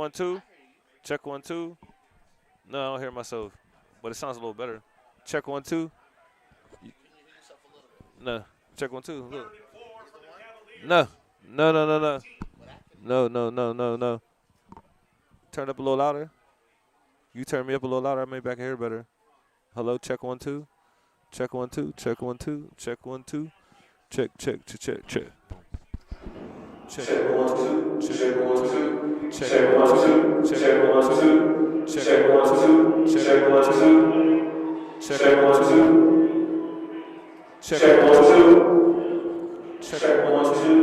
1 2. Check 1 2. No, I don't hear myself, but it sounds a little better. Check 1 2. No. Check 1 2. Look. No. No, no, no, no. No, no, no, no, no. Turn up a little louder. You turn me up a little louder. Maybe I can hear better. Hello, check 1 2. Check 1 2. Check 1 2. Check 1 2. Check, check, check, check, check. Check 1 2. Check 1 2. Check 1 2. Check 1 2. Check 1 2. Check 1 2. Check 1 2. Check 1 2. Check 1 2.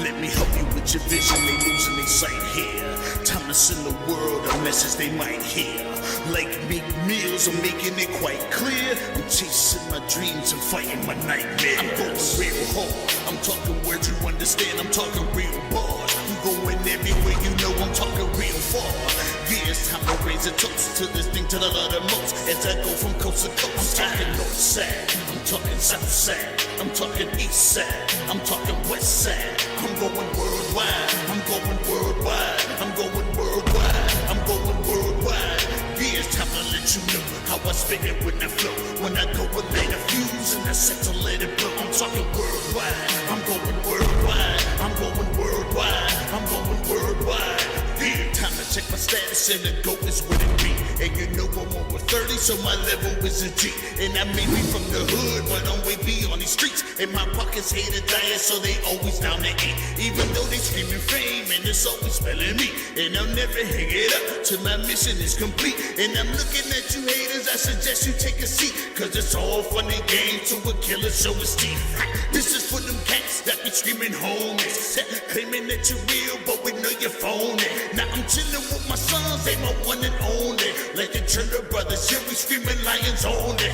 Let me help you with your vision, they losing their sight here. Time to send the world a message they might hear. Like big meals, I'm making it quite clear. I'm chasing my dreams and fighting my nightmares. I'm going real hard, I'm talking words you understand, I'm talking real bars. I'm going everywhere, you know I'm talking real far. Yeah, it's time to raise a toast to this thing to the love the most. As I go from coast to coast, I'm talking north side, I'm talking south side, I'm talking east side, I'm talking west side. I'm going worldwide, I'm going worldwide, I'm going worldwide, I'm going worldwide. Yeah, it's time to let you know how I spit it when I flow. When I go with light a fuse and I set to let it blow. I'm talking worldwide, I'm going worldwide, I'm going worldwide, I'm going worldwide. Yeah, time to check my status and the GOAT is what it be. And you know I'm over 30, so my level is a G. And I may be from the hood, but I'm way beyond these streets. And my pockets hate a diet, so they always down to eat. Even though they screaming fame, and it's always spelling me. And I'll never hang it up till my mission is complete. And I'm looking at you haters, I suggest you take a seat. Cause it's all fun and games to a killer show his teeth. This is for them cats that be screaming homies. Claiming that you're real, but we know you're phony. Now I'm chilling with my sons, they my one and only. Like the Turner brothers, here we screaming lions only.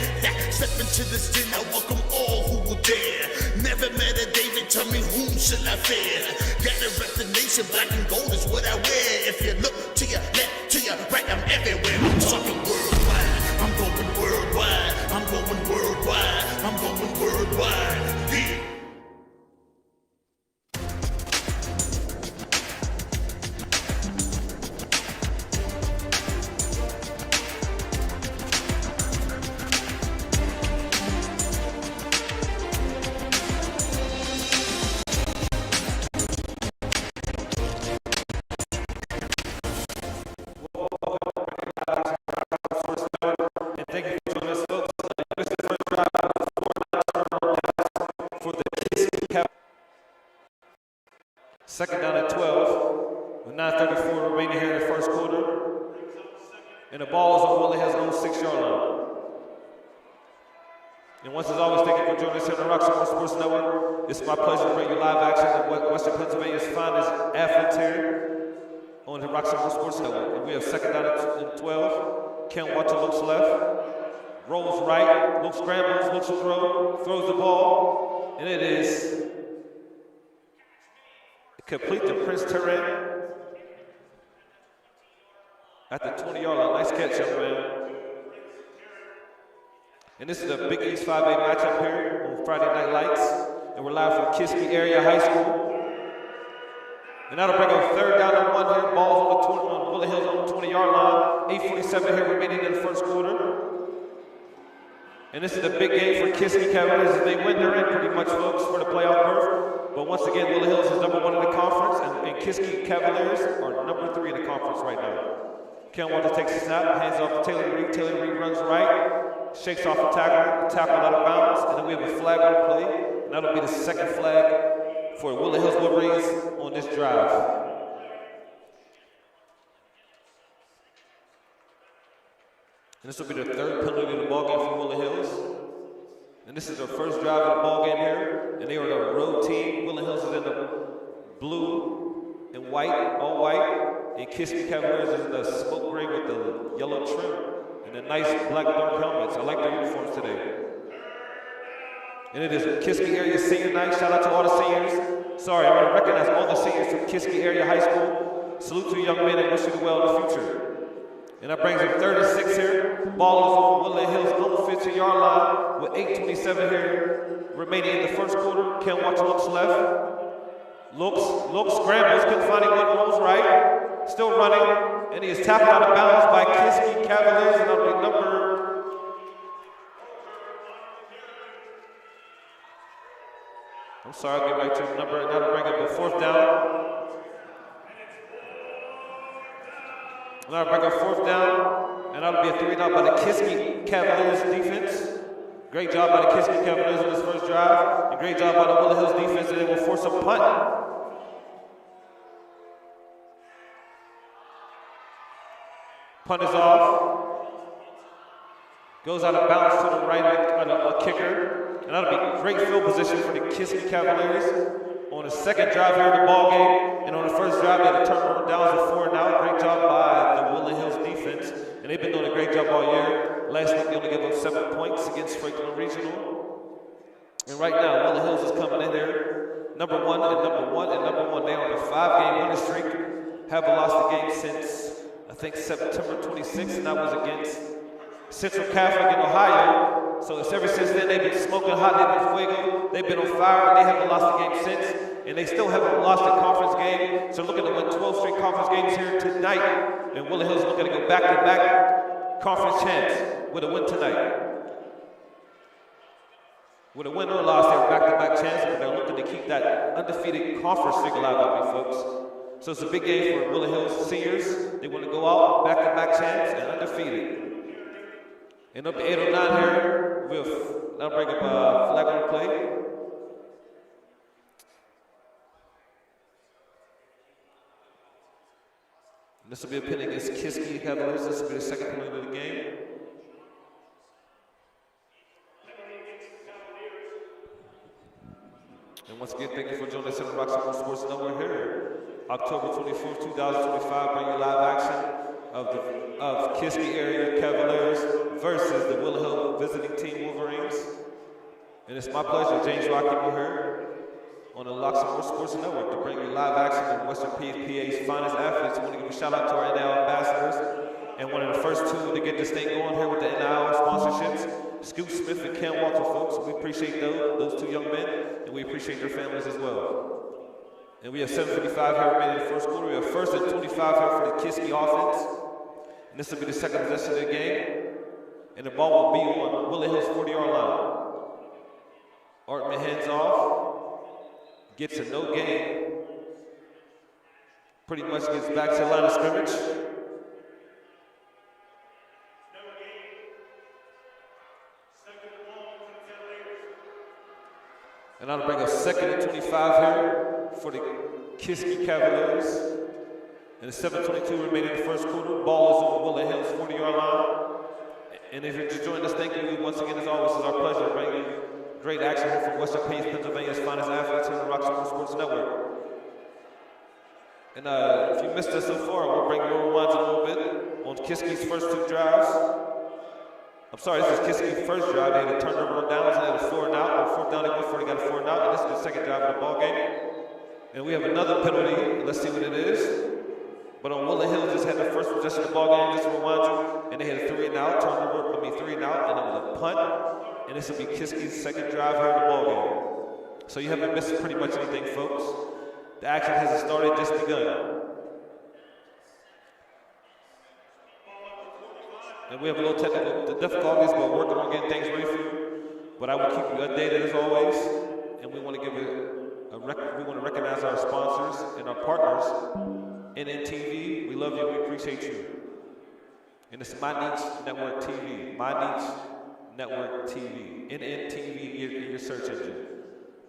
Step into this den, I welcome all who will dare. Never met a David, tell me whom shall I fear? Gotta rep the nation, black and gold is what I wear. If you look to your left, to your right, I'm everywhere. I'm talking worldwide, I'm going worldwide, I'm going worldwide, I'm going worldwide. Yeah. And thank you for joining us, folks. This is the first drive. Second down at 12, with 9:34 remaining here in the first quarter. And the ball is on Woodland Hills' own 6-yard line. And once as always, thank you for joining us here on the Roxamore Sports Network. It's my pleasure to bring you live action of Western Pennsylvania's finest athletes here on the Roxamore Sports Network. And we have second down at 12. Ken Watcher looks left, rolls right, looks scrambles, looks to throw, throws the ball, and it is complete to Prince Turin at the 20-yard line. Nice catch, young man. And this is a Big East 5A matchup here on Friday Night Lights. And we're live from Kiski Area High School. And that'll bring up third down and 1 here. Ball's on Woodland Hills on the 20-yard line. 8:47 here remaining in the first quarter. And this is a big game for Kiski Cavaliers. If they win, they're in pretty much, folks, for the playoff berth. But once again, Woodland Hills is number 1 in the conference, and Kiski Cavaliers are number 3 in the conference right now. Ken Walter takes a snap, hands off to Taylor Reed. Taylor Reed runs right, shakes off the tackle out of bounds, and then we have a flag on the play. And that'll be the second flag for Woodland Hills Wolverines on this drive. And this will be the third penalty of the ball game for Woodland Hills. And this is their first drive of the ball game here. And they are the road team. Woodland Hills is in the blue and white, all white. And Kiski Cavaliers is in the smoke gray with the yellow trim and the nice black dark helmets. I like their uniforms today. And it is Kiski Area Senior Night. Shout out to all the seniors. Sorry, I want to recognize all the seniors from Kiski Area High School. Salute to you young men and wish you well in the future. And that brings him 36 here. Ball is on Woodland Hills' own 15-yard line with 8:27 here remaining in the first quarter. Ken Watcher looks left. Looks, scrambles, couldn't find him, rolls right. Still running, and he is tackled out of bounds by Kiski Cavaliers, and that'll be number... I'm sorry, I'll get back to the number, and that'll bring up a fourth down. And that'll bring up fourth down, and that'll be a 3-and-out by the Kiski Cavaliers defense. Great job by the Kiski Cavaliers on this first drive, and great job by the Woodland Hills defense, and they will force a punt. Punt is off. Goes out of bounds to the right on a kicker. And that'll be great field position for the Kiski Cavaliers on the second drive here in the ball game. And on the first drive, they had to turn downs of 4-and-out. Great job by the Woodland Hills defense. And they've been doing a great job all year. Last week, they only gave up 7 points against Franklin Regional. And right now, Woodland Hills is coming in there. Number one. They are on a 5-game winning streak. Haven't lost a game since, I think, September 26th, and that was against Central Catholic in Ohio. So it's ever since then they've been smoking hot, they've been fuego, they've been on fire, and they haven't lost a game since, and they still haven't lost a conference game. So looking to win 12 straight conference games here tonight, and Woodland Hills looking to go back-to-back conference chance with a win tonight. With a win or a loss, they have back-to-back chance, but they're looking to keep that undefeated conference streak alive with me, folks. So it's a big game for Woodland Hills seniors. They want to go out, back-to-back champs, and undefeated. And up to 8:09 here, that'll bring up a flag on the play. And this will be a penalty against Kiski Cavaliers. This will be the second penalty of the game. And once again, thank you for joining us on the Roxamore Sports Network here. October 24th, 2025, bring you live action of Kiski Area Cavaliers versus the Woodland Hills visiting team Wolverines. And it's my pleasure, James Rocky, here on the Roxamore Sports Network to bring you live action of Western PA's finest athletes. I want to give a shout out to our NIL ambassadors and one of the first two to get this thing going here with the NIL sponsorships, Scoot Smith and Ken Walter, folks. We appreciate those two young men, and we appreciate their families as well. And we have 7:55 here remaining in the first quarter. We have first and 25 here for the Kiski offense. And this will be the second possession of the game. And the ball will be on Woodland Hills' 40-yard line. Artman hands off, gets a no gain. Pretty much gets back to the line of scrimmage. And that'll bring us second and 25 here for the Kiski Cavaliers. And the 7:22 remaining in the first quarter. Ball is on the Woodland Hills 40-yard line. And if you're just joining us, thank you once again, as always. It's our pleasure to bring you great action here from Western Page, Pennsylvania's finest athletes here on the Roxamore Sports Network. And if you missed us so far, we'll bring your rewinds a little bit on Kiski's first two drives. I'm sorry, this is Kiski's first drive. They had a turnover on downs, and they had a 4 and out. On 4th down, they went for it, they got a 4 and out. And this is the second drive of the ball game. And we have another penalty. Let's see what it is. But on Woodland Hills just had the first possession of the ball game, just to remind you, and they had a 3 and out, turnover, 3 and out, and it was a punt. And this will be Kiski's second drive here in the ball game. So you haven't missed pretty much anything, folks. The action hasn't started, just begun. And we have a little technical difficulties, but we're working on getting things ready for you. But I will keep you updated as always. And we want to give we want to recognize our sponsors and our partners. NNTV, we love you, we appreciate you. And it's My Niche Network TV. My Niche Network TV. NNTV in your search engine.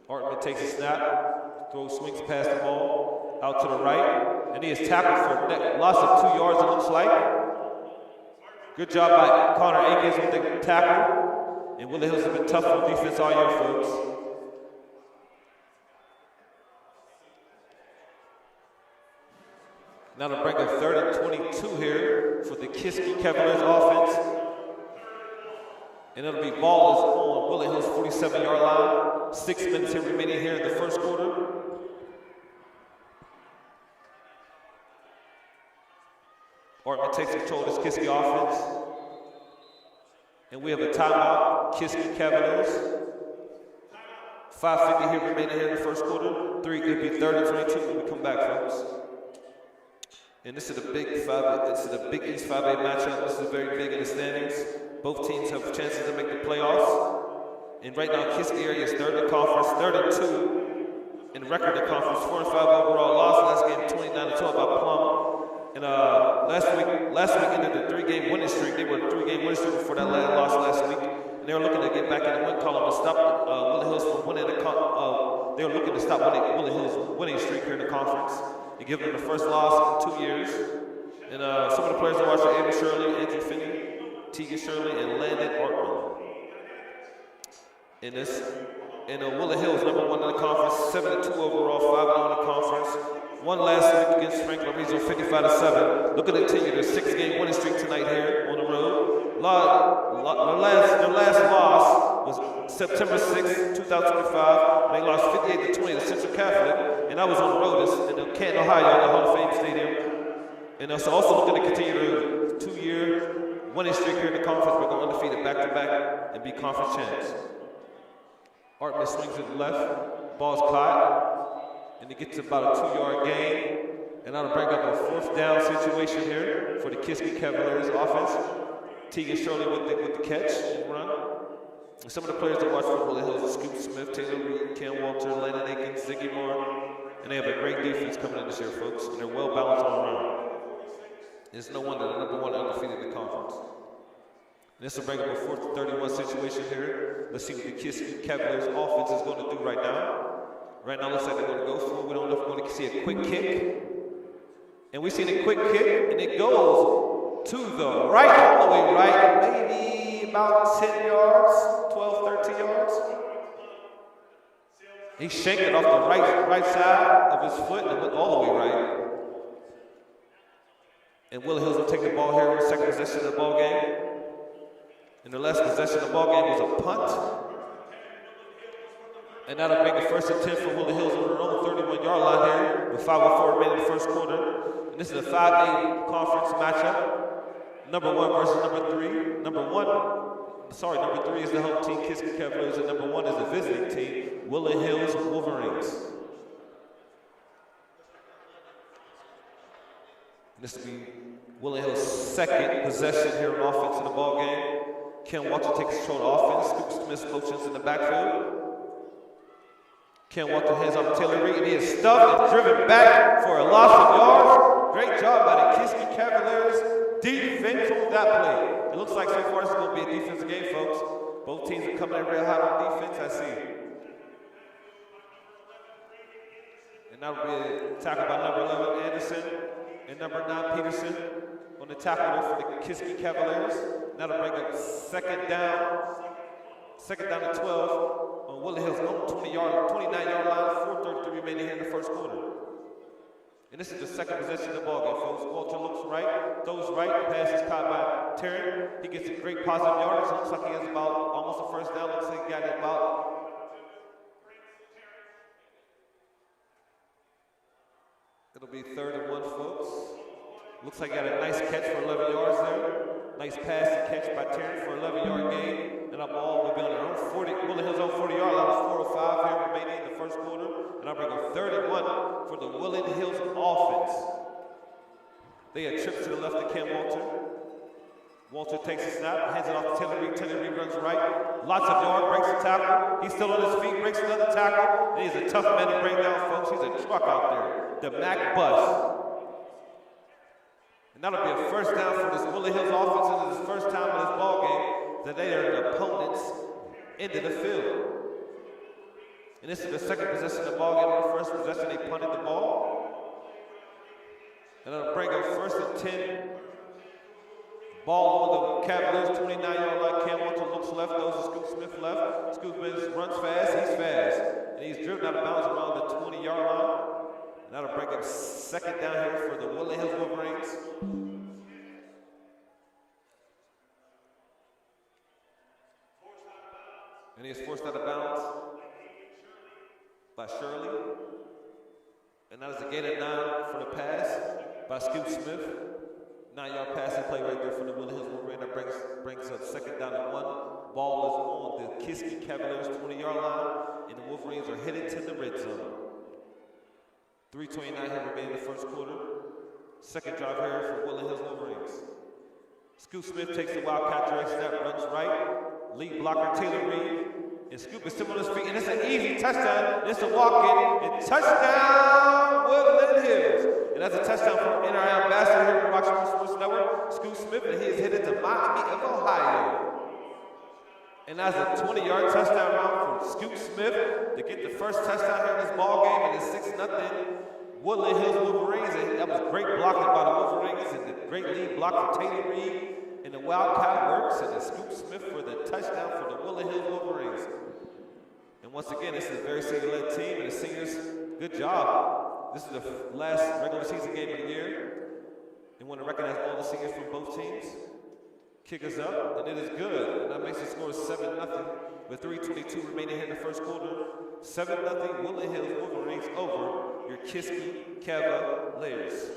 Hartman takes a snap, swings past the ball, out to the right, and he is tackled for loss of 2 yards, it looks like. Good job by Connor Akins with the tackle. And Woodland Hills have been tough on defense all year, folks. Now to bring a 3rd and 22 here for the Kiski Cavaliers offense. And it'll be ball is on Woodland Hills 47-yard line. 6 minutes here remaining here in the first quarter. Ortman takes control of this Kiski offense. And we have a timeout, Kiski Cavaliers. 5:50 here remaining here in the first quarter. It'll be 3rd and 22 when we come back, folks. And this is a big East 5A matchup. This is very big in the standings. Both teams have chances to make the playoffs. And right now, Kiski area is 3rd in conference, 3rd and 2 in record in conference, 4 and 5 overall. Lost last game, 29-12 by Plum. And last week ended a 3-game winning streak. They were a 3-game winning streak before that loss last week. And they were looking to get back in the win column and stop Woodland Hills from winning they were looking to stop Woodland Hills winning streak here in the conference. They give them the first loss in 2 years. And some of the players that watch are Avery Shirley, Andrew Finney, Tegan Shirley, and Landon Ortman. And Woodland Hills #1 in the conference, 7-2 overall, 5-0 in the conference. Won last week against Franklin Regional, 55-7. Looking to continue their 6-game winning streak tonight here on the road. Their last loss was September 6, 2025. And they lost 58-20 to Central Catholic. And I was on the road in Canton, Ohio, at the Hall of Fame Stadium. And it's also looking to continue their 2-year winning streak here in the conference. We're going undefeated back-to-back and be conference champs. Artman swings to the left. Ball's caught. And it gets about a 2-yard gain. And that'll bring up a 4th down situation here for the Kiski Cavaliers offense. Tegan Shirley with the catch and run. And some of the players that watch for Woodland Hills are Scoop Smith, Taylor Reed, Ken Walter, Landon Akins, Ziggy Moore. And they have a great defense coming in this year, folks. And they're well balanced all around. It's no wonder they're #1 undefeated in the conference. And this will bring up a 4th and 31 situation here. Let's see what the Kiski Cavaliers offense is going to do right now. Right now, looks like they're going to go for it. We don't know if we're going to see a quick kick. And we've seen a quick kick, and it goes to the right, all the way right, maybe about 10 yards, 12, 13 yards. He shanked it off the right side of his foot and went all the way right. And Woodland Hills will take the ball here in the second possession of the ball game. And the last possession of the ball game was a punt. And that'll make the 1st and 10 for Woodland Hills on their own 31-yard line here with 5:04 remaining in the first quarter. And this is a 5-game conference matchup. #1 versus #3. Number 3 is the home team, Kiski Cavaliers, and #1 is the visiting team, Woodland Hills Wolverines. And this will be Woodland Hills' second possession here on offense in the ball game. Ken Walter takes control of offense. Scoop Smith motions in the backfield. Ken Walter hands off to Taylor Reed, and he is stuffed and driven back for a loss of yards. Great job by the Kiski Cavaliers defense on that play. It looks like so far this is going to be a defensive game, folks. Both teams are coming in real hot on defense, I see. And And that will be a tackle by number 11, Anderson, and number 9, Peterson, on the tackle for the Kiski Cavaliers. That'll bring up second down to 12 on Woodland Hills' own 29-yard line, 4:33 remaining here in the first quarter. And this is the second possession of the ball game, folks. Walter looks right, throws right, pass is caught by Terry. He gets a great positive yardage. Looks like he has about almost a first down. Looks like he got it about. It'll be 3rd and 1, folks. Looks like he got a nice catch for 11 yards there. Nice pass and catch by Terry for 11-yard gain. And that ball will be on their own 40, Woodland Hills' own 40-yard line. 4:05 here remaining in the first quarter. And I'll bring a 3rd and 1 for the Woodland Hills offense. They had trips to the left of Cam Walter. Walter takes a snap, hands it off to Taylor Reed. Taylor Reed runs right. Lots of yard, breaks a tackle. He's still on his feet, breaks another tackle. And he's a tough man to bring down, folks. He's a truck out there. The Mac Bus. And that'll be a first down for this Woodland Hills offense. And it's his first time in this ball game that they are the opponents into the field. And this is the second possession of the ball game. On the first possession, they punted the ball. And it'll bring up 1st and 10. Ball on the Cavaliers, 29-yard line. Cam Walter looks left, goes to Scoop Smith left. Scoop Smith runs fast, he's fast. And he's driven out of bounds around the 20-yard line. And that'll bring up second down here for the Woodland Hills Wolverines. And he is forced out of bounds by Shirley. And that is a gain of 9 for the pass by Scoop Smith. 9-yard passing play right there for the Woodland Hills Wolverines. That brings up second down and 1. Ball is on the Kiski Cavaliers 20-yard line, and the Wolverines are headed to the red zone. 3:29 here remaining in the first quarter. Second drive here for Woodland Hills Wolverines. Scoop Smith takes the Wildcat direct snap, runs right. Lead blocker Taylor Reed. And Scoop is still on his feet, and it's an easy touchdown. It's a walk-in, and touchdown Woodland Hills. And that's a touchdown from NRL ambassador here at Roxamore Sports Network, Scoop Smith, and he is headed to Miami of Ohio. And that's a 20-yard touchdown round for Scoop Smith to get the first touchdown here in this ball game, and it's 6-0 Woodland Hills Wolverines. And that was great blocking by the Wolverines, and the great lead block for Taylor Reed. And the Wildcat works, and the Scoop Smith for the touchdown for the Woodland Hills Wolverines. And once again, this is a very senior-led team, and the seniors, good job. This is the last regular season game of the year. And want to recognize all the seniors from both teams. Kick us up, and it is good. And that makes the score 7-0 with 3:22 remaining here in the first quarter. 7-0 Woodland Hills Wolverines over your Kiski Cavaliers.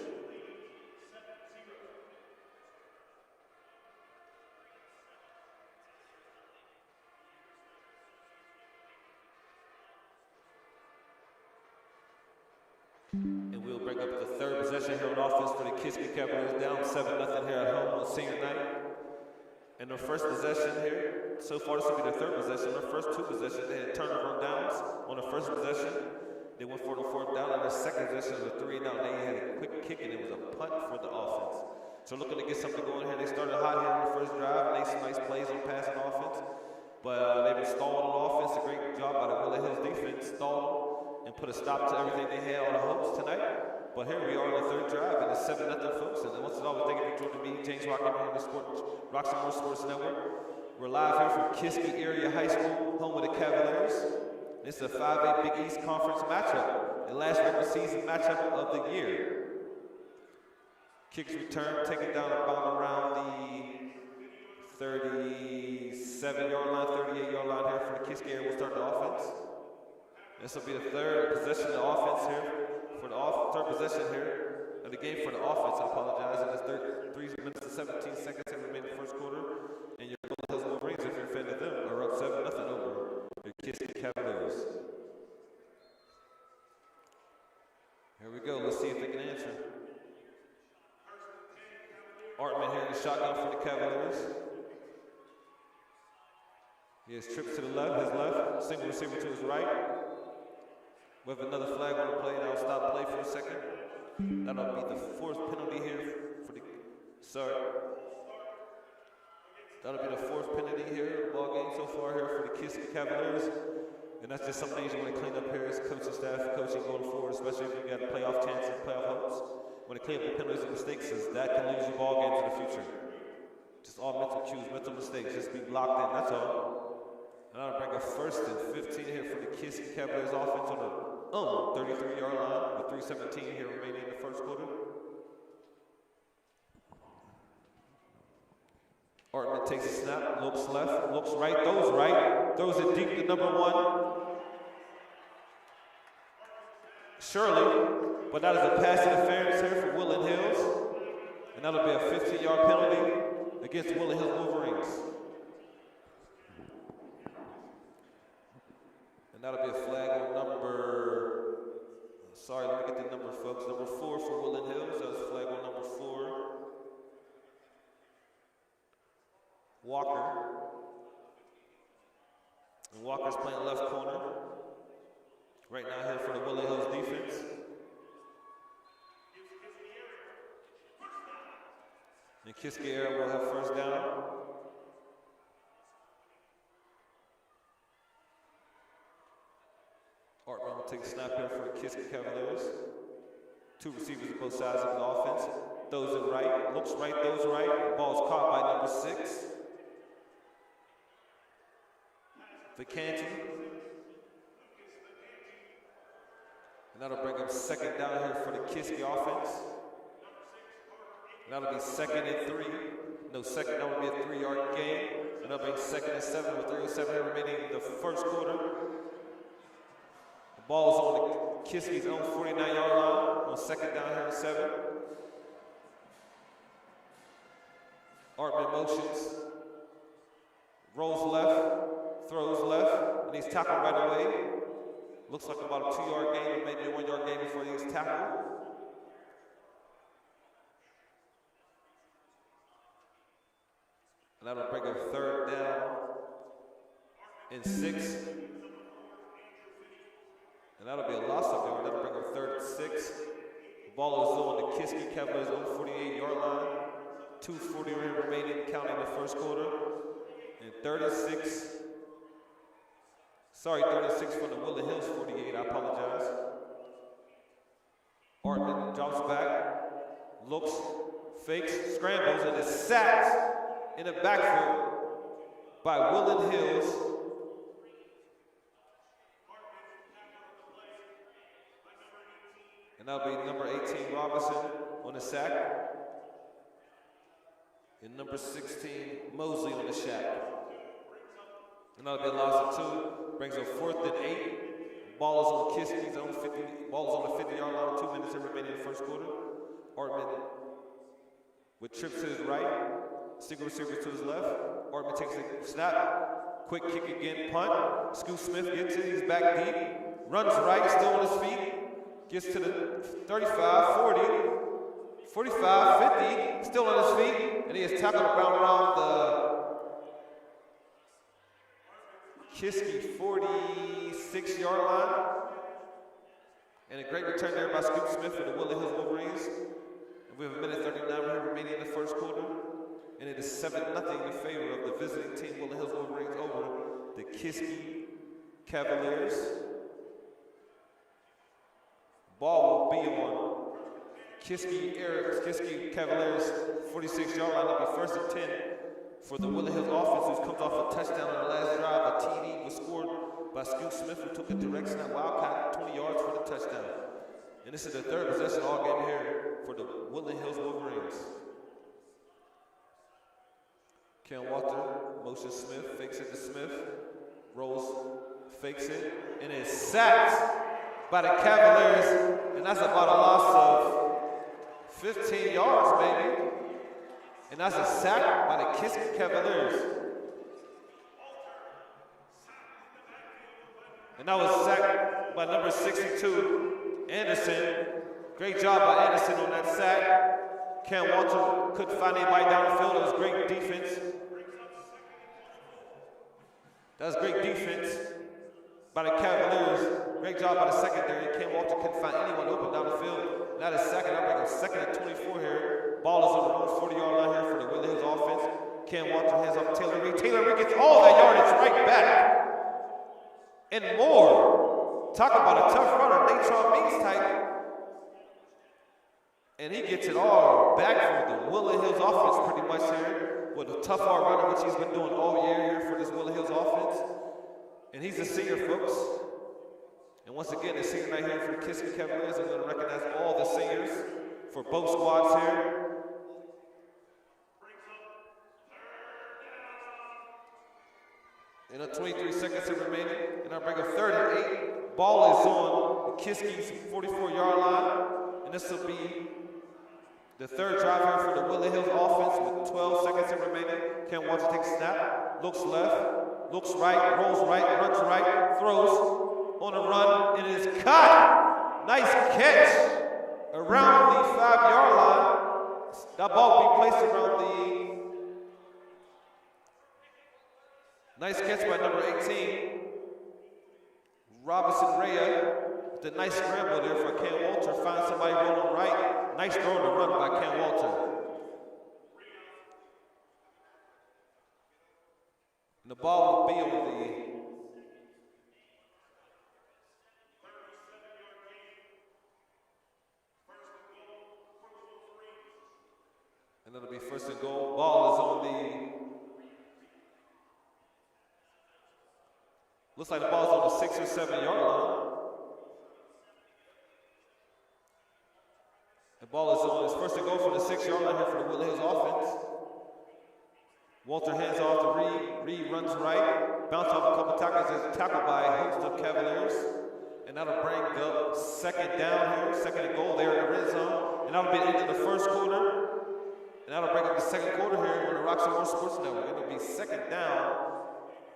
And we'll bring up the third possession here on offense for the Kiski Cavaliers, down 7-0 here at home on senior night. And their first possession here, so far this will be their third possession. Their first two possessions, they had turnover on downs. On the first possession, they went for the fourth down. On their second possession was a 3-and-out. They had a quick kick, and it was a punt for the offense. So looking to get something going here. They started hot here in the first drive, and they some nice plays on passing offense. But they've been stalled on offense. A great job by the Woodland Hills defense, stalled and put a stop to everything they had on the hopes tonight. But here we are on the third drive, and it's 7-0 folks. And once again, thank you for joining me, James Rock, here on the Roxamore Sports Network. We're live here from Kiski Area High School, home of the Cavaliers. This is a 5A Big East Conference matchup, the last regular season matchup of the year. Kicks return, taken down about around the 37-yard line, 38-yard line here for the Kiski area. We'll start the offense. This will be the third possession of the offense here. For the third possession here of the game for the offense, I apologize. And it's 3 minutes and 17 seconds in the remaining first quarter. And your Woodland Hills Wolverines, if you're a fan of them, are up 7-0 over your Kiski Cavaliers. Here we go. Let's see if they can answer. Artman here in the shotgun for the Cavaliers. He has trips to the left, his left, single receiver to his right. We have another flag on the play. That'll stop play for a second. That'll be the fourth penalty here for the, That'll be the fourth penalty here, ball game so far here for the Kiski Cavaliers. And that's just some things you want to clean up here as coaching staff, coaching going forward, especially if you got playoff chances, playoff hopes. Want to clean up the penalties and mistakes, as that can lose you ball games in the future. Just all mental cues, mental mistakes, just be locked in, that's all. And I'll bring a 1st and 15 here for the Kiski Cavaliers offense on the 33-yard line with 3:17 here remaining in the first quarter. Artman takes a snap, looks left, looks right, throws it deep to number 1. Surely, but that is a pass interference here for Woodland Hills. And that'll be a 15-yard penalty against Woodland Hills Wolverines. And that'll be a flag on number, sorry, let me get the number, folks. Number 4 for Woodland Hills. That was a flag on number 4. Walker. And Walker's playing left corner. Right now here for the Woodland Hills defense. And Kiski area will have first down. Artman will take a snap here for the Kiski Cavaliers. 2 receivers on both sides of the offense. Throws it right, looks right, throws right. The ball is caught by number 6. Vacanti. And that'll bring up second down here for the Kiski offense. And that'll be 2nd and 3. No, second, that will be a 3-yard gain. And that'll bring 2nd and 7 with 3:07 remaining in the first quarter. The ball is on the Kiski's own 49-yard line on second down here at 7. Artman motions, rolls left, throws left, and he's tackled right away. Looks like about a 2-yard gain or maybe a 1-yard gain before he's tackled. And that'll bring a 3rd down and 6. And that'll be a loss up there. That'll bring a 3rd and 6. The ball is on the Kiski Cavaliers on 48-yard line. 2:40 remaining, counting the first quarter. And 36. Sorry, 36 from the Woodland Hills 48. I apologize. Artman drops back, looks, fakes, scrambles, and is sacked in the backfield by Woodland Hills. And that'll be number 18, Robinson, on the sack. And number 16, Mosley on the sack. And that'll be a loss of 2. Brings a 4th and 8. Ball is on Kiski's own 50. Ball is on the 50-yard line with 2 minutes remaining in the first quarter. Artman with trips to his right. Single receiver to his left. Artman takes a snap. Quick kick again, punt. Scoot Smith gets it. He's back deep. Runs right, still on his feet. Gets to the 35, 40, 45, 50. Still on his feet. And he is tackled around the Kiski 46-yard line. And a great return there by Scoot Smith for the Woodland Hills Wolverines. And we have a minute 39 remaining in the first quarter. And it is 7-0 in favor of the visiting team, Woodland Hills Wolverines, over the Kiski Cavaliers. Ball will be on Kiski Cavaliers 46-yard line. That'll be 1st and 10 for the Woodland Hills offense, who comes off a touchdown on the last drive. A TD was scored by Scoot Smith, who took a direct snap wildcat 20 yards for the touchdown. And this is the 3rd possession all game here for the Woodland Hills Wolverines. Ken Walter motions Smith, fakes it to Smith, rolls, fakes it, and is sacked by the Cavaliers. And that's about a loss of 15 yards, maybe. And that's a sack by the Kiski Cavaliers. And that was sacked by number 62, Anderson. Great job by Anderson on that sack. Ken Walter couldn't find anybody down the field. It was great defense. That was great defense by the Cavaliers. Great job by the secondary. Ken Walter couldn't find anyone open down the field. Now the second, I'm bringing 2nd and 24 here. Ball is on the own 40-yard line here for the Woodland Hills offense. Ken Walter hands off Taylor Reed. Taylor Reed gets all that yardage right back. and more. Talk about a tough runner, Natron Means type. And he gets it all back for the Woodland Hills offense pretty much here with a tough hard runner, which he's been doing all year here for this Woodland Hills offense. And he's a senior, folks. And once again, it's senior night here for the Kiski Cavaliers. I'm going to recognize all the seniors for both squads here. And 23 seconds remaining. And I'll bring a 38. Ball is on the Kiski's 44-yard line. And this will be the third drive here for the Woodland Hills offense with 12 seconds remaining. Ken Walter takes a snap, looks left, looks right, rolls right, runs right, throws on a run, and it is caught. Nice catch around the 5-yard line. That ball will be placed around the nice catch by number 18, Robinson Rhea. The nice scramble there for Ken Walter. Finds somebody rolling right. Nice throw to run by Ken Walter. And the ball will be on the and it'll be first and goal. Ball is on the looks like the ball's on the 6 or 7 yard line. The ball is on his first and goal for the 6-yard line here for the Woodland Hills offense. Walter hands off to Reed. Reed runs right. Bounce off a couple tackles. Is tackled by a host of Cavaliers. And that'll bring up second down here. Second and goal there in the red zone. And that'll be into the first quarter. And that'll bring up the second quarter here on the Roxamore Sports Network. It'll be second down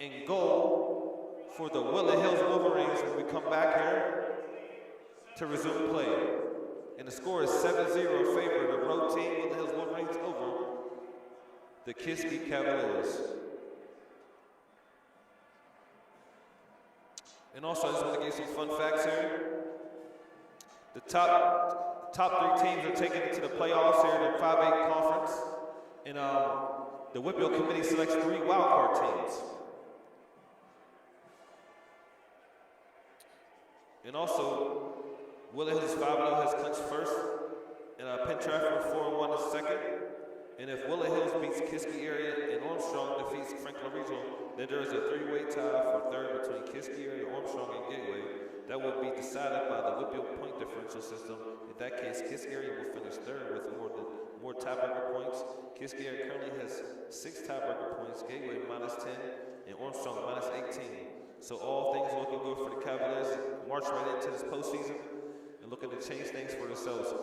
and goal for the Woodland Hills Wolverines when we come back here to resume play. And the score is 7-0 in favor of the road team, Woodland Hills Wolverines, over the Kiski Cavaliers. And also, I just want to give you some fun facts here. The top 3 teams are taking it to the playoffs here in the 5A conference. And the Whitfield committee selects 3 wildcard teams. And also, Woodland Hills 5-0 has clinched first, and Penn Trafford 4-1 is second. And if Woodland Hills beats Kiski area and Armstrong defeats Franklin Regional, then there is a 3-way tie for third between Kiski area, Armstrong, and Gateway. That will be decided by the Whitfield point differential system. In that case, Kiski area will finish third with more tiebreaker points. Kiski area currently has 6 tiebreaker points, Gateway -10, and Armstrong -18. So all things looking good for the Cavaliers. March right into this postseason and looking to change things for themselves.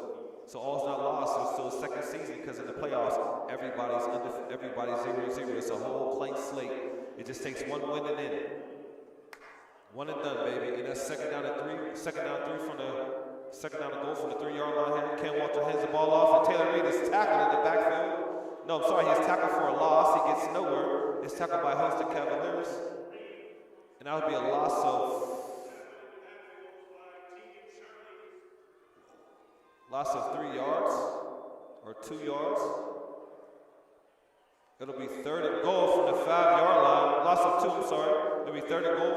So all's not lost. It's still second season because in the playoffs, everybody's 0-0. It's a whole clean slate. It just takes one win and in. One and done, baby. And that's second down and goal from the 3-yard line here. Ken Walter hands the ball off, and Taylor Reed is tackled in the backfield. No, I'm sorry, he's tackled for a loss. He gets nowhere. It's tackled by Houston Cavaliers. And that would be a loss of 3 yards or 2 yards. It'll be third and goal from the 5-yard line. Loss of 2, I'm sorry. It'll be third and goal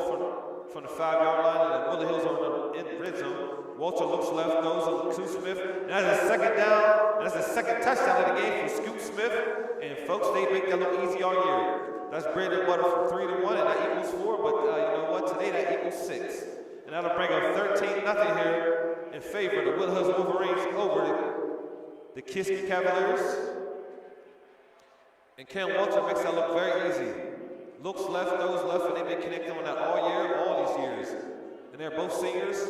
from the 5-yard line, and the Woodland Hills are in the red zone. Walter looks left, goes on Scoot Smith. And that's a second down. That's the second touchdown of the game for Scoot Smith. And folks, they make that look easy all year. That's bread and butter from 3-1, and that equals 4. But you know what? Today that equals 6. And that'll bring up 13-0 here in favor of the Woodland Hills Wolverines over the Kiski Cavaliers. And Ken Walter makes that look very easy. Looks left, goes left, and they've been connecting on that all year, all these years. And they're both seniors.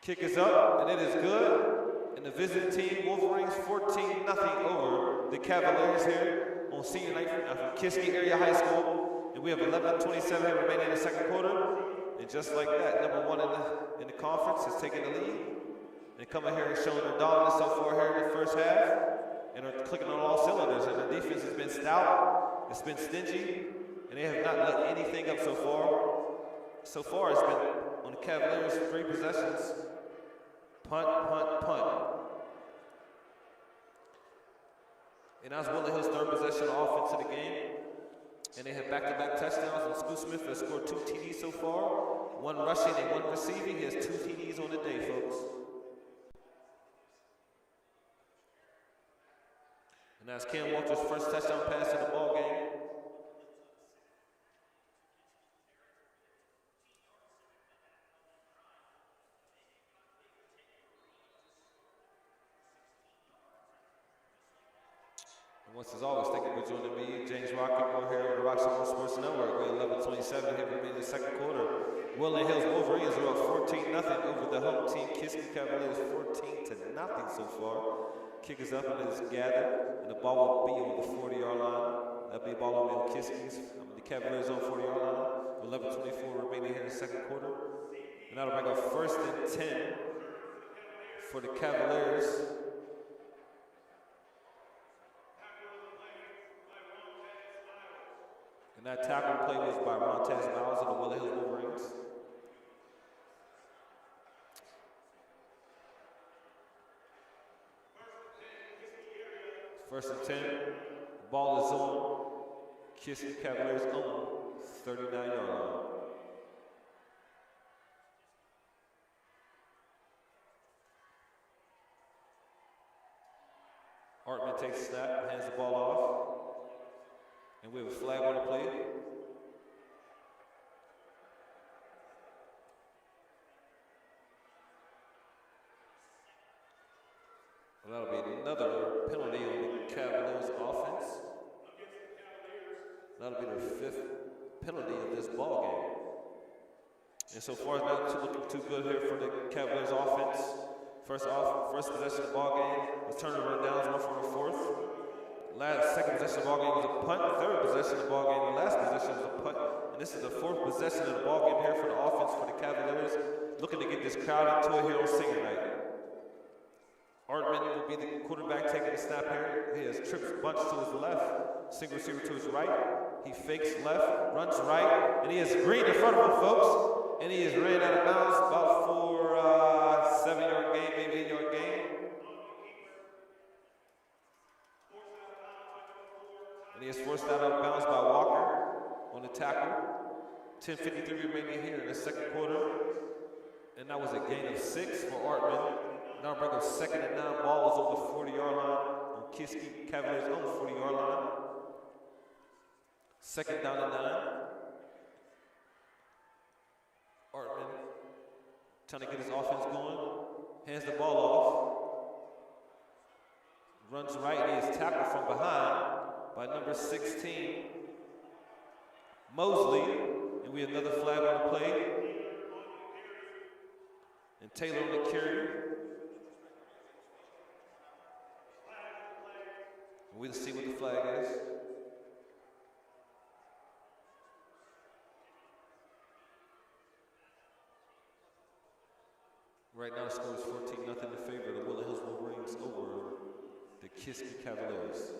Kick is up, and it is good. And the visiting team, Wolverines, 14-0 over the Cavaliers here on senior night from Kiski Area High School. And we have 11:27 remaining in the second quarter. And just like that, number 1 in the conference is taking the lead. And coming here and showing their dominance so far here in the first half. And are clicking on all cylinders. And the defense has been stout. It's been stingy. And they have not let anything up so far. So far, it's been on the Cavaliers 3 possessions. Punt, punt, punt. And that's Woodland Hills' third possession offense of the game. And they have back-to-back touchdowns. And Scoot Smith has scored 2 TDs so far. 1 rushing and 1 receiving. He has 2 TDs on the day, folks. And that's Cam Walter's first touchdown pass in the ball game. Once as always, thank you for joining me, James Rockett, here on the Roxamore Sports Network. We're 11:27 here in the second quarter. Woodland Hills Wolverines are up 14-0 over the home team, Kiski Cavaliers, 14-0 so far. Kick is up and is gathered, and the ball will be on the 40-yard line. That'll be a ball on the Kiski's. The Cavaliers on 40-yard line. 11:24 remaining here in the second quarter. And that'll bring up 1st and 10 for the Cavaliers. And that tackle play was by Montez Miles of the Woodland Hills Wolverines. First and 10. Ball is on. Kiski Cavaliers on 39-yard line. Hartman takes a snap, hands the ball off. And we have a flag on the play. Well, that'll be another penalty on the Cavaliers offense. That'll be their 5th penalty of this ball game. And so far, it's not looking too good here for the Cavaliers offense. First possession of the ball game was turnover and downs, 1 for the 4th. Second possession of the ball game was a punt. Third possession of the ball game, the last possession was a punt. And this is the 4th possession of the ball game here for the offense for the Cavaliers, looking to get this crowd into it here on senior night. Hartman will be the quarterback taking the snap here. He has trips bunch to his left, single receiver to his right. He fakes left, runs right, and he has Green in front of him, folks. And he is ran out of bounds about for 7-yard gain, maybe 8-yard gain. And he is forced out of bounds by Walker on the tackle. 10:53 remaining here in the second quarter. And that was a gain of 6 for Hartman. Now bring up 2nd and 9. Ball is on the 40-yard line. On Kiski Cavaliers on the 40-yard line. 2nd down and 9. Hartman trying to get his offense going. Hands the ball off. Runs right and he is tackled from behind by number 16, Mosley. And we have another flag on the play. And Taylor on the carry. And we'll see what the flag is. Right now the score is 14-0 in favor of the Woodland Hills Wolverines over the Kiski Cavaliers.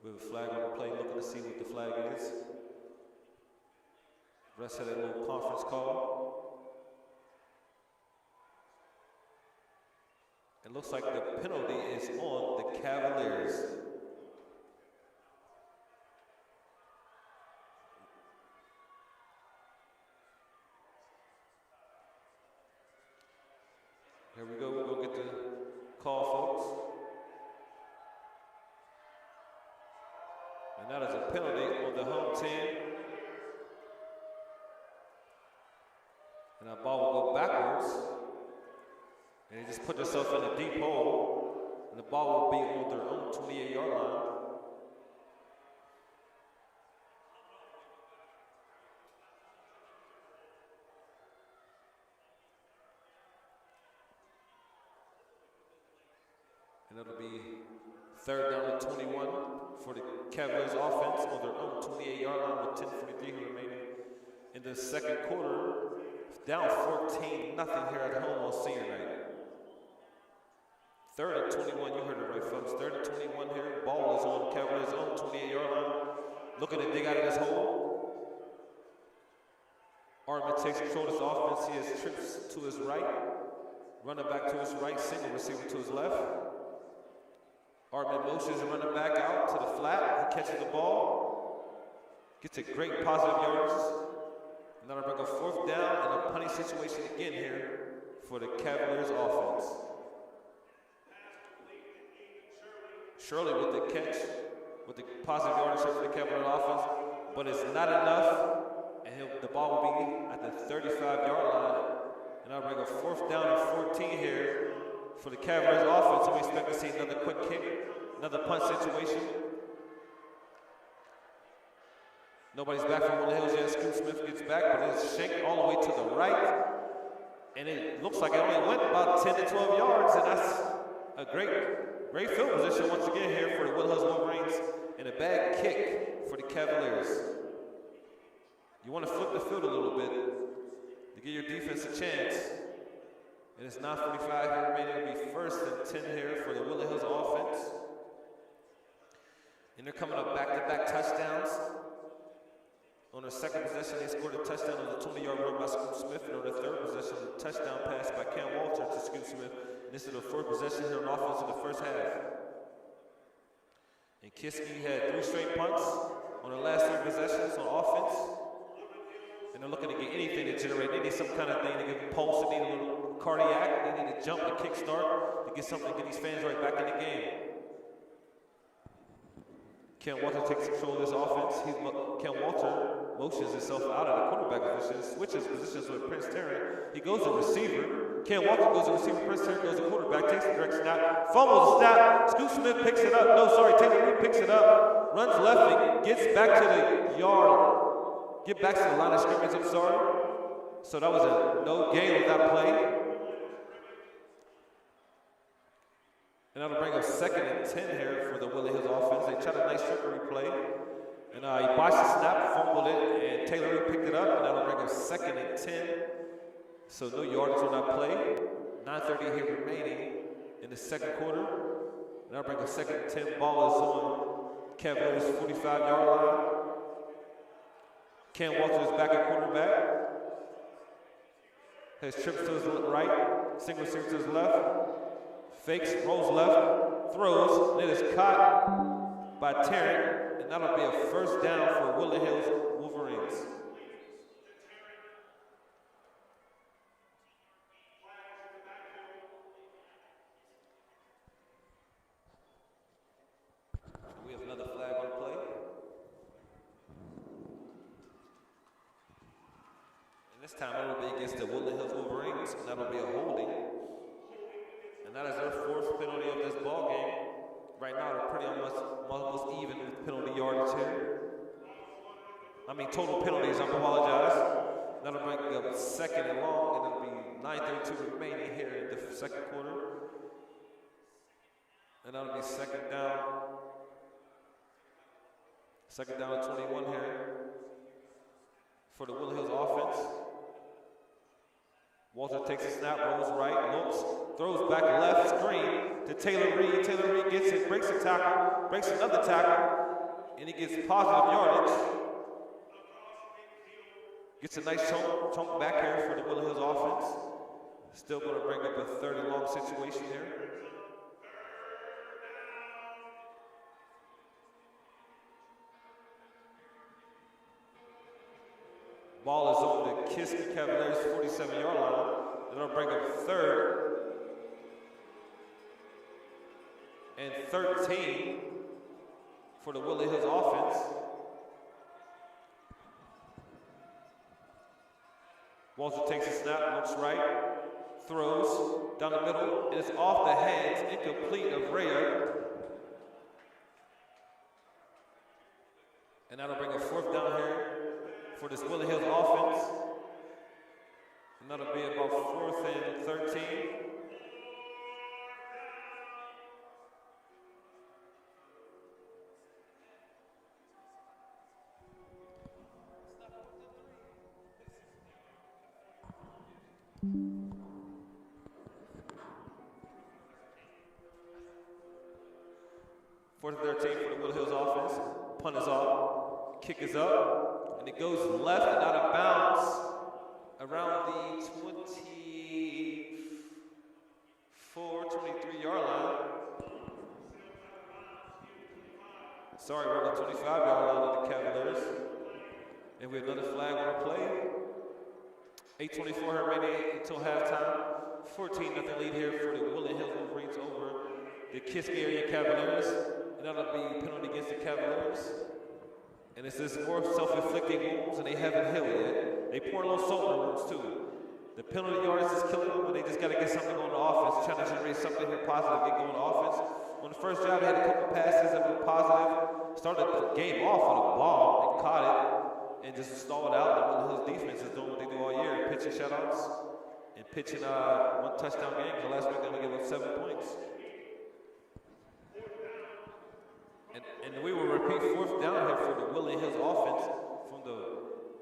We have a flag on the play, looking to see what the flag is. Rest of that little conference call. It looks like the penalty is on the Cavaliers. Here we go, we're going to get the call, folks. And that is a penalty on the home team. And that ball will go backwards. And they just put themselves in a deep hole. And the ball will be on their own 28-yard line. And that'll be 3rd down and 21 for the Cavaliers offense on their own 28-yard line with 10:43 remaining in the second quarter. Down 14-0 here at home on senior night. 3rd and 21, you heard it right, folks. 3rd and 21 here. Ball is on Cavaliers' own 28-yard line. Looking to dig out of this hole. Hartman takes control of his offense. He has trips to his right. Running back to his right, single receiver to his left. Hartman motions and running back out to the flat. He catches the ball. Gets a great positive yards. And that'll bring a 4th down and a punting situation again here for the Cavaliers offense. Shirley with the catch, with the positive yardage for the Cavaliers offense, but it's not enough. And the ball will be at the 35-yard line. And that'll bring a 4th down and 14 here for the Cavaliers offense. So we expect to see another quick kick, another punt situation. Nobody's back from Woodland Hills yet. Scoot Smith gets back, but it's shanked all the way to the right. And it looks like it only went about 10 to 12 yards, and that's a great field position once again here for the Woodland Hills Wolverines, and a bad kick for the Cavaliers. You want to flip the field a little bit to give your defense a chance. And it's 9:45 here remaining. It'll be 1st and 10 here for the Woodland Hills offense. And they're coming up back-to-back touchdowns. On their 2nd possession, they scored a touchdown on the 20-yard run by Scoot Smith, and on their 3rd possession, a touchdown pass by Cam Walter to Scoot Smith. And this is the 4th possession here on offense in the first half. And Kiski had 3 straight punts on their last 3 possessions on offense. And they're looking to get anything to generate. They need some kind of thing to get a pulse. They need a little cardiac. They need a jump, a kickstart to get something to get these fans right back in the game. Cam Walter takes control of this offense. Cam Walter motions himself out of the quarterback position, switches positions with Prince Terry. He goes to receiver. Cam Walter goes to receiver. Prince Terry goes to quarterback, takes the direct snap, fumbles the snap. Scoot Smith picks it up. No, sorry, Taylor Reed picks it up, runs left and gets back to the yard. Get back to the line of scrimmage, I'm sorry. So that was a no gain with that play. And that'll bring up 2nd and 10 here for the Woodland Hills offense. They tried a nice trickery play. And he botched the snap, fumbled it, and Taylor Reed picked it up. And that'll bring up 2nd and 10. So no yardage on that play. 9:30 here remaining in the 2nd quarter. And that'll bring up 2nd and 10. Ball is on Cavaliers' 45-yard line. Cam Walter is back at quarterback. Has trips to his right, single receiver to his left. Fakes, rolls left, throws, and it is caught by Tarrant, and that'll be a 1st down for Woodland Hills Wolverines. We have another flag on play. And this time it'll be against the Woodland Hills Wolverines, and that'll be a holding. And that is their 4th penalty of this ball game. Right now, they're pretty almost even with penalty yardage here. Total penalties, I apologize. That'll bring up 2nd and long, and it'll be 9:32 remaining here in the 2nd quarter. And that'll be 2nd down. 2nd down to 21 here for the Woodland Hills offense. Walter takes a snap, rolls right, looks, throws back left, screen to Taylor Reed. Taylor Reed gets it, breaks a tackle, breaks another tackle, and he gets positive yardage. Gets a nice chunk back here for the Woodland Hills offense. Still going to bring up a 3rd and long situation here. Ball is on the Kiski Cavaliers 47-yard line. That'll bring up 3rd and 13 for the Woodland Hills offense. Walter takes a snap, looks right, throws down the middle. It is off the hands, incomplete of Rhea. And that'll bring a 4th down here for this Woodland Hills offense. And that'll be about 4th and 13. Fourth and 13 for the Woodland Hills offense. Punt is off. Kick is up. And it goes left and out of bounds around the 23-yard line. Sorry, around the 25-yard line of the Cavaliers. And we have another flag on the play. 8:24 remaining until halftime. 14-0 lead here for the Woodland Hills Wolverines over the Kiski Cavaliers. And that'll be penalty against the Cavaliers. And it's this more self-inflicting wounds, and they haven't healed yet. They pour a little salt in the wounds too. The penalty yards is killing them, but they just got to get something on the offense, trying to generate something here positive, get going on offense. On the first drive, they had a couple passes that were positive. Started the game off with a ball and caught it, and just stalled out. And one of his defense is doing what they do all year, pitching shutouts and pitching one touchdown games. The last week, they only gave up 7 points. And we will repeat fourth down here for the Woodland Hills offense from the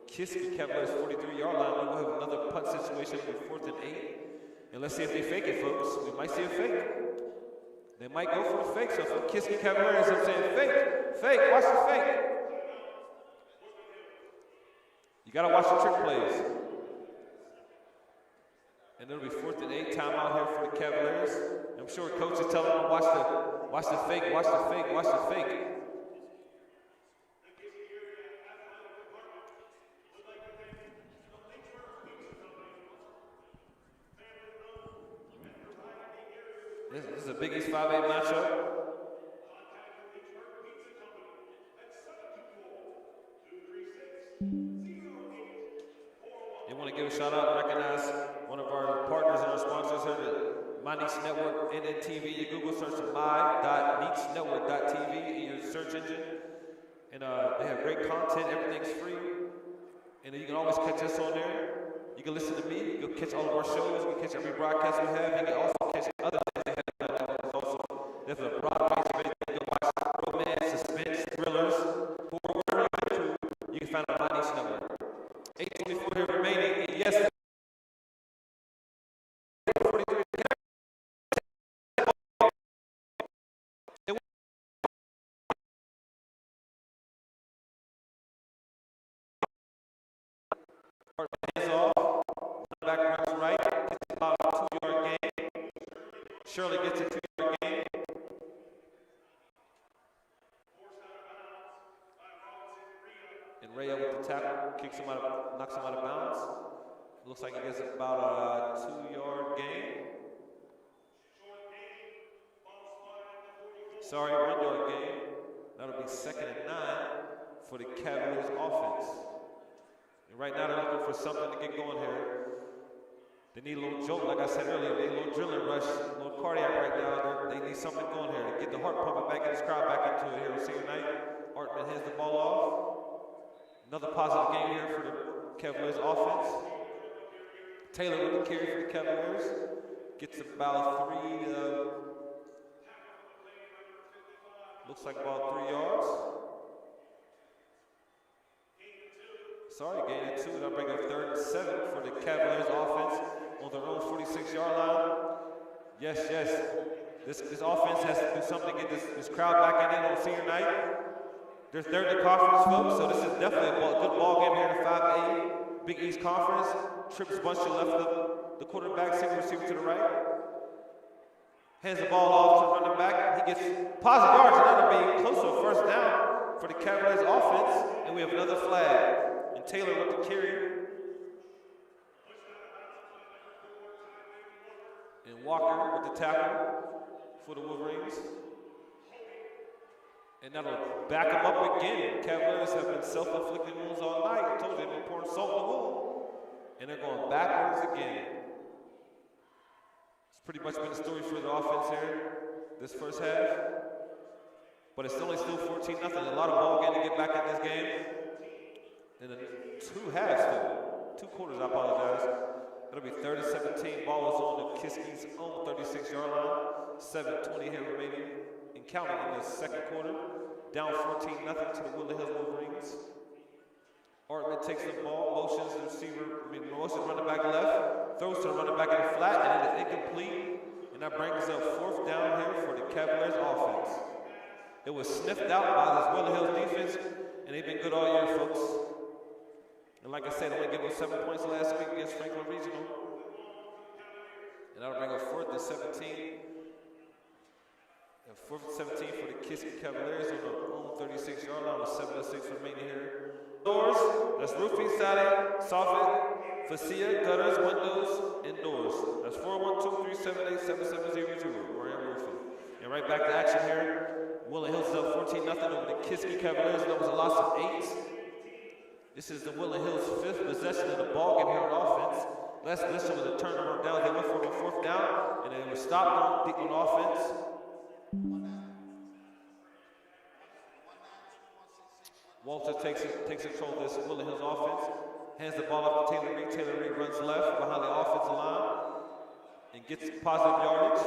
Kiski Cavaliers 43-yard line. We will have another punt situation with 4th and 8. And let's see if they fake it, folks. We might see a fake. They might go for the fake. So for Kiski Cavaliers, I'm saying fake, watch the fake. You got to watch the trick plays. And it'll be 4th and 8, timeout here for the Cavaliers. I'm sure coach is telling them, watch the fake, watch the fake, watch the fake. This is a Big East 5A matchup. They want to give a shout out and recognize one of our partners and our sponsors here, the My Niche Network, NNTV. You Google search my.nichenetwork.tv in your search engine. And they have great content, everything's free. And you can always catch us on there. You can listen to me, you can catch all of our shows, you can catch every broadcast we have, you can also catch other things they have also. There's a broad range of videos, you can watch romance, suspense, thrillers, or whatever you can find on My Niche Network. 8:24 here remaining, and yes, hands off, back runs right, it's about a 2-yard gain. Shirley gets a 2-yard gain. And Rayo with the tackle, knocks him out of bounds. Looks like he gets about a 2-yard gain. Sorry, 1-yard gain. That'll be 2nd and 9 for the Cavaliers offense. And right now they're looking for something to get going here. They need a little jolt, like I said earlier. They need a little drilling rush, a little cardiac right now. They need something going here to get the heart pumping back and this crowd back into it here on senior night. Artman hands the ball off. Another positive game here for the Cavaliers offense. Taylor with the carry for the Cavaliers. Gets about looks like about 3 yards. Sorry, gain of 2. That'll bring up 3rd and 7 for the Cavaliers offense on their own 46-yard line. Yes. This offense has to do something to get this crowd back in on senior night. They're 3rd in the conference, folks, so this is definitely a good ball game here in the 5A Big East Conference. Trips bunch to the left of the quarterback, single receiver to the right. Hands the ball off to the running back. He gets positive yards, and that'll be close to a 1st down for the Cavaliers offense. And we have another flag. And Taylor with the carry. And Walker with the tackle for the Wolverines. And that'll back them up again. Cavaliers have been self-inflicting wounds all night. I told you they've been pouring salt in the wound. And they're going backwards again. It's pretty much been the story for the offense here this first half. But it's only still 14-0. A lot of ball game to get back in this game. In the 2 halves, though. 2 quarters, I apologize. It'll be 3rd and 17. Ball is on the Kiski's own 36-yard line. 7:20 here remaining and counting in the 2nd quarter. Down 14-0 to the Woodland Hills Wolverines. Artman takes the ball, motions running back left, throws to the running back in the flat, and it is incomplete. And that brings up 4th down here for the Cavaliers offense. It was sniffed out by this Woodland Hills defense, and they've been good all year, folks. And like I said, only gave up 7 points last week against Franklin Regional. And that'll bring up 4th and 17. 4th and 17 for the Kiski Cavaliers on their own 36-yard line with 7:06 remaining here. Doors, that's roofing, siding, soffit, fascia, gutters, windows, and doors. That's 412-378-7700. We're in roofing. And right back to action here. Woodland Hills is up 14-0 over the Kiski Cavaliers. That was a loss of 8. This is the Woodland Hills' 5th possession of the ball game here on offense. Last possession was a turnover down. They went for a 4th down, and they were stopped on offense. Walter takes control of this Woodland Hills offense, hands the ball off to Taylor Reed. Taylor Reed runs left behind the offensive line and gets positive yardage.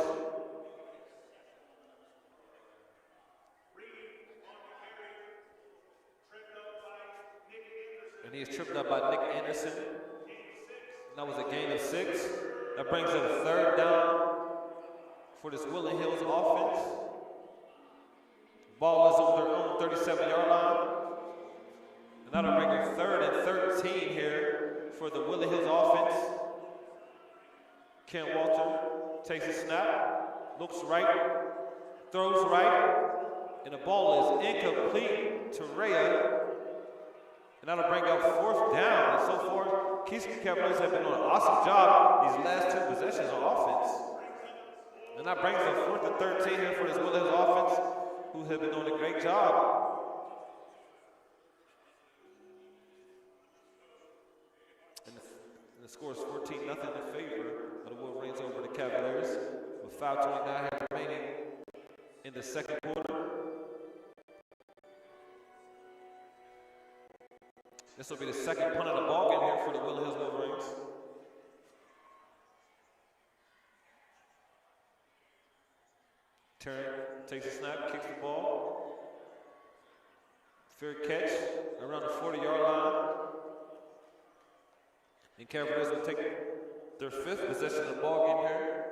And he is tripped up by Nick Anderson. And that was a gain of 6. That brings up a 3rd down for this Woodland Hills offense. Ball is on their own 37-yard line. And that'll bring a 3rd and 13 here for the Woodland Hills offense. Kent Walter takes a snap, looks right, throws right, and the ball is incomplete to Rhea. And that'll bring up 4th down. And so far, Kiski Cavaliers have been doing an awesome job these last 2 possessions on offense. And that brings up 4th and 13 here for this Woodland Hills offense, who have been doing a great job. The score is 14-0 in favor of the Wolverines over the Cavaliers, with 5:29 remaining in the 2nd quarter. This will be the 2nd punt of the ball game here for the Woodland Hills Wolverines. Terry takes a snap, kicks the ball. Fair catch around the 40-yard line. And Cavaliers will take their 5th possession of the ball game here.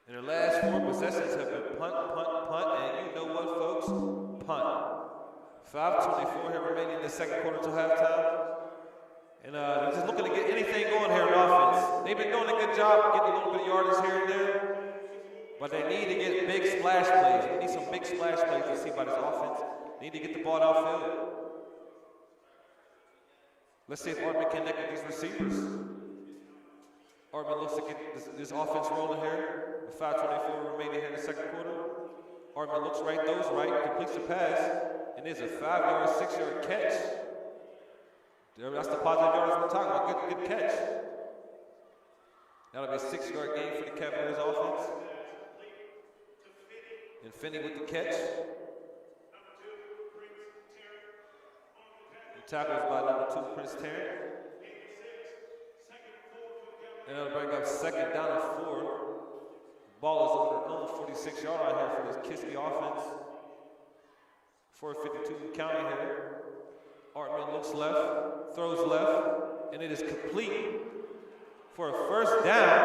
And their last 4 possessions have been punt, and you know what, folks? Punt. 5:24 here remaining in the 2nd quarter till halftime. And they're just looking to get anything going here on offense. They've been doing a good job getting a little bit of yardage here and there, but they need to get big splash plays. We need some big splash plays to see by this offense. They need to get the ball downfield. Let's see if Artman can connect with these receivers. Artman looks to get this offense rolling here with 5:24 remaining here in the 2nd quarter. Artman looks right, throws right, completes the pass, and it's a 5-yard, 6-yard catch. That's the positive yardage we're talking about. Good catch. That'll be a 6-yard gain for the Cavaliers offense. And Finney with the catch. Tackles by number 2, Prince Tarrant. And that'll bring up 2nd down and 4. Ball is on their own 46-yard line here for this Kiski offense. 4:52 counting here. Artman looks left, throws left, and it is complete for a 1st down.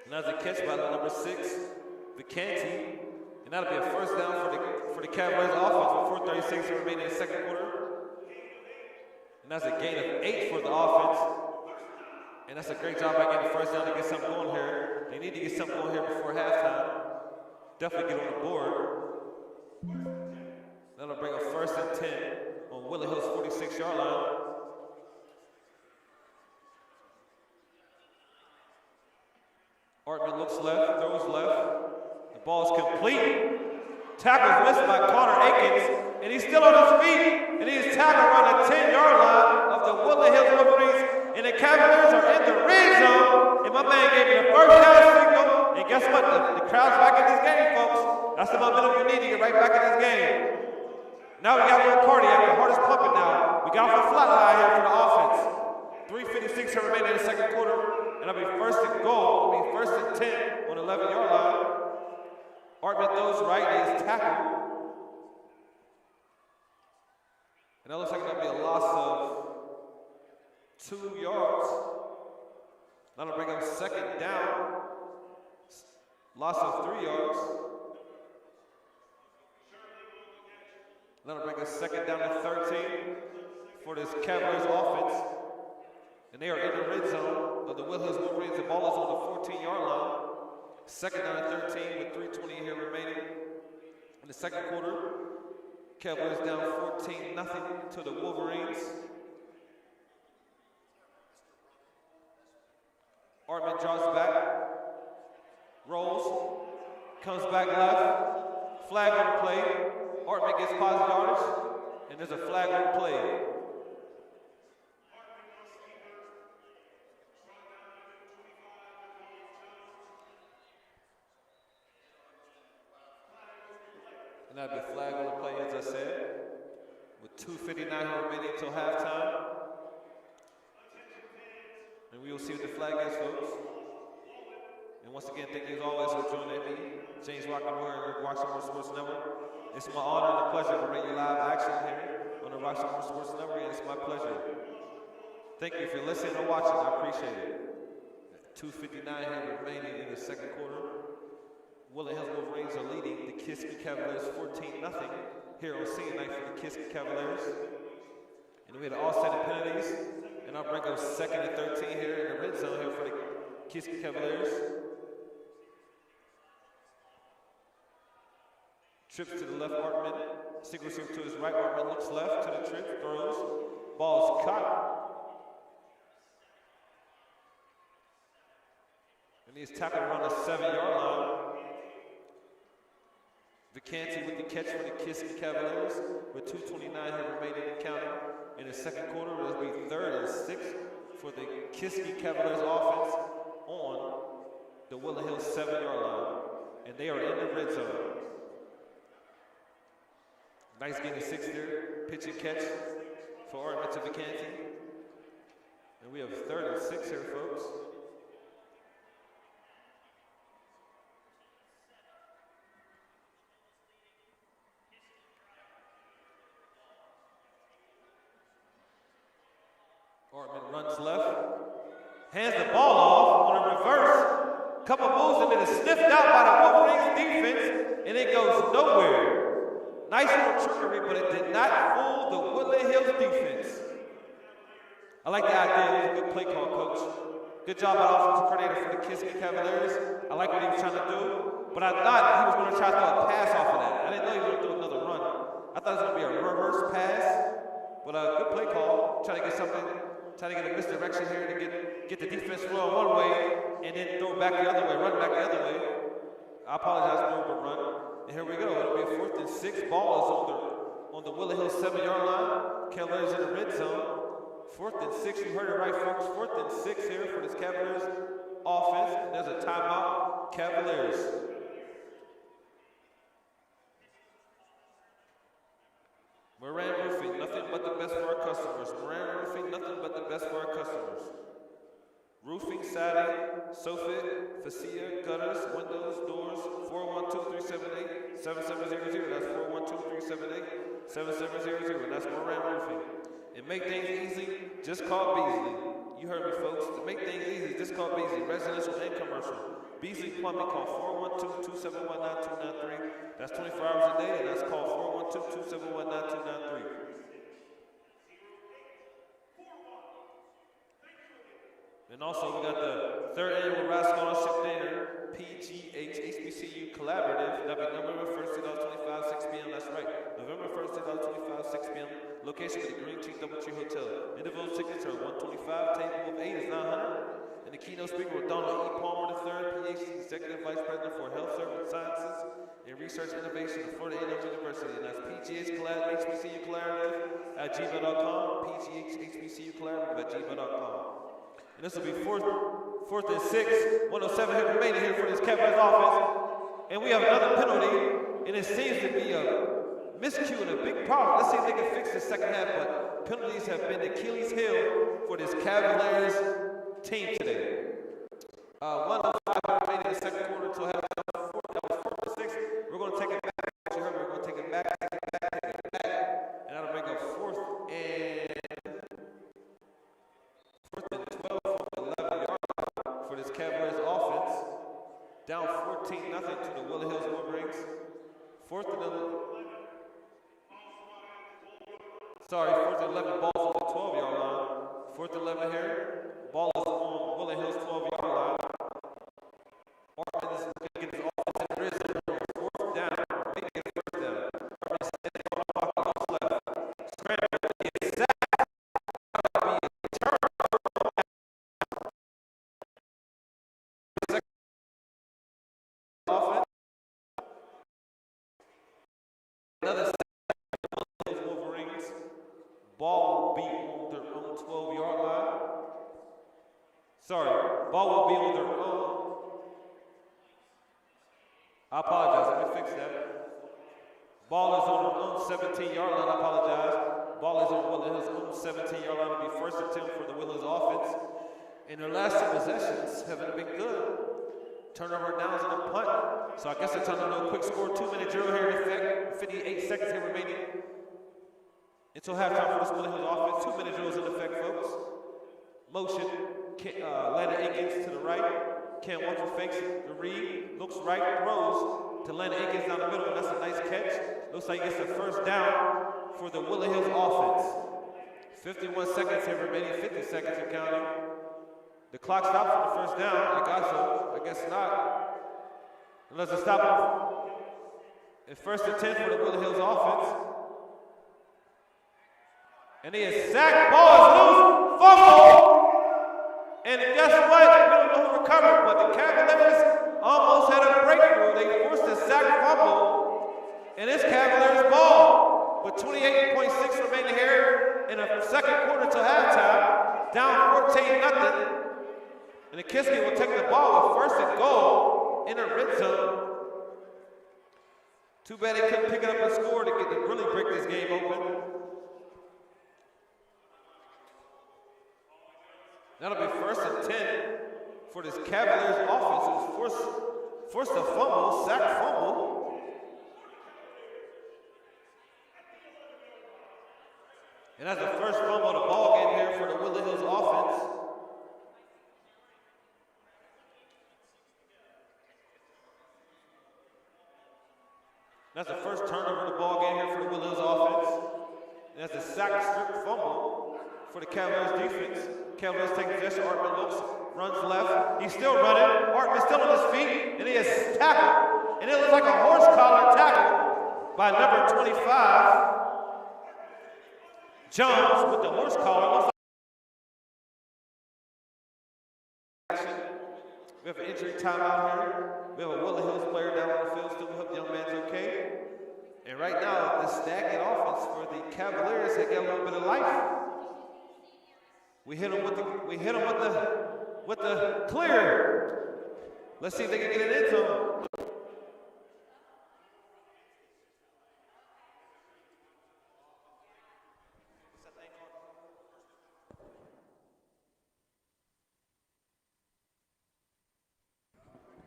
And that's a catch by the number 6. Vicanti, and that'll be a 1st down for the Cavaliers offense with 4:36 remaining in the 2nd quarter. And that's a gain of 8 for the offense. And that's a great job by getting the 1st down to get something going here. They need to get something going here before halftime. Definitely get on the board. That'll bring a 1st and 10 on Woodland Hills 46-yard line. Artman looks left, throws left. The ball is complete. Tackle is missed by Connor Akins, and he's still on his feet, and he is tackled around the 10-yard line of the Woodland Hills Wolverines, and the Cavaliers are in the red zone, and my man gave me the 1st down signal, and guess what? The crowd's back in this game, folks. That's the momentum we need to get right back in this game. Now we got a little cardiac, the heart is pumping now. We got off a flat line here for the offense. 3:56 remaining in the 2nd quarter. And that'll be 1st and goal. It'll be 1st and 10 on the 11-yard line. Artman throws right, and he's tackled. And that looks like that'll be a loss of 2 yards. That'll bring up 2nd down. Loss of 3 yards. That'll bring us 2nd down and 13. for this Cavaliers offense. And they are in the red zone of the Woodland Hills Wolverines. The ball is on the 14-yard line. Second down and 13 with 3:20 here remaining. In the second quarter, Cavaliers down 14-0 to the Wolverines. Artman draws back, rolls, comes back left, flag on the play. Artman gets positive yardage, and there's a flag on the play. And that'd be a flag on the play, as I said, with 2:59 remaining until halftime. And we will see what the flag is, folks. And once again, thank you as always for joining me, James Roxamore and Roxamore Sports Network. It's my honor and a pleasure to bring you live action here on the Roxamore Sports Network, and it's my pleasure. Thank you for listening or watching. I appreciate it. 2:59 here remaining in the second quarter. Woodland Hills Wolverines are leading the Kiski Cavaliers 14-0 here on senior night for the Kiski Cavaliers. And we had all set of penalties. And I'll bring up second and 13 here in the red zone here for the Kiski Cavaliers. Trips to the left, Artman. Single receiver to his right, Artman looks left to the trip, throws. Ball is caught. And he's tackled around the 7-yard line. Vicanti with the catch for the Kiski Cavaliers with 2:29 here remaining and counting. In the second quarter, it will be 3rd and 6 for the Kiski Cavaliers offense on the Woodland Hills 7-yard line. And they are in the red zone. Nice gain of 6 there. Pitch and catch for Artman to Vicanti. And we have 3rd and 6 here, folks. Artman runs left, hands the ball off on a reverse, couple moves, and then it's sniffed out by the Wolverines defense, and it goes nowhere. Nice little trickery, but it did not fool the Woodland Hills defense. I like the idea. It was a good play call, Coach. Good job by the offensive coordinator for the Kiski Cavaliers. I like what he was trying to do, but I thought he was going to try to throw a pass off of that. I didn't know he was going to do another run. I thought it was going to be a reverse pass, but a good play call. Try to get something. Try to get a misdirection here to get the defense flowing one way and then throw back the other way, run back the other way. I apologize for the run. And here we go. It'll be a 4th and 6. Ball is on the Woodland Hills 7-yard line. Cavaliers in the red zone. 4th and 6. You heard it right, folks. 4th and 6 here for this Cavaliers offense. There's a timeout. Cavaliers. Moran Roofing, nothing but the best for our customers. Moran Roofing, nothing but the best for our customers. Roofing, siding, soffit, fascia, gutters, windows, doors, 412-378-7700. That's 412-378-7700. That's Moran Roofing. And make things easy, just call Beasley. You heard me, folks. To make things easy, just call Beasley, residential and commercial. Beasley Plumbing, call 412-271-9293. That's 24 hours a day, and that's called 412-271-9293. And also, we got the 3rd annual Rise Scholarship Dinner, PGH HBCU Collaborative. That'll be November 1st, 2025, 6 p.m. That's right. November 1st, 2025, 6 p.m. Location at the Green Tree Doubletree Hotel. Individual tickets are $125. Table of 8 is $900. And the keynote speaker was Donald E. Palmer III, PhD, Executive Vice President for Health Service Sciences and Research Innovation at Florida A&M University. And that's PGH Collaborative, HBCU Collaborative at gmail.com, PGH HBCU Collaborative at gmail.com. And this will be 4th and 6, 107 here remaining here for this Cavaliers offense. And we have another penalty, and it seems to be a miscue and a big problem. Let's see if they can fix the second half, but penalties have been Achilles' heel for this Cavaliers team today. 105 remaining in the second quarter until halftime. That was 4th and 6. We're going to take it back. You heard me. We're going to take it back, take it back. And that'll bring up 4th and 12 from the 11-yard line for this Cavaliers offense. Down 14-0 to the Woodland Hills Wolverines. 4th and 11. Sorry, 4th and 11 balls. 4th 11 here. Ball is on Woodland Hills 12-yard line. Martin is going to get his offense in the red zone. 4th down. Make it 1st down. Martin standing on the pocket, looks left. Scramble. It's sacked. Another Woodland Wolverines. Ball will be on their own 12-yard line. Sorry, ball will be on their own. I apologize. Let me fix that. Ball is on their own 17-yard line. I apologize. Ball is on Woodland Hills' own 17-yard line. It'll be first attempt for the Woodland Hills offense. And their last 2 possessions haven't been good. Turnover downs and a punt. So I guess they're telling them a quick score. 2-minute drill here in effect. 58 seconds here remaining until halftime for this Woodland Hills offense. 2-minute drills in effect, folks. Motion. Landon Akins to the right. Cam Walker fakes the read. Looks right. Throws to Landon Akins down the middle. And that's a nice catch. Looks like it's the first down for the Woodland Hills offense. 51 seconds here remaining. 50 seconds and counting. The clock stops for the first down. I got so. I guess not. Unless it stops. It's 1st and 10 for the Woodland Hills offense. And he is sacked. Ball is loose. Fumble. And guess what? We don't know who recovered, but the Cavaliers almost had a breakthrough. They forced a sack fumble. And it's Cavaliers ball. With 28.6 remaining here in the second quarter till halftime. Down 14-0. And the Kiski will take the ball with 1st and goal in the red zone. Too bad they couldn't pick it up and score to really break this game open. That'll be 1st and 10 for this Cavaliers offense who's forced a fumble, sack fumble. And that's the first fumble of the ball game here for the Woodland Hills offense. That's the first turnover of the ball game here for the Woodland Hills offense. And that's a sack strip fumble for the Cavaliers defense. Cavaliers take possession. Artman looks, runs left. He's still running. Artman's still on his feet, and he is tackled. And it looks like a horse collar tackle by number 25. Jones with the horse collar. Looks like we have an injury timeout here. We have a Woodland Hills player down on the field. Still, we hope the young man's okay. And right now, the stagnant offense for the Cavaliers has got a little bit of life. We hit them with the clear. Let's see if they can get it into them.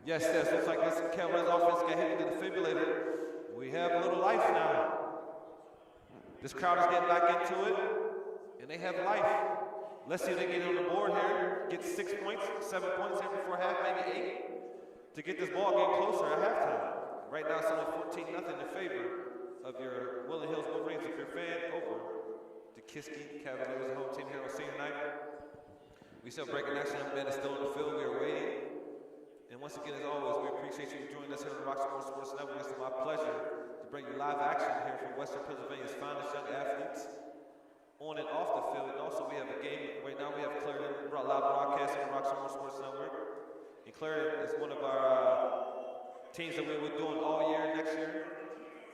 Yes, looks like this Cavaliers offense got hit with the defibrillator. We have a little life now. This crowd is getting back into it, and they have life. Let's see if they get on the board here, get 6 points, 7 points here before half, maybe 8, to get this ball game closer at halftime. Right now, it's only 14-0 in favor of your Woodland Hills Wolverines. If you're a fan, over to Kiski Cavaliers, home team here on senior night. We still breaking action. Young man is still on the field. We are waiting. And once again, as always, we appreciate you joining us here on the Roxamore Sports Network. It's my pleasure to bring you live action here from Western Pennsylvania's finest young athletes on and off the field. And also, we have a game. Right now, we have Clarendon live broadcasting on Roxamore Sports Network. And Clarendon is one of our teams that we were doing all year, next year.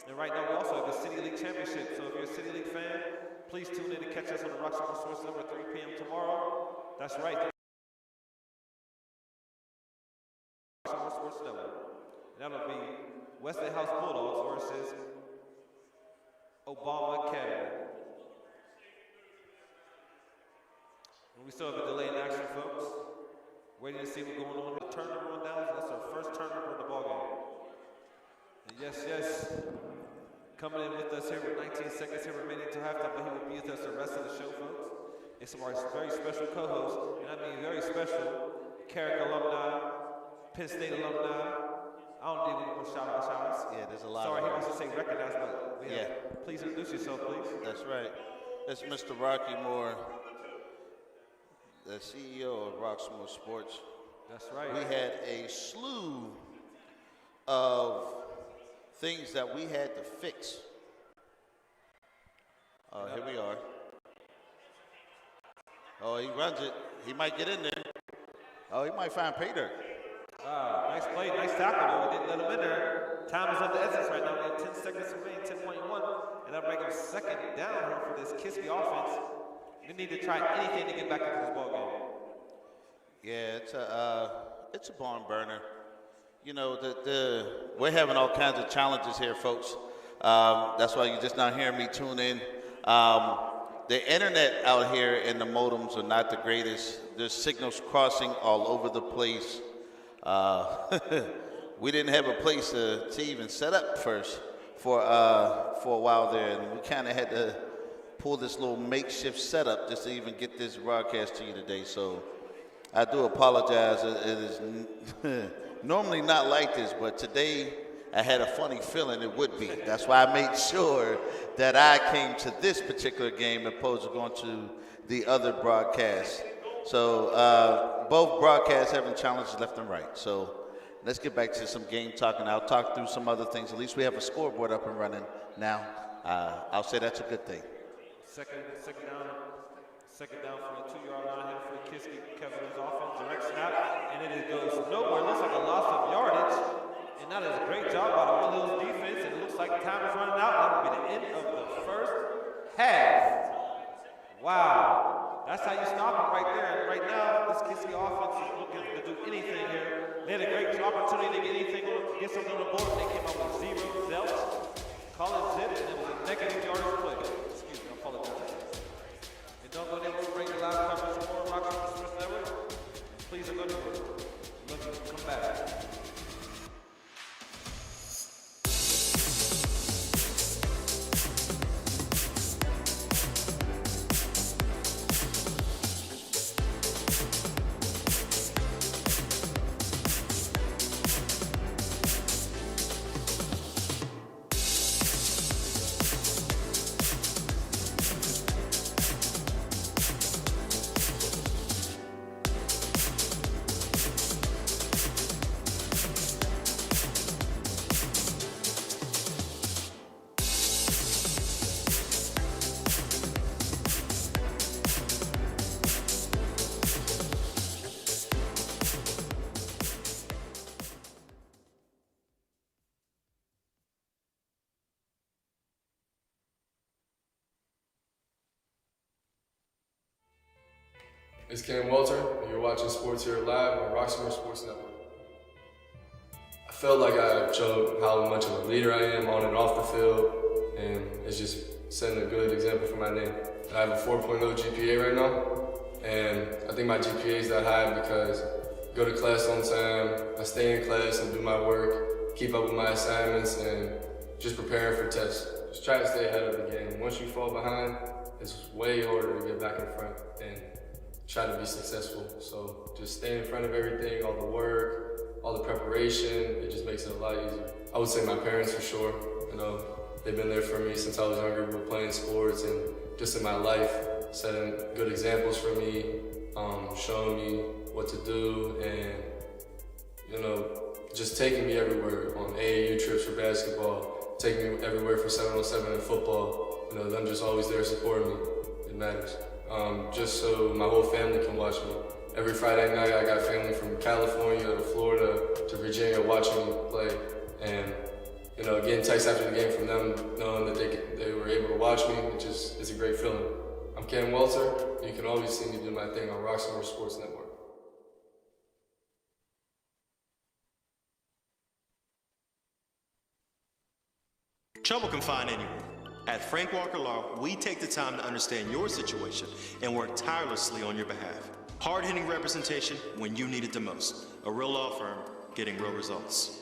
And right now, we also have a City League Championship. So if you're a City League fan, please tune in to catch us on the Roxamore Sports Network at 3 p.m. tomorrow. That's right. Sports Network. And that'll be Westinghouse Bulldogs versus Obama Academy. And we still have a delay in action, folks. Waiting to see what's going on. The turnover on down. That's our first turnover of the ball game. And yes, coming in with us here with 19 seconds here remaining to halftime, but he will be with us the rest of the show, folks. It's our very special co-host, and I mean very special, Carrick alumni, Penn State alumni. I don't need any more shout-outs. Yeah, there's a lot. Sorry, he wants to say recognize, but please introduce yourself, please. That's right. It's Mr. Rocky Moore, the CEO of Roxamore Sports. That's right. We had a slew of things that we had to fix. Here we are. Oh, he runs it. He might get in there. Oh, he might find pay dirt. Nice play, nice tackle, though. We didn't let him in there. Time is of the essence right now. We have 10 seconds remaining, 10.1. And that'll make him second down here for this Kiski offense. We need to try anything to get back into this ball game. Yeah, it's a barn burner. You know, we're having all kinds of challenges here, folks. That's why you're just not hearing me tune in. The internet out here and the modems are not the greatest. There's signals crossing all over the place. We didn't have a place to even set up first for a while there, and we kind of had to pull this little makeshift setup just to even get this broadcast to you today. So I do apologize. It is normally not like this, but today I had a funny feeling it would be. That's why I made sure that I came to this particular game opposed to going to the other broadcast. So both broadcasts having challenges left and right. So let's get back to some game talk, and I'll talk through some other things. At least we have a scoreboard up and running now. I'll say that's a good thing. Second down from the 2-yard line here for the Kiski Cavaliers offense. Direct snap, and it goes nowhere. Looks like a loss of yardage. And that is a great job by the Woodland Hills defense. And it looks like time is running out. That will be the end of the first half. Wow. That's how you stop them right there. And right now, this Kiski offense is looking to do anything here. They had a great opportunity to get anything, get something on the board. They came out with 0 zelts. Call it zip, and it was a negative yardage play. Excuse me, I apologize. And don't go there to break the live coverage for Roxamore Sports Network. Please go to come back. It's Cam Walter, and you're watching Sports Here Live on Roxamore Sports Network. I felt like I showed how much of a leader I am on and off the field, and it's just setting a good example for my name. I have a 4.0 GPA right now, and I think my GPA is that high because I go to class on time, I stay in class and do my work, keep up with my assignments, and just preparing for tests. Just try to stay ahead of the game. Once you fall behind, it's way harder to get back in front and try to be successful. So just stay in front of everything, all the work, all the preparation, it just makes it a lot easier. I would say my parents for sure. You know, they've been there for me since I was younger. We're playing sports and just in my life, setting good examples for me, showing me what to do, and you know, just taking me everywhere on AAU trips for basketball, taking me everywhere for 7-on-7 in football. You know, them just always there supporting me. It matters. Just so my whole family can watch me. Every Friday night, I got family from California to Florida to Virginia watching me play. And, you know, getting texts after the game from them, knowing that they were able to watch me, it's a great feeling. I'm Cam Walter. You can always see me do my thing on Roxamore Sports Network. Trouble can find anyone. At Frank Walker Law, we take the time to understand your situation and work tirelessly on your behalf. Hard-hitting representation when you need it the most. A real law firm getting real results.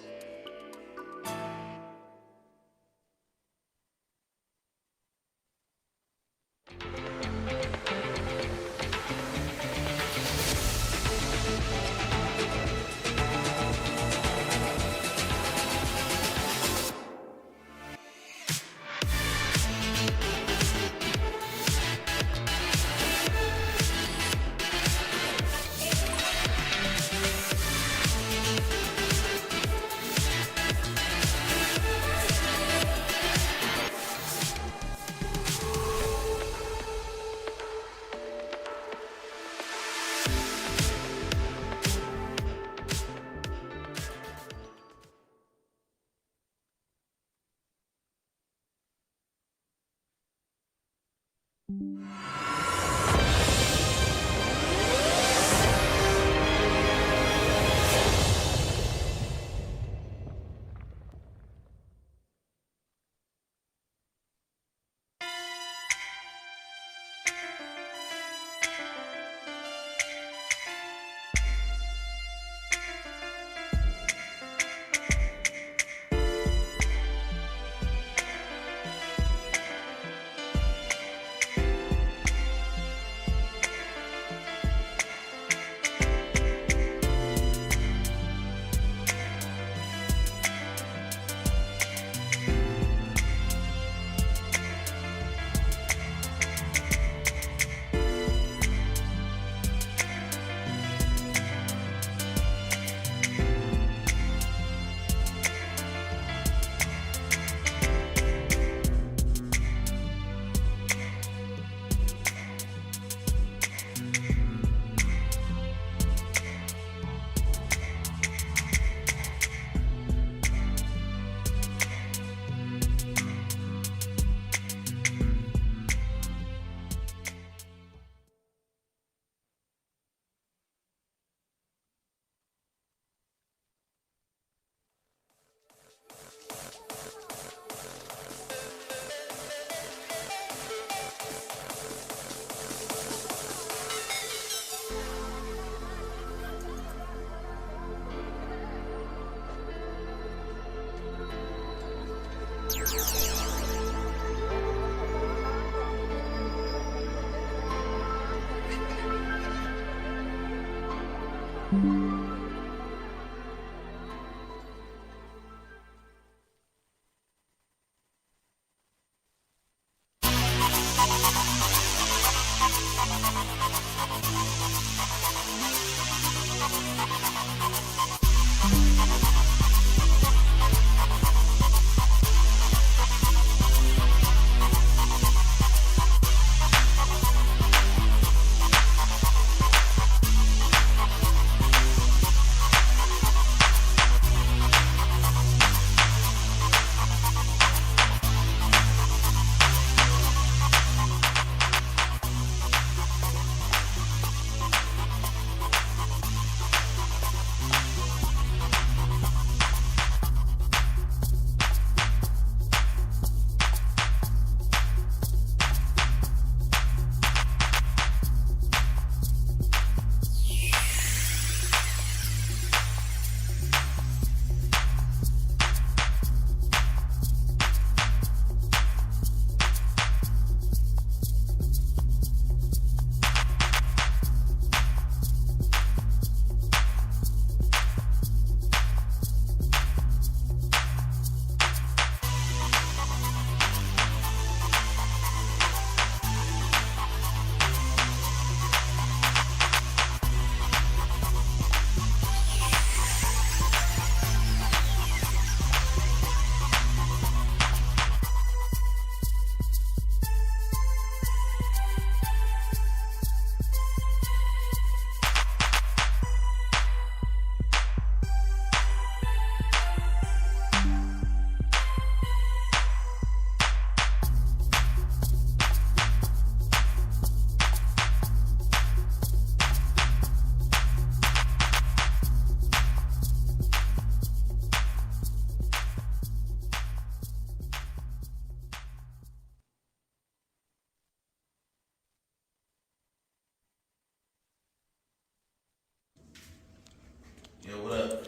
Yo, what up?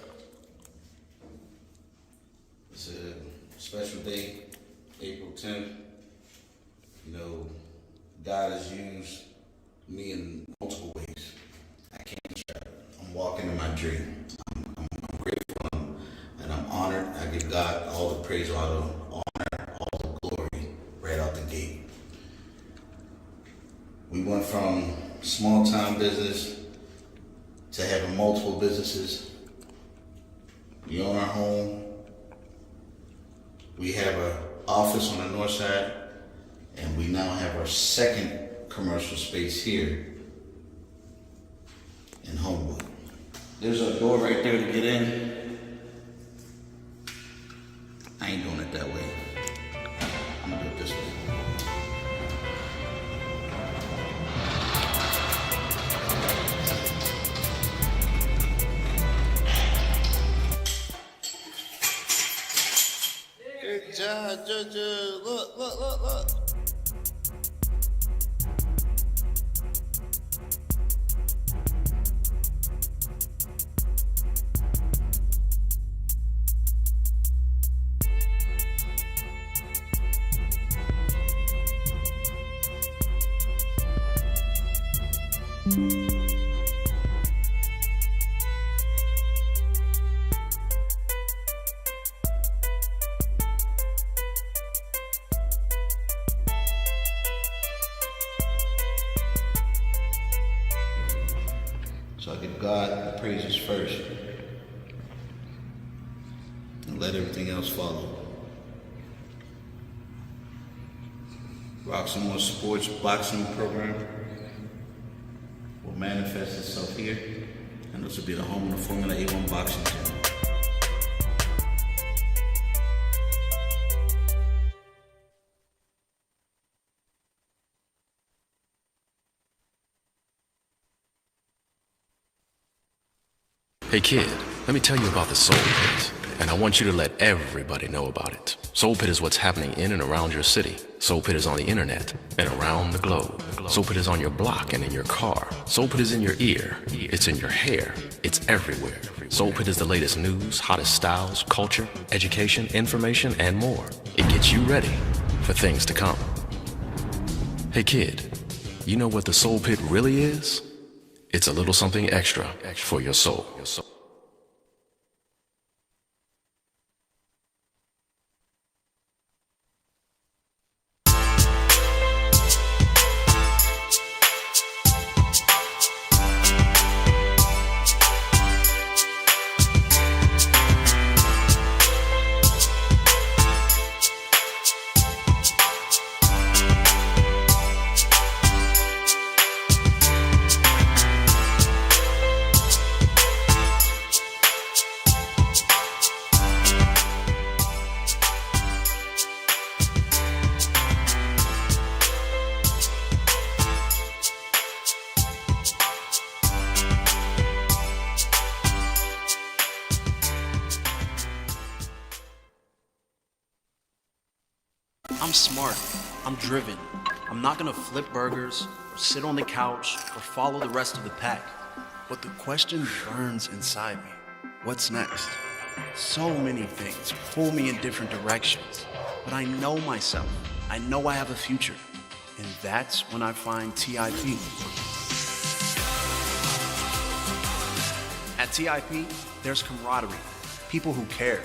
It's a special day, April 10th. You know, God has used me in multiple ways. I can't describe it. I'm walking in my dream. I'm grateful and I'm honored. I give God all the praise, all the honor, all the glory right out the gate. We went from small-time business to having multiple businesses. We own our home. We have an office on the north side, and we now have our second commercial space here in Homewood. There's a door right there to get in. I ain't doing it that way. I'm gonna do it this way. Look. So I give God the praises first and let everything else follow. Roxamore Sports boxing program will manifest itself here, and this will be the home of the Formula A1 boxing team. Hey kid, let me tell you about the Soul Pit, and I want you to let everybody know about it. Soul Pit is what's happening in and around your city. Soul Pit is on the internet and around the globe. Soul Pit is on your block and in your car. Soul Pit is in your ear. It's in your hair. It's everywhere. Soul Pit is the latest news, hottest styles, culture, education, information, and more. It gets you ready for things to come. Hey kid, you know what the Soul Pit really is? It's a little something extra for your soul. I'm smart. I'm driven. I'm not gonna flip burgers or sit on the couch or follow the rest of the pack. But the question burns inside me. What's next? So many things pull me in different directions. But I know myself. I know I have a future. And that's when I find TIP. At TIP, there's camaraderie, people who care,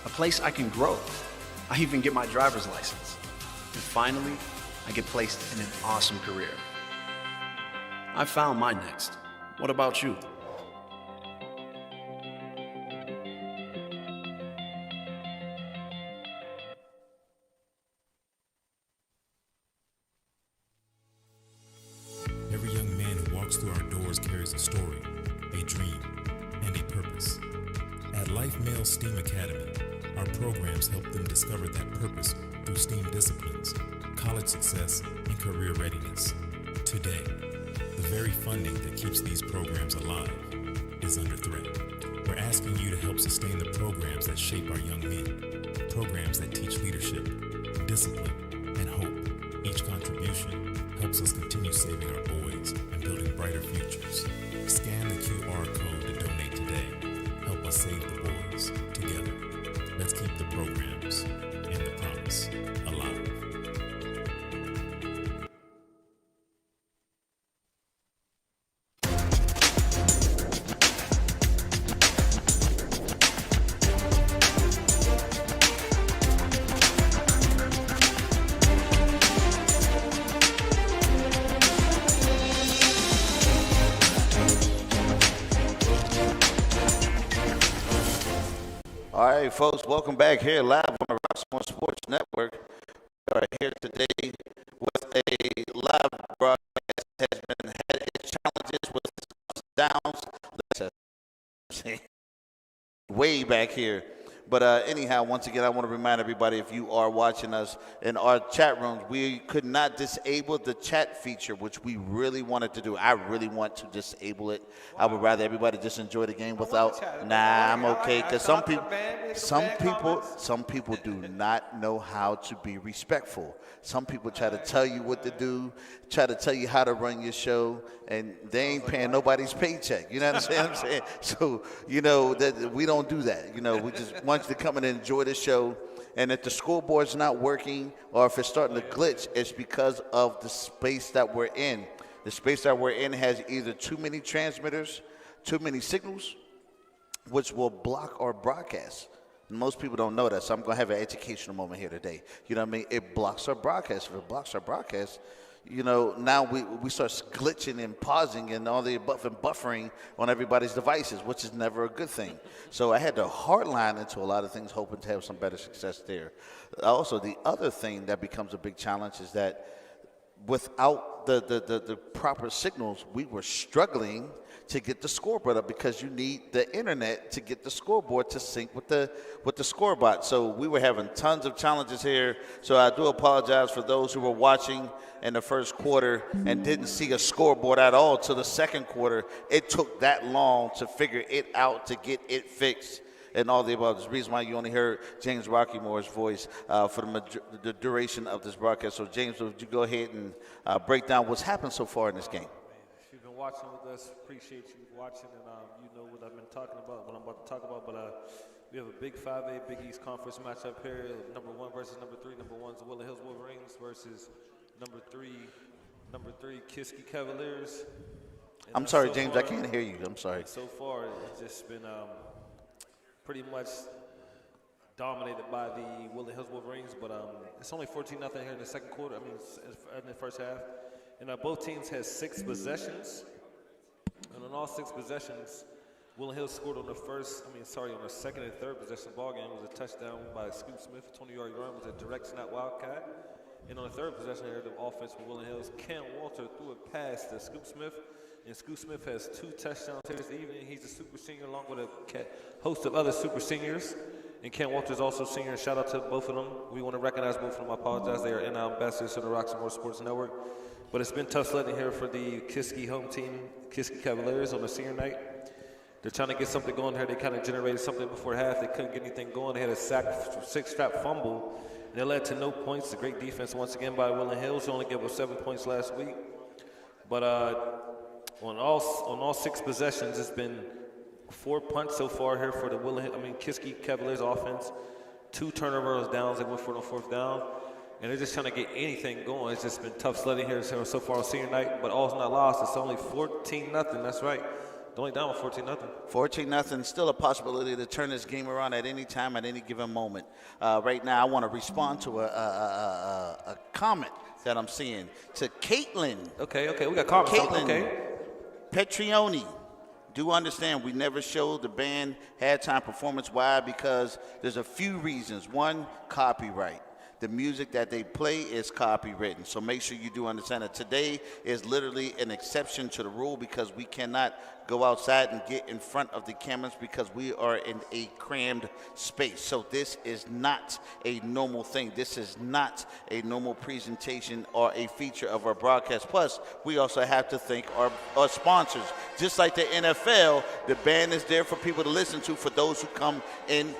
a place I can grow. I even get my driver's license. And finally, I get placed in an awesome career. I found my next. What about you? Every young man who walks through our doors carries a story, a dream, and a purpose. At Life Male STEAM Academy, our programs help them discover that purpose through STEAM disciplines, college success, and career readiness. Today, the very funding that keeps these programs alive is under threat. We're asking you to help sustain the programs that shape our young men, programs that teach leadership, discipline, and hope. Each contribution helps us continue saving our boys and building brighter futures. Scan the QR code to donate today. Help us save the boys together. Let's keep the programs and the promise alive. All right, folks, welcome back here live on the Roxamore Sports Network. We are here today with a live broadcast that has been had its challenges with its ups and downs. Way back here. But anyhow, once again, I want to remind everybody, if you are watching us in our chat rooms, we could not disable the chat feature, which we really wanted to do. I really want to disable it. I would rather everybody just enjoy the game without. Nah, I'm okay. Because some people do not know how to be respectful. Some people try to tell you what to do, try to tell you how to run your show, and they ain't paying nobody's paycheck. You know what I'm saying? So, that we don't do that. We just want you to come in and enjoy the show. And if the scoreboard's not working or if it's starting to glitch, it's because of the space that we're in. The space that we're in has either too many transmitters, too many signals, which will block our broadcast. Most people don't know that, so I'm going to have an educational moment here today. You know what I mean? It blocks our broadcast. If it blocks our broadcast, now we start glitching and pausing and all the above and buffering on everybody's devices, which is never a good thing. So I had to hardline into a lot of things, hoping to have some better success there. Also, the other thing that becomes a big challenge is that without the proper signals, we were struggling to get the scoreboard up because you need the internet to get the scoreboard to sync with the scoreboard. So we were having tons of challenges here. So I do apologize for those who were watching in the first quarter and didn't see a scoreboard at all till the second quarter. It took that long to figure it out, to get it fixed. And all the above. There's a reason why you only heard James Rockymore's voice for the duration of this broadcast. So, James, would you go ahead and break down what's happened so far in this game? If you've been watching with us, appreciate you watching, and you know what I've been talking about, what I'm about to talk about. But we have a big 5A Big East Conference matchup here. Number 1 versus number 3. Number 1's the Woodland Hills Wolverines versus number 3 Kiski Cavaliers. And I'm sorry, so James, far, I can't hear you. I'm sorry. So far, it's just been pretty much dominated by the Woodland Hills Wolverines, but it's only 14-0 here in the second quarter. In the first half. And both teams had 6 possessions. And on all 6 possessions, Woodland Hills scored on the second and third possession of the ball game. It was a touchdown by Scoop Smith, 20-yard run. It was a direct snap wildcat. And on the third possession here, the offense for Woodland Hills, Cam Walter threw it past to Scoop Smith. And Scoop Smith has 2 touchdowns here this evening. He's a super senior along with a host of other super seniors. And Ken Walters also senior. Shout out to both of them. We want to recognize both of them. I apologize. They are NL ambassadors to the Roxamore Sports Network. But it's been tough sledding here for the Kiski home team, Kiski Cavaliers, on the senior night. They're trying to get something going here. They kind of generated something before half. They couldn't get anything going. They had a sack, 6-strap fumble. And it led to no points. A great defense once again by Woodland Hills, who only gave up 7 points last week. But on all 6 possessions, it's been 4 punts so far here for the Kiski Cavaliers offense. 2 turnovers downs. They went for the 4th down. And they're just trying to get anything going. It's just been tough sledding here so far on senior night. But all's not lost. It's only 14-0. That's right. They're only down with 14-0. 14-0. Still a possibility to turn this game around at any time, at any given moment. Right now, I want to respond to a comment that I'm seeing to Caitlin. Okay. We got comments. Caitlin. Okay. Petrioni, do understand we never showed the band halftime performance. Why? Because there's a few reasons. One, copyright. The music that they play is copywritten. So make sure you do understand that today is literally an exception to the rule because we cannot go outside and get in front of the cameras because we are in a crammed space. So this is not a normal thing. This is not a normal presentation or a feature of our broadcast. Plus, we also have to thank our sponsors. Just like the NFL, the band is there for people to listen to for those who come in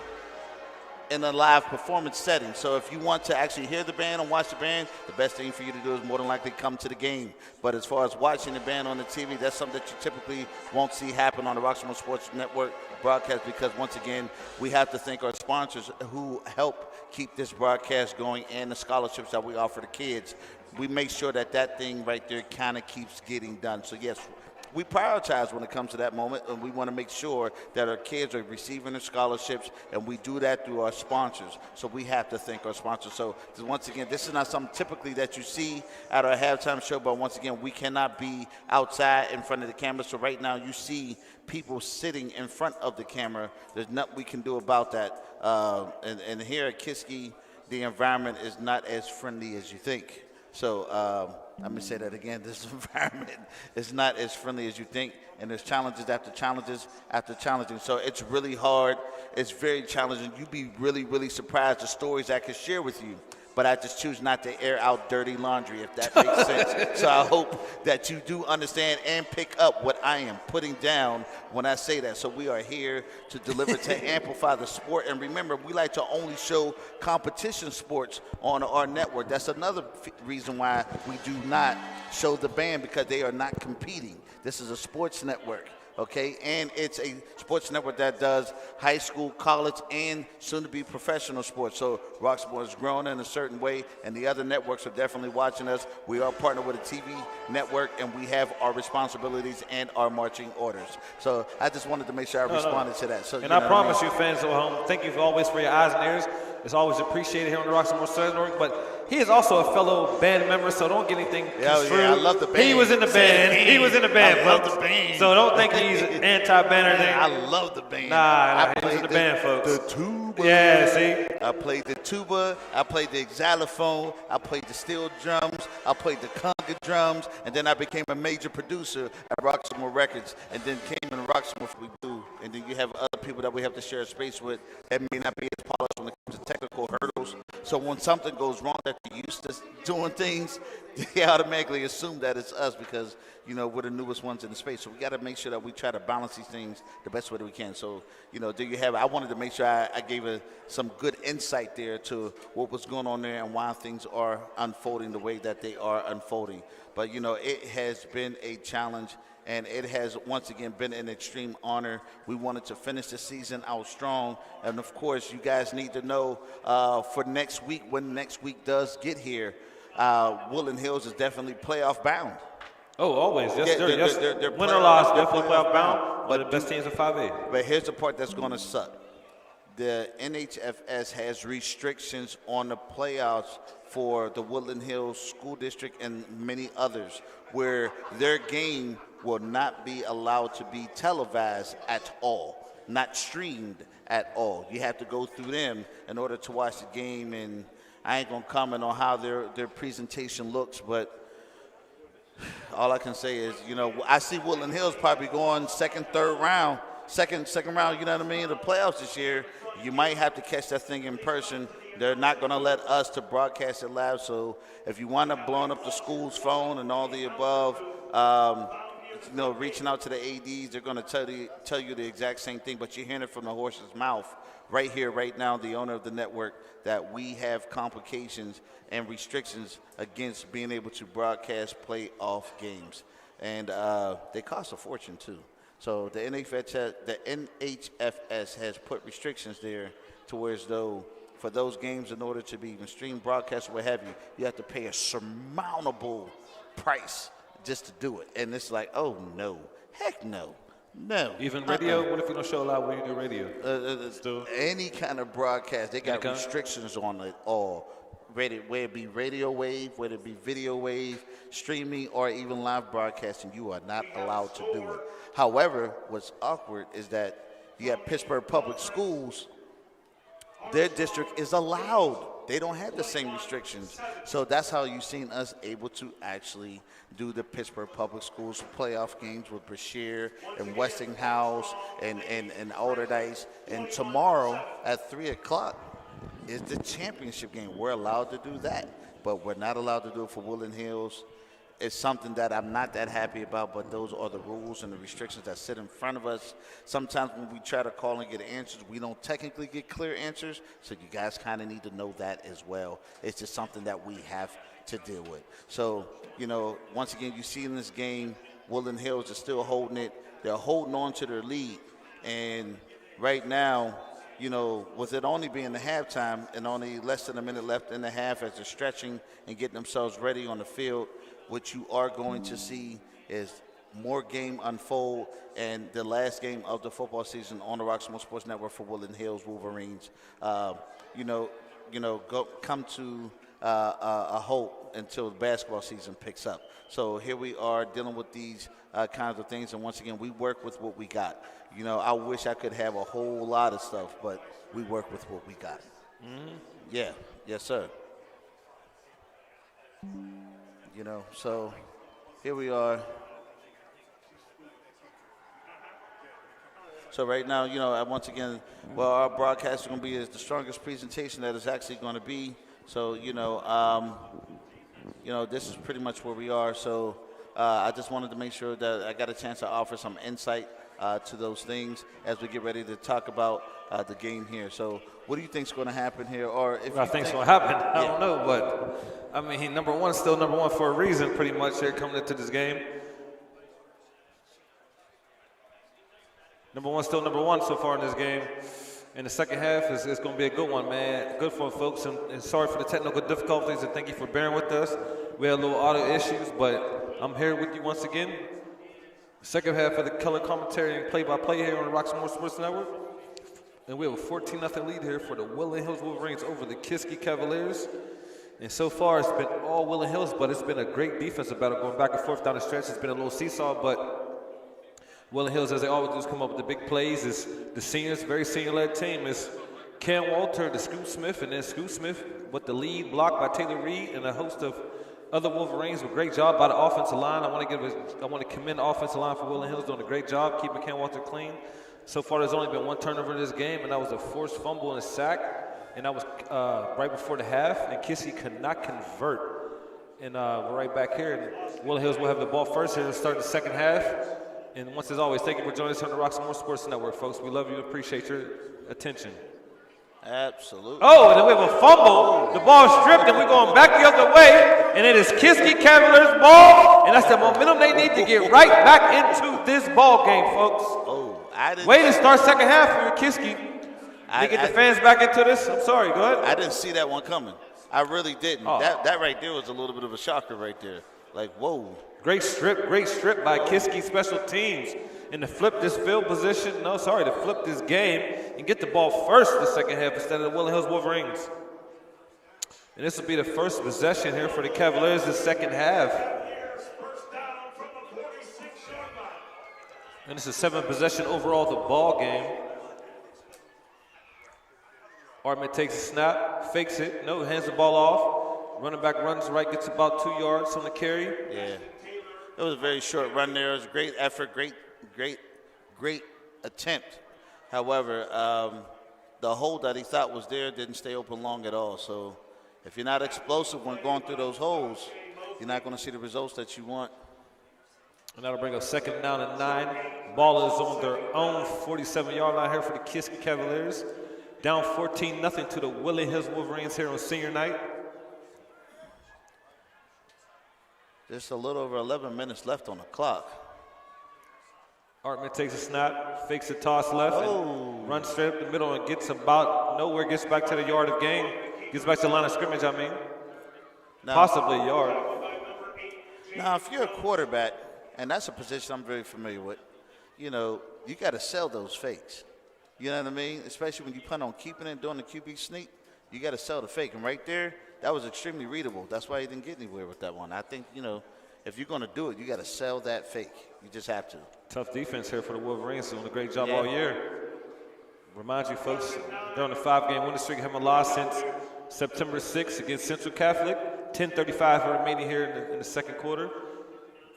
a live performance setting. So if you want to actually hear the band and watch the band, the best thing for you to do is more than likely come to the game. But as far as watching the band on the TV, that's something that you typically won't see happen on the Roxamore Sports Network broadcast because, once again, we have to thank our sponsors who help keep this broadcast going and the scholarships that we offer to kids. We make sure that thing right there kind of keeps getting done. So, yes, we prioritize when it comes to that moment, and we want to make sure that our kids are receiving their scholarships, and we do that through our sponsors. So we have to thank our sponsors. So once again, this is not something typically that you see at our halftime show, but once again, we cannot be outside in front of the camera. So right now you see people sitting in front of the camera. There's nothing we can do about that. And here at Kiski, the environment is not as friendly as you think. So let me say that again. This environment is not as friendly as you think, and there's challenges after challenges after challenges. So it's really hard. It's very challenging. You'd be really, really surprised the stories I could share with you. But I just choose not to air out dirty laundry, if that makes sense. So I hope that you do understand and pick up what I am putting down when I say that. So we are here to deliver, to amplify the sport. And remember, we like to only show competition sports on our network. That's another reason why we do not show the band, because they are not competing. This is a sports network. Okay, and it's a sports network that does high school, college, and soon-to-be professional sports. So Roxamore has grown in a certain way, and the other networks are definitely watching us. We are partnered with a TV network, and we have our responsibilities and our marching orders. So I just wanted to make sure I responded to that. So, and I promise you, fans at home, thank you always for your eyes and ears. It's always appreciated here on the Roxamore Sports Network. But he is also a fellow band member, so don't get anything construed. Yeah, I love the band. He was in the band. He was in the band, I love folks. the band. So don't think he's anti-band or anything. I love the band. Nah, he was in the band, folks. The tuba. Yeah, see? I played the tuba. I played the xylophone. I played the steel drums. I played the conga drums. And then I became a major producer at Roxamore Records. And then came in Roxamore we do. And then you have other people that we have to share space with that may not be as polished when it comes to technical hurdles. So when something goes wrong that they're used to doing things, they automatically assume that it's us because, you know, we're the newest ones in the space. So we got to make sure that we try to balance these things the best way that we can. So, you know, there you have it. I wanted to make sure I gave some good insight there to what was going on there and why things are unfolding the way that they are unfolding. But, you know, it has been a challenge. And it has, once again, been an extreme honor. We wanted to finish the season out strong. And, of course, you guys need to know for next week, when next week does get here, Woodland Hills is definitely playoff bound. Oh, always. Yes, yeah, they're win or loss, definitely playoff bound. But the best teams are 5A. But here's the part that's going to suck. The NHFS has restrictions on the playoffs for the Woodland Hills School District and many others, where their game will not be allowed to be televised at all, not streamed at all. You have to go through them in order to watch the game, and I ain't going to comment on how their presentation looks, but all I can say is, you know, I see Woodland Hills probably going second round, you know what I mean, the playoffs this year. You might have to catch that thing in person. They're not going to let us to broadcast it live, so if you wind up blowing up the school's phone and all the above, you know, reaching out to the ADs, they're going to tell you the exact same thing, but you're hearing it from the horse's mouth right here, right now, the owner of the network, that we have complications and restrictions against being able to broadcast playoff games. And they cost a fortune, too. So the NHFS has put restrictions there to where as though for those games, in order to be even streamed, broadcast, or what have you, you have to pay a surmountable price just to do it. And it's like, oh, no. Heck no. No. Even radio? What if you don't show live when you do radio? Any kind of broadcast, they got restrictions on it all. Whether it be radio wave, whether it be video wave, streaming, or even live broadcasting, you are not allowed to do it. However, what's awkward is that you have Pittsburgh Public Schools. Their district is allowed. They don't have the same restrictions. So that's how you've seen us able to actually do the Pittsburgh Public Schools playoff games with Brashear and Westinghouse and Alderdice. And tomorrow at 3 o'clock is the championship game. We're allowed to do that, but we're not allowed to do it for Woodland Hills. It's something that I'm not that happy about, but those are the rules and the restrictions that sit in front of us. Sometimes when we try to call and get answers, we don't technically get clear answers, so you guys kind of need to know that as well. It's just something that we have to deal with. So, you know, once again, you see in this game, Woodland Hills is still holding it. They're holding on to their lead, and right now, you know, with it only being the halftime and only less than a minute left in the half as they're stretching and getting themselves ready on the field, what you are going to see is more game unfold, and the last game of the football season on the Roxamore Sports Network for Woodland Hills Wolverines, come to a hope until the basketball season picks up. So here we are dealing with these kinds of things, and once again, we work with what we got. You know, I wish I could have a whole lot of stuff, but we work with what we got. Mm-hmm. Yeah, yes, sir. So here we are. So right now, once again, our broadcast is going to be the strongest presentation that is actually going to be. So, this is pretty much where we are. So I just wanted to make sure that I got a chance to offer some insight to those things as we get ready to talk about the game here. So what do you think is going to happen here? Or if I think it's going to happen. I don't know, but I mean, number one is still number one for a reason, pretty much, here coming into this game. Number one, still number one so far in this game. And the second half is going to be a good one, man. Good for folks, and sorry for the technical difficulties, and thank you for bearing with us. We had a little audio issues, but I'm here with you once again. Second half of the color commentary and play-by-play here on the Roxamore Sports Network. And we have a 14-0 lead here for the Woodland Hills Wolverines over the Kiski Cavaliers. And so far, it's been all Woodland Hills, but it's been a great defensive battle going back and forth down the stretch. It's been a little seesaw, but Woodland Hills, as they always do, is come up with the big plays. Is the seniors, very senior-led team, is Cam Walter, the Scoot Smith, and then Scoot Smith with the lead blocked by Taylor Reed and a host of other Wolverines. With a great job by the offensive line. I want to commend the offensive line for Woodland Hills doing a great job keeping Cam Walter clean. So far, there's only been one turnover in this game, and that was a forced fumble and a sack, and that was right before the half. And Kiski could not convert. And we're right back here. And Woodland Hills will have the ball first here to start the second half. And once as always, thank you for joining us on the Roxamore Sports Network, folks. We love you and appreciate your attention. Absolutely. Oh, and then we have a fumble. The ball is stripped, and we're going back the other way. And it is Kiski Cavaliers' ball, and that's the momentum they need to get right back into this ball game, folks. Way to start second half for Kiski. To get the fans back into this. I'm sorry, go ahead. I didn't see that one coming. I really didn't. Oh. That right there was a little bit of a shocker right there. Like, whoa. Great strip by Kiski special teams. And to flip this field position, to flip this game and get the ball first the second half instead of the Woodland Hills Wolverines. And this will be the first possession here for the Cavaliers the second half. And it's a 7 possession overall the ball game. Artman takes a snap, fakes it, hands the ball off. Running back runs right, gets about 2 yards on the carry. Yeah. It was a very short run there. It was a great effort, great attempt. However, the hole that he thought was there didn't stay open long at all. So if you're not explosive when going through those holes, you're not going to see the results that you want. And that'll bring us second down and 9. Ball is on their own 47-yard line here for the Kiski Cavaliers. Down 14-0 to the Woodland Hills Wolverines here on senior night. Just a little over 11 minutes left on the clock. Artman takes a snap, fakes a toss left, and runs straight up the middle and gets about nowhere, gets back to the yard of gain. Gets back to the line of scrimmage, possibly a yard. Now, if you're a quarterback, and that's a position I'm very familiar with, you got to sell those fakes. You know what I mean? Especially when you plan on keeping it and doing the QB sneak, you got to sell the fake. And right there, that was extremely readable. That's why he didn't get anywhere with that one. I think, if you're going to do it, you got to sell that fake. You just have to. Tough defense here for the Wolverines. Doing a great job all year. Remind you, folks, they're on a 5-game winning streak. Haven't lost since September 6th against Central Catholic. 10:35 remaining here in the second quarter.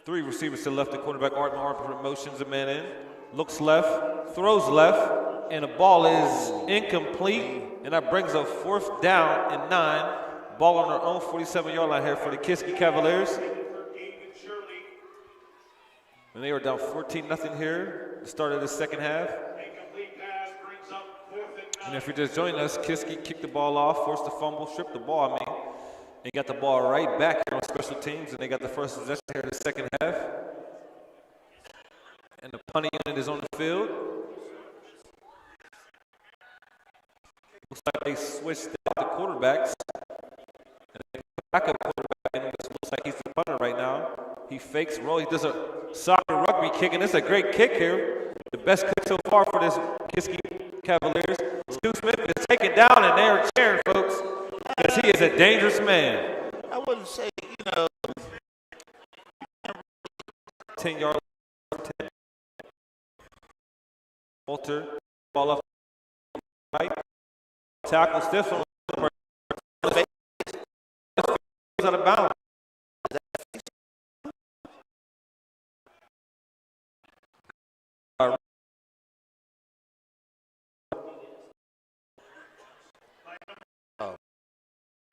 3 receivers to the left. The quarterback, Artman motions a man in. Looks left, throws left, and the ball is incomplete. And that brings up 4th down and 9. Ball on their own 47-yard line here for the Kiski Cavaliers. And they are down 14-0 here at the start of the second half. And if you're just joining us, Kiski kicked the ball off, forced the fumble, stripped the ball, and got the ball right back here on special teams, and they got the first possession here in the second half. And the punting unit is on the field. Looks like they switched out the quarterbacks. And they backup quarterback, and it looks like he's the punter right now. He fakes, roll. He does a soccer rugby kick, and it's a great kick here. The best kick so far for this Kiski Cavaliers. Stu Smith is taken down, and they are cheering, folks, because he is a dangerous man. I wouldn't say, 10-yard. Walter, ball up right. Tackle stiff on out of bounds.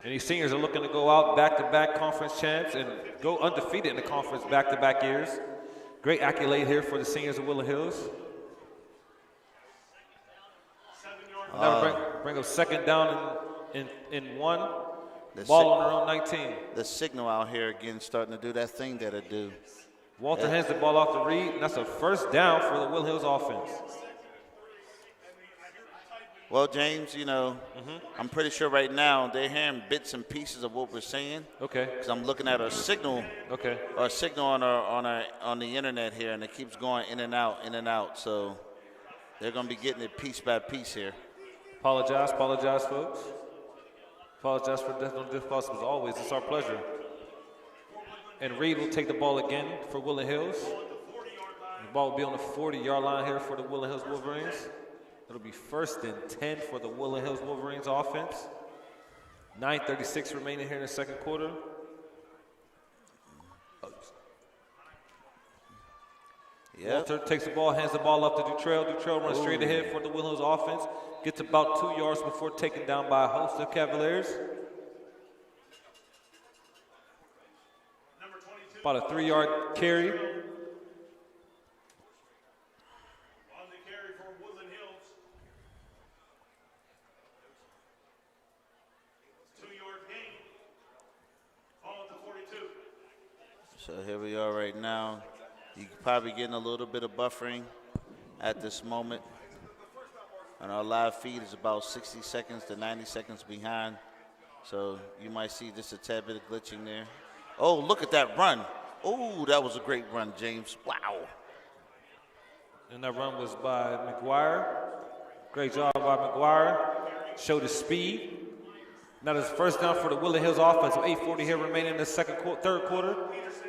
And these seniors are looking to go out back-to-back conference champs and go undefeated in the conference back-to-back years. Great accolade here for the seniors of Woodland Hills. Now bring up second down in one. Ball on their own 19. The signal out here again starting to do that thing that it do. Walter hands the ball off to Reed, and that's a first down for the Woodland Hills offense. Well, James, you know, I'm pretty sure right now they're hearing bits and pieces of what we're saying. Okay. Because I'm looking at our signal. Okay. Our signal on the internet here, and it keeps going in and out, in and out. So they're going to be getting it piece by piece here. Apologize, folks. Apologize for technical difficulties as always. It's our pleasure. And Reed will take the ball again for Woodland Hills. The ball will be on the 40-yard line here for the Woodland Hills Wolverines. It'll be 1st and 10 for the Woodland Hills Wolverines offense. 9:36 remaining here in the second quarter. Yep. Walter takes the ball, hands the ball up to Dutrell. Dutrell runs straight ahead for the Woodland Hills offense. Gets about 2 yards before taken down by a host of Cavaliers. About a 3-yard carry. On the carry for Woodland Hills. 2-yard gain. Ball at the 42. So here we are right now. You're probably getting a little bit of buffering at this moment. And our live feed is about 60 seconds to 90 seconds behind. So you might see just a tad bit of glitching there. Oh, look at that run. Oh, that was a great run, James. Wow. And that run was by McGuire. Great job by McGuire. Showed his speed. Now this first down for the Woodland Hills offense. With 8:40 here remaining in the third quarter.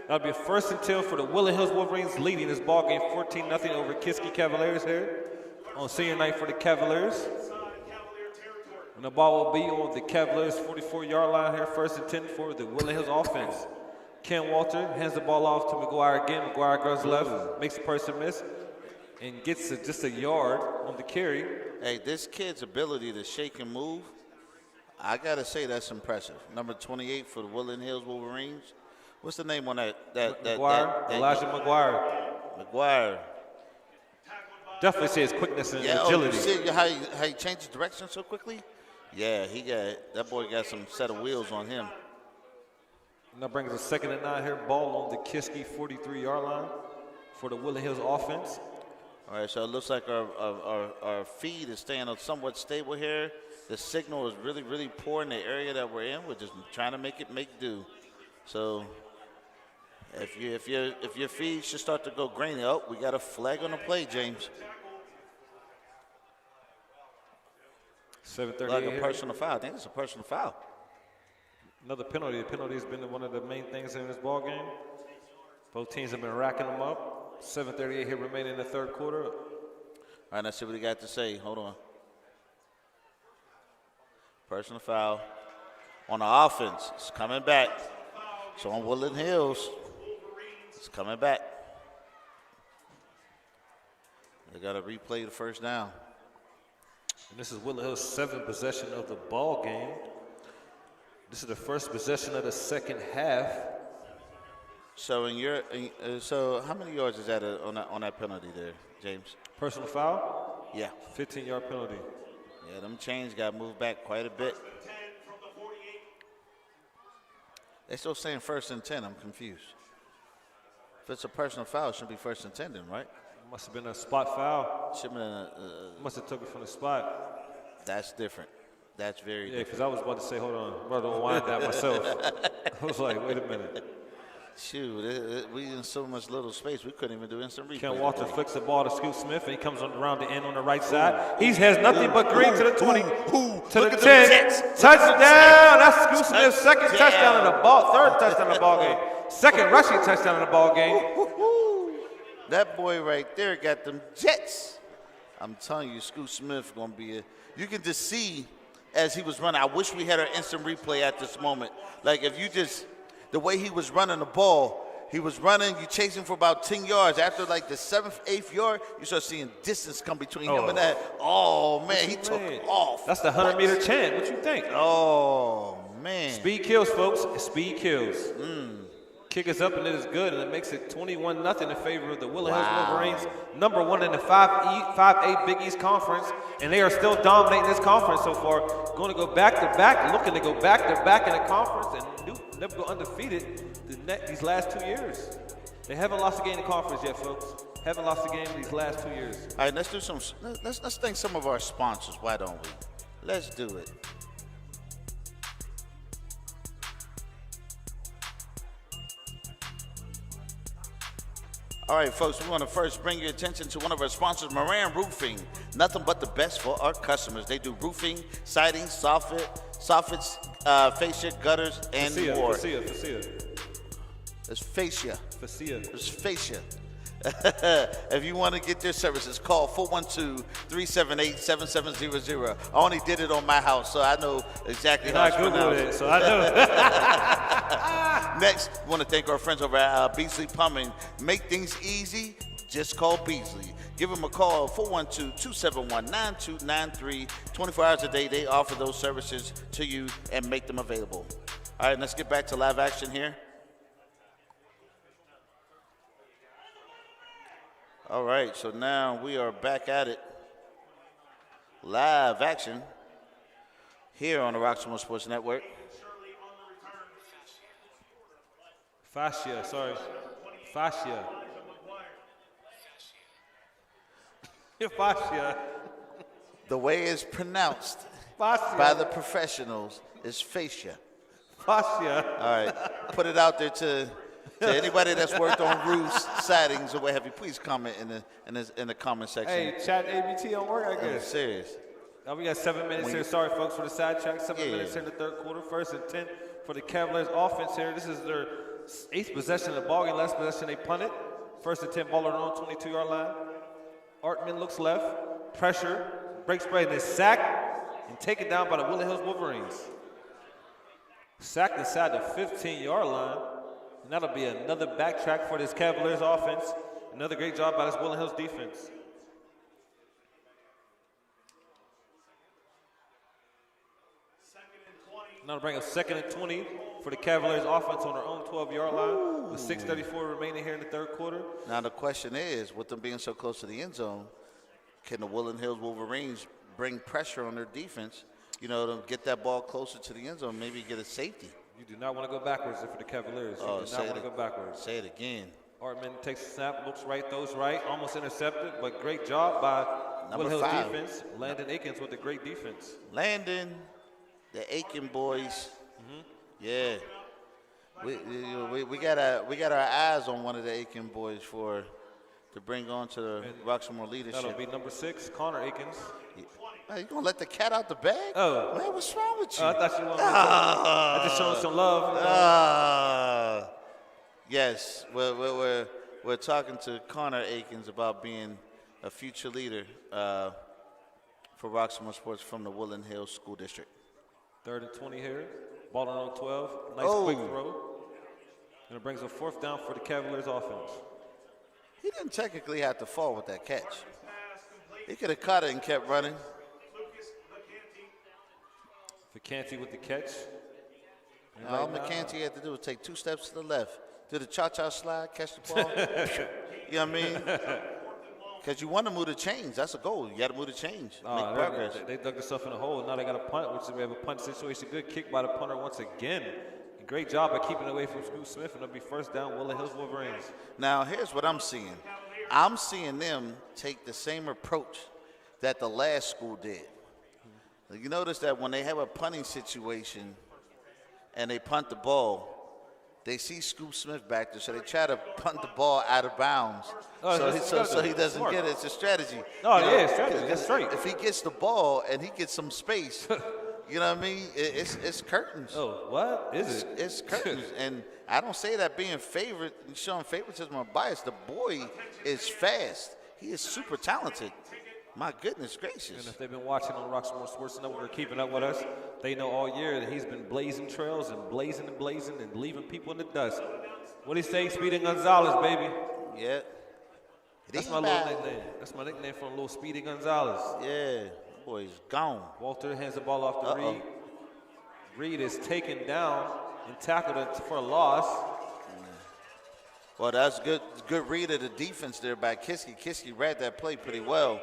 That'll be a 1st and 10 for the Woodland Hills Wolverines, leading this ball game 14-0 over Kiski Cavaliers here on senior night for the Cavaliers. And the ball will be on the Cavaliers' 44-yard line here, 1st and 10 for the Woodland Hills offense. Ken Walter hands the ball off to McGuire again. McGuire goes left, makes the person miss, and gets just a yard on the carry. Hey, this kid's ability to shake and move, I got to say that's impressive. Number 28 for the Woodland Hills Wolverines. What's the name on that? McGuire, Elijah McGuire. McGuire. Definitely see his quickness and Yeah, agility. you see how he changed direction so quickly? Yeah, that boy got some set of wheels on him. Now brings us 2nd and 9 here. Ball on the Kiski 43-yard line for the Woodland Hills offense. All right, so it looks like our feed is staying somewhat stable here. The signal is really, really poor in the area that we're in. We're just trying to make do. So if your feed should start to go grainy, oh, we got a flag on the play, James. 7:38. Like a personal foul. I think it's a personal foul. Another penalty. The penalty has been one of the main things in this ball game. Both teams have been racking them up. 7:38 here remaining in the third quarter. All right, let's see what he got to say. Hold on. Personal foul on the offense. It's coming back. So on Woodland Hills, it's coming back. They got to replay the first down. And this is Woodland Hills' 7th possession of the ball game. This is the first possession of the second half. So so how many yards is that on that penalty there, James? Personal foul? Yeah. 15-yard penalty. Yeah, them chains got moved back quite a bit. They're still saying 1st and 10. I'm confused. If it's a personal foul, it should be 1st and 10 then, right? Must have been a spot foul. Should have been Must have took it from the spot. That's different. That's very different. Yeah, because different. I was about to say, hold on, brother, don't wind that myself. I was like, wait a minute. Shoot, we in so much little space, we couldn't even do instant replay. Ken Walter flicks the ball to Scoot Smith, and he comes around the end on the right side. He has nothing but green to the 20, to the 10. Touchdown! That's Scoot Smith's second touchdown in the ball, third touchdown in the ball game. Second rushing touchdown in the ball game. That boy right there got them jets. I'm telling you, Scoot Smith going to be you can just see as he was running. I wish we had an instant replay at this moment. Like if you just, the way he was running the ball, he was running, you chase him for about 10 yards. After like the 7th, 8th yard, you start seeing distance come between him and that. Oh, man, he took off. That's the 100-meter chant. What you think? Oh, man. Speed kills, folks. Speed kills. Kick is up, and it is good, and it makes it 21-0 in favor of the Woodland Hills Wolverines, number 1 in the 5A Big East Conference, and they are still dominating this conference so far. Going to go back-to-back, looking to go back-to-back in the conference, and never go undefeated these last 2 years. They haven't lost a game in the conference yet, folks. Haven't lost a game these last 2 years. All right, let's do some. Let's thank some of our sponsors. Why don't we? Let's do it. All right, folks, we want to first bring your attention to one of our sponsors, Moran Roofing. Nothing but the best for our customers. They do roofing, siding, soffits, fascia, gutters, and more. Fascia. It's fascia. Fascia. It's fascia. If you want to get their services, call 412-378-7700. I only did it on my house, so I know exactly how it's pronounced. it, so I know. Next, we want to thank our friends over at Beasley Plumbing. Make things easy, just call Beasley. Give them a call, 412-271-9293. 24 hours a day, they offer those services to you and make them available. All right, let's get back to live action here. All right, so now we are back at it. Live action here on the Roxamore Sports Network. Fascia. Fascia. The way it's pronounced by the professionals is fascia. Fascia. All right, put it out there to anybody that's worked on roofs, sidings, or what have you. Please comment in the comment section. Hey, chat ABT don't work, I guess. I'm serious. Now we got 7 minutes here. Sorry, folks, for the sidetrack. 7 minutes here in the third quarter. 1st and 10 for the Cavaliers offense here. This is their 8th possession of the ball game. Last possession, they punted. 1st and 10, ball on 22-yard line. Artman looks left. Pressure. Breaks play. And then sacked and taken down by the Woodland Hills Wolverines. Sacked inside the 15-yard line. And that'll be another backtrack for this Cavaliers offense. Another great job by this Woodland Hills defense. Now to bring up 2nd and 20 for the Cavaliers offense on their own 12-yard line with 6:34 remaining here in the third quarter. Now the question is, with them being so close to the end zone, can the Woodland Hills Wolverines bring pressure on their defense, to get that ball closer to the end zone, maybe get a safety? You do not want to go backwards for the Cavaliers. You do not want to go backwards. Say it again. Artman takes a snap, looks right, throws right, almost intercepted, but great job by Woodland Hills defense. Landon Akins with a great defense. Landon, the Aiken boys. Yeah. We got our eyes on one of the Aiken boys to bring on to the Roxamore leadership. That'll be number 6, Connor Akins. Hey, you gonna let the cat out the bag? Oh. Man, what's wrong with you? I thought you wanted to. I just showing some love. Yes, we're talking to Connor Akins about being a future leader for Roxamore Sports from the Woodland Hills School District. 3rd and 20 here. Ball on 12. Nice quick throw. And it brings a 4th down for the Cavaliers offense. He didn't technically have to fall with that catch. He could have caught it and kept running. McCanty with the catch. All McCanty had to do was take 2 steps to the left. Do the cha-cha slide, catch the ball. You know what I mean? Because you want to move the chains. That's a goal. You got to move the chains. Make progress. They dug themselves in a hole. Now they got a punt, which we have a punt situation. Good kick by the punter once again. Great job by keeping it away from Scoot Smith, and it'll be 1st down, Woodland Hills Wolverines. Now, here's what I'm seeing. I'm seeing them take the same approach that the last school did. You notice that when they have a punting situation and they punt the ball, they see Scoop Smith back there, so they try to punt the ball out of bounds so he doesn't get it. It's a strategy. Strategy. That's right. If he gets the ball and he gets some space, you know what I mean? It's curtains. Oh, what is it? It's curtains. And I don't say that being showing favoritism or bias. The boy is fast. He is super talented. My goodness gracious. And if they've been watching on Roxamore Sports Network or keeping up with us, they know all year that he's been blazing trails and blazing and leaving people in the dust. What do you say? Speedy Gonzalez, baby. Yeah. That's my little nickname. That's my nickname for a little Speedy Gonzalez. Yeah. Boy's gone. Walter hands the ball off to Reed. Reed is taken down and tackled for a loss. Well, that's good read of the defense there by Kiski. Kiski read that play pretty well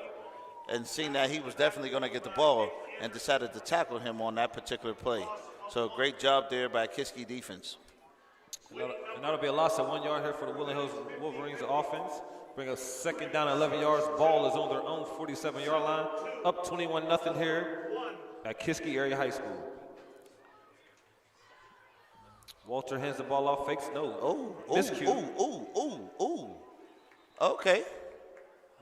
and seen that he was definitely going to get the ball and decided to tackle him on that particular play. So great job there by Kiski defense. And that'll be a loss of 1 yard here for the Woodland Hills Wolverines offense. Bring a second down, 11 yards. Ball is on their own 47-yard line. Up 21-0 here at Kiski Area High School. Walter hands the ball off, fakes no. Okay.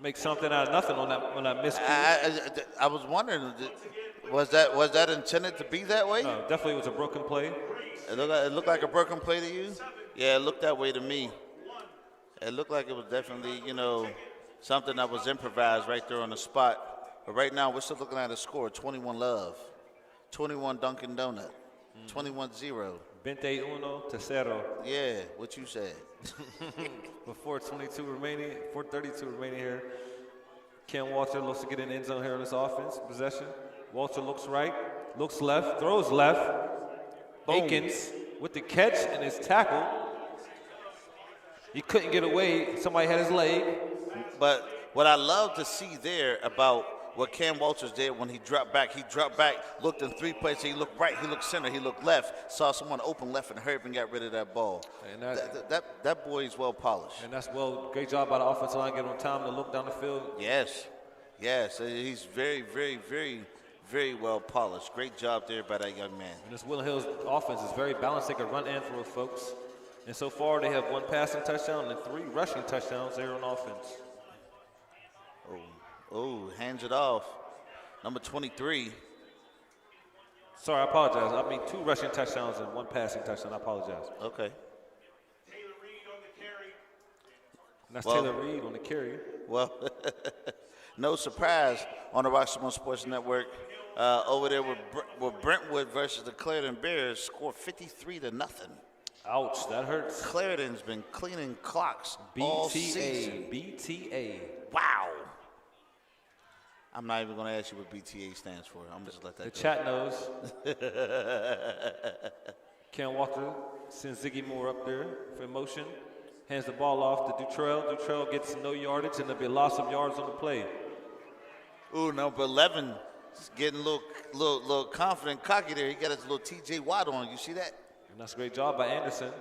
Make something out of nothing on that miscue. I was wondering, was that intended to be that way? No, definitely was a broken play. It looked like a broken play to you? Yeah, it looked that way to me. It looked like it was definitely, something that was improvised right there on the spot. But right now, we're still looking at a score, 21-Love, 21 Dunkin' Donut, 21-0. 21-0. Yeah, what you said. With 4:32 remaining, 4:32 remaining here. Ken Walter looks to get in the end zone here on this offense possession. Walter looks right, looks left, throws left. Akins with the catch and his tackle. He couldn't get away. Somebody had his leg. But what I love to see there about what Cam Walters did when he dropped back, looked in three places. He looked right, he looked center, he looked left, saw someone open left and hurried and got rid of that ball. And that boy is well polished. And that's great job by the offensive line, getting him time to look down the field. Yes, he's very, very, very, very well polished. Great job there by that young man. And this Woodland Hills offense is very balanced. They can run and throw, folks. And so far, they have 1 passing touchdown and 3 rushing touchdowns there on offense. Oh, hands it off. Number 23. Sorry, I apologize. I mean 2 rushing touchdowns and 1 passing touchdown. I apologize. Okay. And that's Taylor Reed on the carry. Well, no surprise on the Roxamore Sports Network. Over there with Brentwood versus the Clarendon Bears, score 53-0. Ouch, that hurts. Clarendon's been cleaning clocks all season. BTA. Wow. I'm not even going to ask you what BTA stands for. I'm just let that the go. Chat knows. Ken Walker sends Ziggy Moore up there for motion. Hands the ball off to Dutrell. Dutrell gets no yardage, and there'll be a loss of yards on the play. Ooh, number 11 is getting a little confident, cocky there. He got his little TJ Watt on. You see that? And that's a great job by Anderson.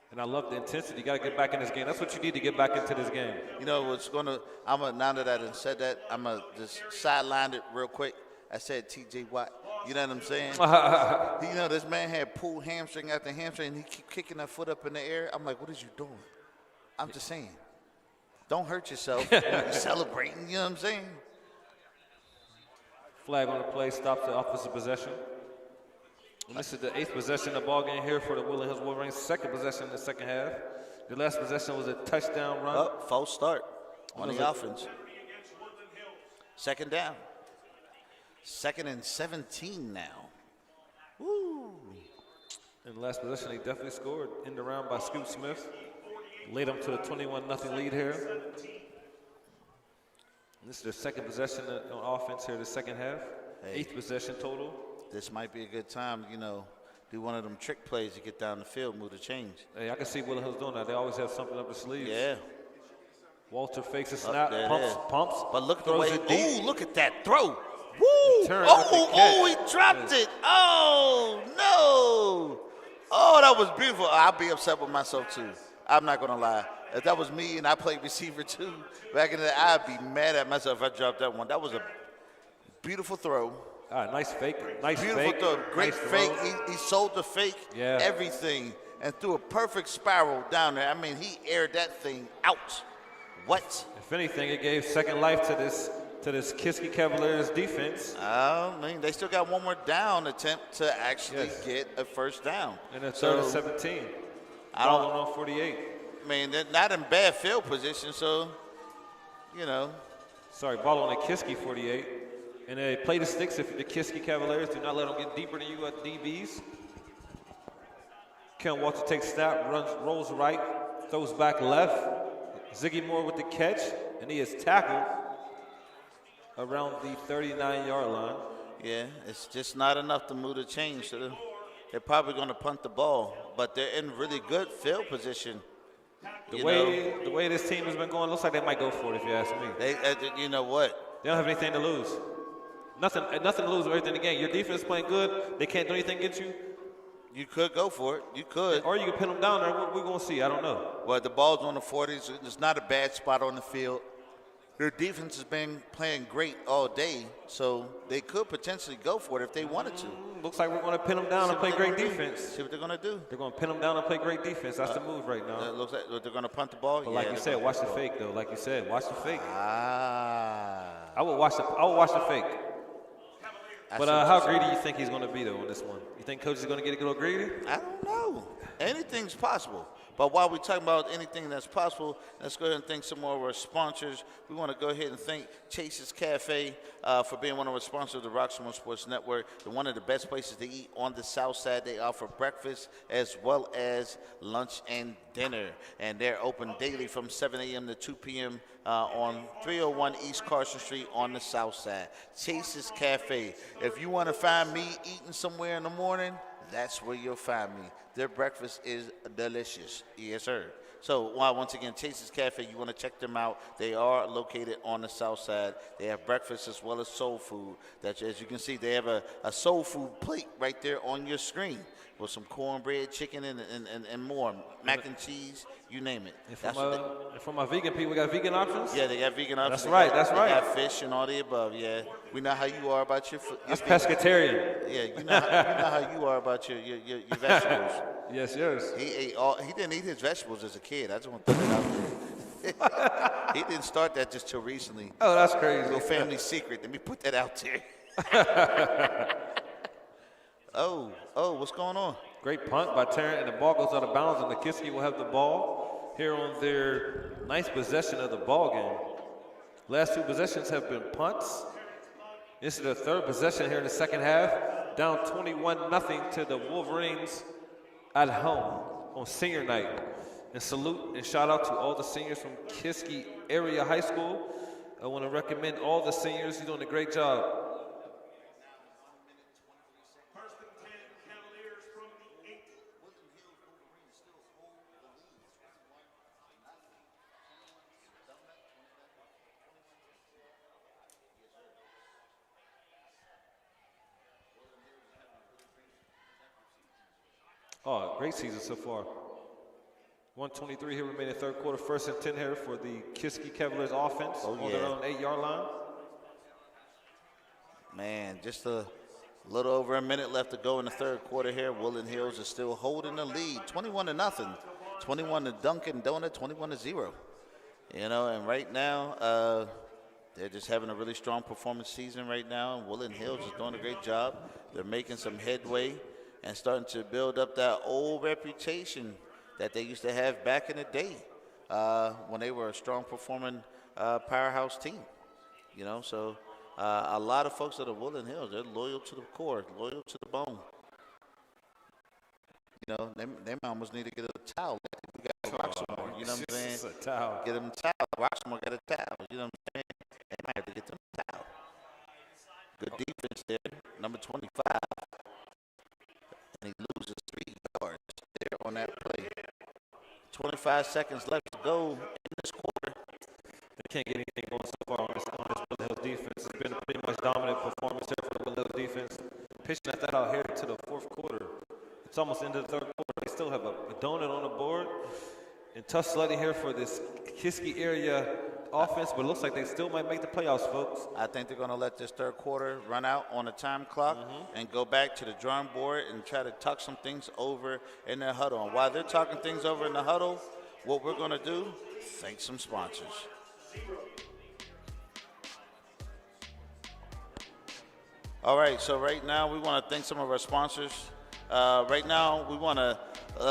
And I love the intensity. You got to get back in this game. That's what you need to get back into this game. You know what's going to – now that I done said that, I'm going to just sideline it real quick. I said TJ Watt. You know what I'm saying? This man had pulled hamstring after hamstring, and he keep kicking that foot up in the air. I'm like, what is you doing? I'm just saying. Don't hurt yourself. You're celebrating. You know what I'm saying? Flag on the play stops the offensive possession. And this is the 8th possession of the ball game here for the Woodland Hills Wolverines. 2nd possession in the second half. The last possession was a touchdown run. False start on the offense. 2nd down. 2nd and 17 now. Woo! In the last possession, they definitely scored. End around by Scoot Smith. Laid them to the 21-0 lead here. And this is their 2nd possession on offense here, the second half. 8th possession total. This might be a good time, do one of them trick plays to get down the field, move the change. Hey, I can see Woodland Hills doing that. They always have something up their sleeves. Yeah. Walter fakes a snap, pumps. But look at the way, look at that throw. Woo! He dropped it. Oh, no. Oh, that was beautiful. I'll be upset with myself, too. I'm not going to lie. If that was me and I played receiver, too, back in the day, I'd be mad at myself if I dropped that one. That was a beautiful throw. All right, nice fake. Beautiful throw. Great fake. He sold the fake, everything, and threw a perfect spiral down there. I mean, he aired that thing out. What? If anything, it gave second life to this Kiski Cavaliers defense. They still got one more down attempt to actually get a first down. And a 3rd and 17. Ball on 48. I mean, they're not in bad field position, so, Sorry, ball on the Kiski 48. And they play the sticks if the Kiski Cavaliers do not let them get deeper than you at DBs. Ken Walter takes snap, rolls right, throws back left. Ziggy Moore with the catch, and he is tackled around the 39-yard line. Yeah, it's just not enough to move the chains. So they're probably going to punt the ball, but they're in really good field position. The way this team has been going, looks like they might go for it, if you ask me. You know what? They don't have anything to lose. Nothing to lose with everything in the game. Your defense is playing good. They can't do anything against you. You could go for it. You could. Or you can pin them down there. We're going to see. I don't know. Well, the ball's on the 40s. It's not a bad spot on the field. Their defense has been playing great all day, so they could potentially go for it if they wanted to. Looks like we're going to pin them down and play great defense. See what they're going to do. They're going to pin them down and play great defense. That's the move right now. It looks like they're going to punt the ball. But like you said, watch the fake, though. Like you said, watch the fake. I would watch the fake. But how greedy do you think he's going to be, though, on this one? You think Coach is going to get a little greedy? I don't know. Anything's possible. But while we're talking about anything that's possible, let's go ahead and thank some more of our sponsors. We want to go ahead and thank Chase's Cafe for being one of our sponsors of the Roxamore Sports Network. They're one of the best places to eat on the South Side. They offer breakfast as well as lunch and dinner. And they're open daily from 7 a.m. to 2 p.m. On 301 East Carson Street on the South Side. Chase's Cafe. If you want to find me eating somewhere in the morning, that's where you'll find me. Their breakfast is delicious. Yes, sir. So, once again, Chase's Cafe, you want to check them out. They are located on the South Side. They have breakfast as well as soul food. That, as you can see, they have a soul food plate right there on your screen with some cornbread, chicken, and more. Mac and cheese, you name it. And for my vegan people, we got vegan options? Yeah, they got vegan options. That's right. They got fish and all the above, yeah. We know how you are about your food. That's pescatarian. Yeah, you know how you are about your vegetables. Yes. He didn't eat his vegetables as a kid. I just want to put it out there. He didn't start that just till recently. Oh, that's crazy. Little family secret. Let me put that out there. Oh, what's going on? Great punt by Tarrant, and the ball goes out of bounds, and the Kiski will have the ball here on their ninth possession of the ball game. Last two possessions have been punts. This is their third possession here in the second half. Down 21-0 to the Wolverines at home on senior night. And salute and shout out to all the seniors from Kiski Area High School. I want to recommend all the seniors. You're doing a great job. Oh, great season so far. 1:23 here remaining third quarter. First and 10 here for the Kiski Cavaliers offense on their own 8-yard line. Man, just a little over a minute left to go in the third quarter here. Woodland Hills is still holding the lead, 21-0. 21 to Dunkin' Donut, 21-0. You know, and right now they're just having a really strong performance season right now. And Woodland Hills is doing a great job. They're making some headway and starting to build up that old reputation that they used to have back in the day when they were a strong performing powerhouse team. You know, so a lot of folks at the Woodland Hills, they're loyal to the core, loyal to the bone. You know, they almost need to get a towel. We got Roxamore, you know what I'm saying? A towel. Get them a towel. Roxamore got a towel, you know what I'm saying? They might have to get them a towel. Good defense there, number 25. And he loses 3 yards there on that play. 25 seconds left to go in this quarter. They can't get anything going so far on this Woodland Hills defense. It's been a pretty much dominant performance here for the Woodland Hills defense. Pitching that out here to the fourth quarter. It's almost into the third quarter. They still have a donut on the board. And tough sledding here for this Kiski area offense, but it looks like they still might make the playoffs, folks. I think they're going to let this third quarter run out on the time clock and go back to the drawing board and try to talk some things over in their huddle. And while they're talking things over in the huddle, what we're going to do, thank some sponsors. All right, so right now we want to thank some of our sponsors. Right now we want to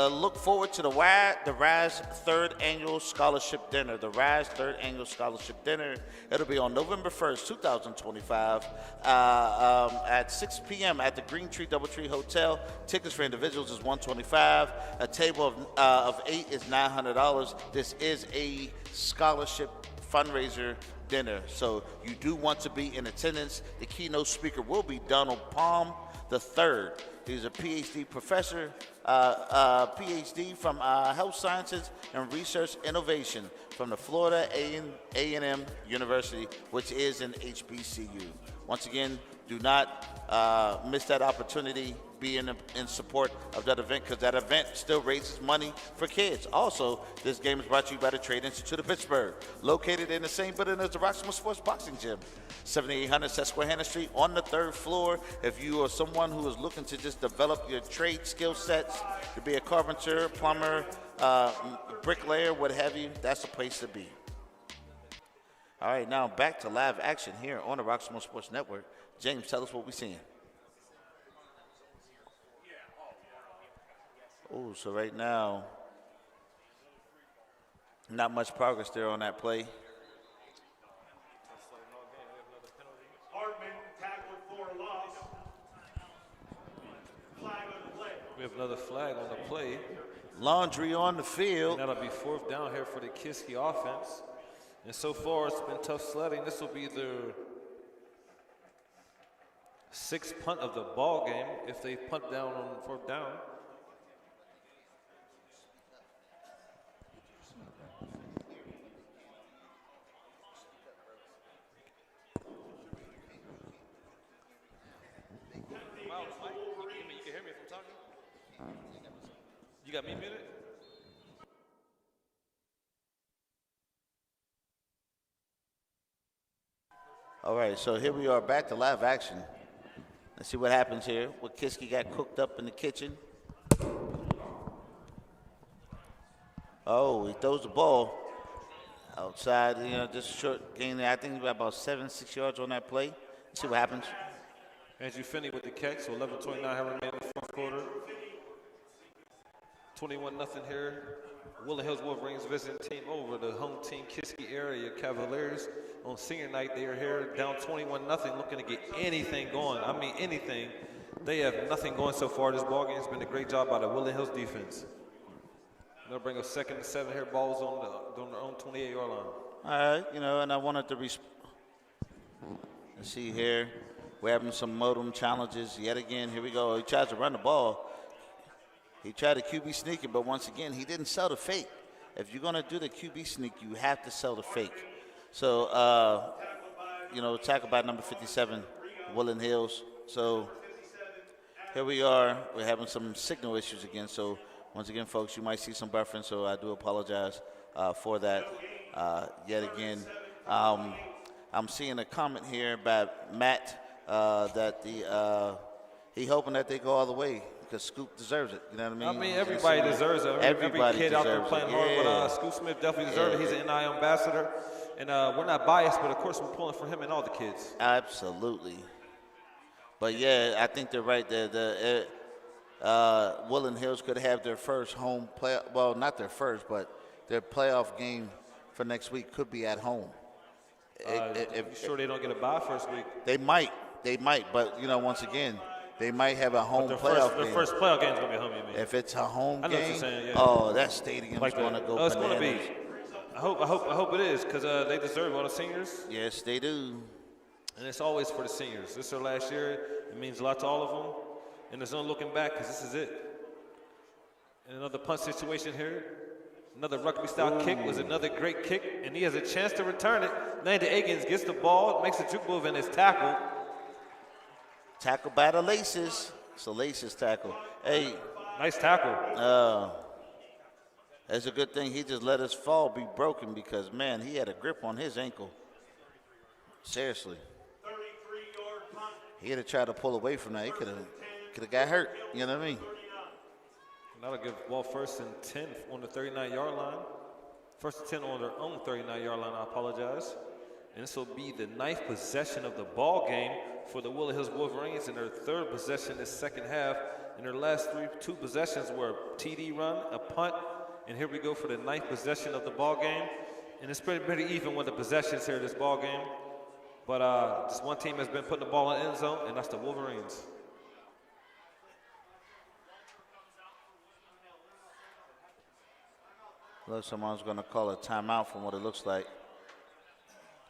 look forward to the RISE third annual scholarship dinner. The RISE third annual scholarship dinner. It'll be on November 1st, 2025 at 6 p.m. at the Green Tree Doubletree Hotel. Tickets for individuals is $125. A table of 8 is $900. This is a scholarship fundraiser dinner. So you do want to be in attendance. The keynote speaker will be Donald Palm III. He's a PhD professor, PhD from Health Sciences and Research Innovation from the Florida A&M University, which is an HBCU. Once again, do not miss that opportunity. Be in support of that event, because that event still raises money for kids. Also, this game is brought to you by the Trade Institute of Pittsburgh, located in the same building as the Roxamore Sports Boxing Gym, 7800 Susquehanna Street on the 3rd floor. If you are someone who is looking to just develop your trade skill sets, to be a carpenter, plumber, bricklayer, what have you, that's the place to be. All right, now back to live action here on the Roxamore Sports Network. James, tell us what we're seeing. Oh, so right now, not much progress there on that play. Hartman tackled for a loss. Flag on the play. We have another flag on the play. Laundry on the field. And that'll be 4th down here for the Kiski offense. And so far, it's been tough sledding. This will be their 6th punt of the ball game if they punt down on 4th down. You can hear me if I'm talking? You got me muted? All right, so here we are back to live action. Let's see what happens here. What Kiski got cooked up in the kitchen. Oh, he throws the ball outside, just short gain. I think about 7-6 yards on that play. Let's see what happens. Andrew Finney with the catch, so 11:29 have remained in the 4th quarter. 21-0 here. Woodland Hills Wolverines visiting team over the home team Kiski area Cavaliers. On senior night, they are here down 21-0, looking to get anything going. I mean anything. They have nothing going so far. This ball game has been a great job by the Woodland Hills defense. They'll bring a 2nd and 7 here. Balls on their own 28-yard line. All right, and I wanted to let's see here. We're having some modem challenges yet again. Here we go. He tries to run the ball. He tried to QB sneak it, but once again, he didn't sell the fake. If you're going to do the QB sneak, you have to sell the fake. So, tackle by number 57, Woodland Hills. So, here we are. We're having some signal issues again. So, once again, folks, you might see some buffering, so I do apologize for that yet again. I'm seeing a comment here by Matt that he hoping that they go all the way, because Scoop deserves it. You know what I mean? I mean, everybody deserves it. Every kid out there playing hard, yeah. but Scoop Smith definitely deserves it. He's an NI ambassador. And we're not biased, but of course we're pulling for him and all the kids. Absolutely. But yeah, I think they're right. Woodland Hills could have their first home play. Well, not their first, but their playoff game for next week could be at home. Sure they don't get a bye first week? They might, but once again, they might have a home playoff game. Their first playoff game is going to be home, you mean? If it's a home I know game, what you're saying, yeah. Oh, that stadium's going to go bananas. It's going to be. I hope it is, because they deserve all the seniors. Yes, they do. And it's always for the seniors. This is their last year. It means a lot to all of them. And there's no looking back, because this is it. And another punt situation here. Another rugby-style kick was another great kick, and he has a chance to return it. Landon Eggins gets the ball, makes a juke move, and is tackled. Tackled by the Laces. It's a Laces tackle. Hey. Nice tackle. That's a good thing he just let his fall be broken, because, man, he had a grip on his ankle. Seriously. He had to try to pull away from that. He could have got hurt. You know what I mean? That'll give ball 1st and 10 on the 39-yard line. 1st and 10 on their own 39-yard line, I apologize. And this will be the 9th possession of the ball game for the Woodland Hills Wolverines, and their 3rd possession this second half. And their last two possessions were a TD run, a punt, and here we go for the 9th possession of the ball game. And it's pretty even with the possessions here this ball game. But just one team has been putting the ball in the end zone, and that's the Wolverines. Looks someone's going to call a timeout from what it looks like.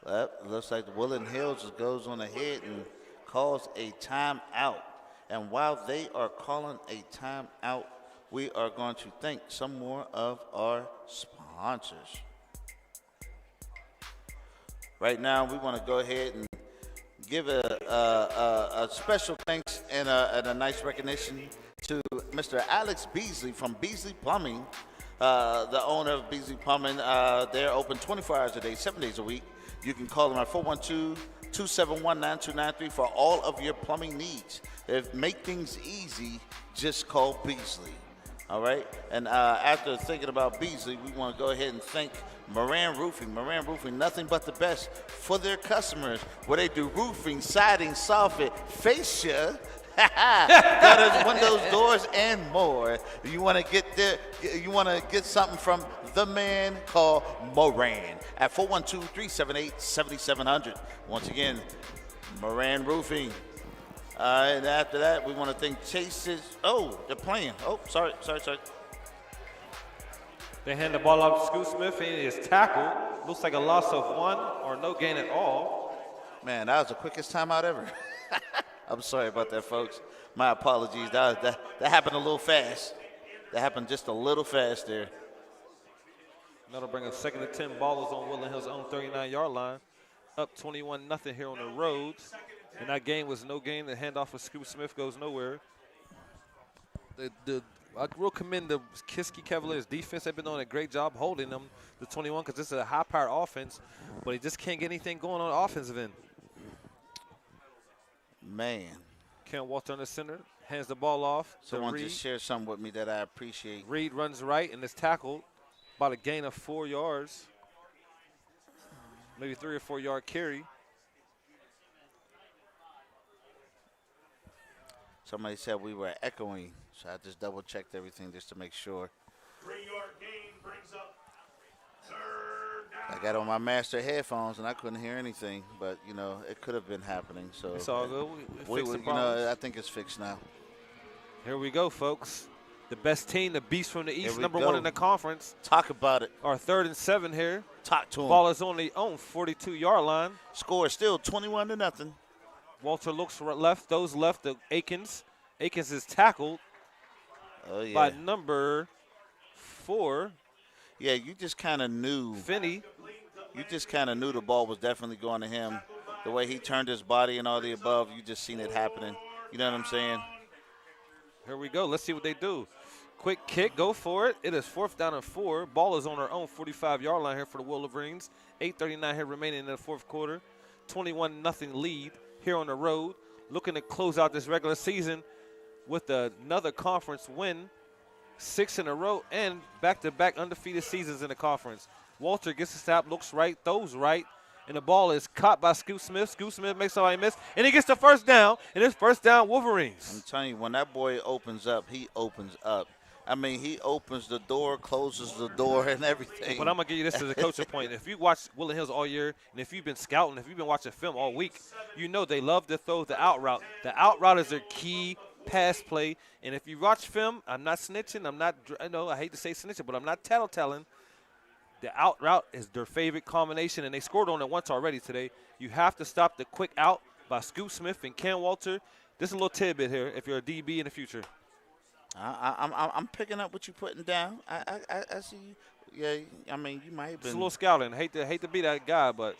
Looks like the Woodland Hills just goes on ahead and calls a timeout. And while they are calling a timeout, we are going to thank some more of our sponsors. Right now, we want to go ahead and give a special thanks and a nice recognition to Mr. Alex Beasley from Beasley Plumbing, the owner of Beasley Plumbing. They're open 24 hours a day, 7 days a week. You can call them at 412-271-9293 for all of your plumbing needs. If make things easy, just call Beasley. All right? And after thinking about Beasley, we want to go ahead and thank Moran Roofing. Moran Roofing, nothing but the best for their customers, where they do roofing, siding, soffit, fascia, gutters, windows, doors, and more. You want to get there? You want to get something from the man called Moran at 412-378-7700. Once again, Moran Roofing. And after that, we want to thank Chase's. Oh, they're playing. Oh, sorry. They hand the ball off to Scoot Smith, and he is tackled. Looks like a loss of 1 or no gain at all. Man, that was the quickest timeout ever. I'm sorry about that, folks. My apologies. That happened a little fast. That happened just a little fast there. That'll bring us 2nd and 10. Ball is on Woodland Hills' own 39-yard line. Up 21-0 here on the road. And that game was no gain. The handoff of Scoot Smith goes nowhere. I will commend the Kiski Cavaliers defense. They've been doing a great job holding them, the 21, because this is a high-powered offense. But he just can't get anything going on the offensive end. Man. Ken Walter in the center, hands the ball off to Someone Reed. just shared something with me that I appreciate. Reed runs right and is tackled. About a gain of 4 yards. Maybe 3 or 4 yard carry. Somebody said we were echoing, so I just double-checked everything just to make sure. 3-yard gain brings up 3rd down. I got on my master headphones, and I couldn't hear anything, but, it could have been happening. So It's all good. We fixed the I problems. think it's fixed now. Here we go, folks. The best team, the Beast from the East, we number go. 1 in the conference. Talk about it. Our 3rd and 7 here. Talk to him. Ball is on the own 42-yard line. Score is still 21-0. Walter looks left. Those left to Akins. Akins is tackled by number 4. Yeah, you just kind of knew. Finney. You just kind of knew the ball was definitely going to him. The way he turned his body and all the above, you just seen it happening. You know what I'm saying? Here we go. Let's see what they do. Quick kick. Go for it. It is 4th down and 4. Ball is on our own 45-yard line here for the Wolverines. 8:39 here remaining in the 4th quarter. 21-0 lead here on the road. Looking to close out this regular season with another conference win. 6 in a row and back-to-back undefeated seasons in the conference. Walter gets the snap, looks right, throws right, and the ball is caught by Scoot Smith. Scoot Smith makes somebody miss, and he gets the 1st down, and it's 1st down Wolverines. I'm telling you, when that boy opens up, he opens up. I mean, he opens the door, closes the door, and everything. But I'm going to give you this as a coaching point. If you watch Woodland Hills all year, and if you've been scouting, if you've been watching film all week, you know they love to throw the out route. The out route is their key pass play. And if you watch film, I'm not snitching. I hate to say snitching, but I'm not tattletelling. The out route is their favorite combination, and they scored on it once already today. You have to stop the quick out by Scoot Smith and Ken Walter. This is a little tidbit here if you're a DB in the future. I'm picking up what you're putting down. I see you. Yeah, I mean, you might have been. It's a little scouting. Hate to be that guy, but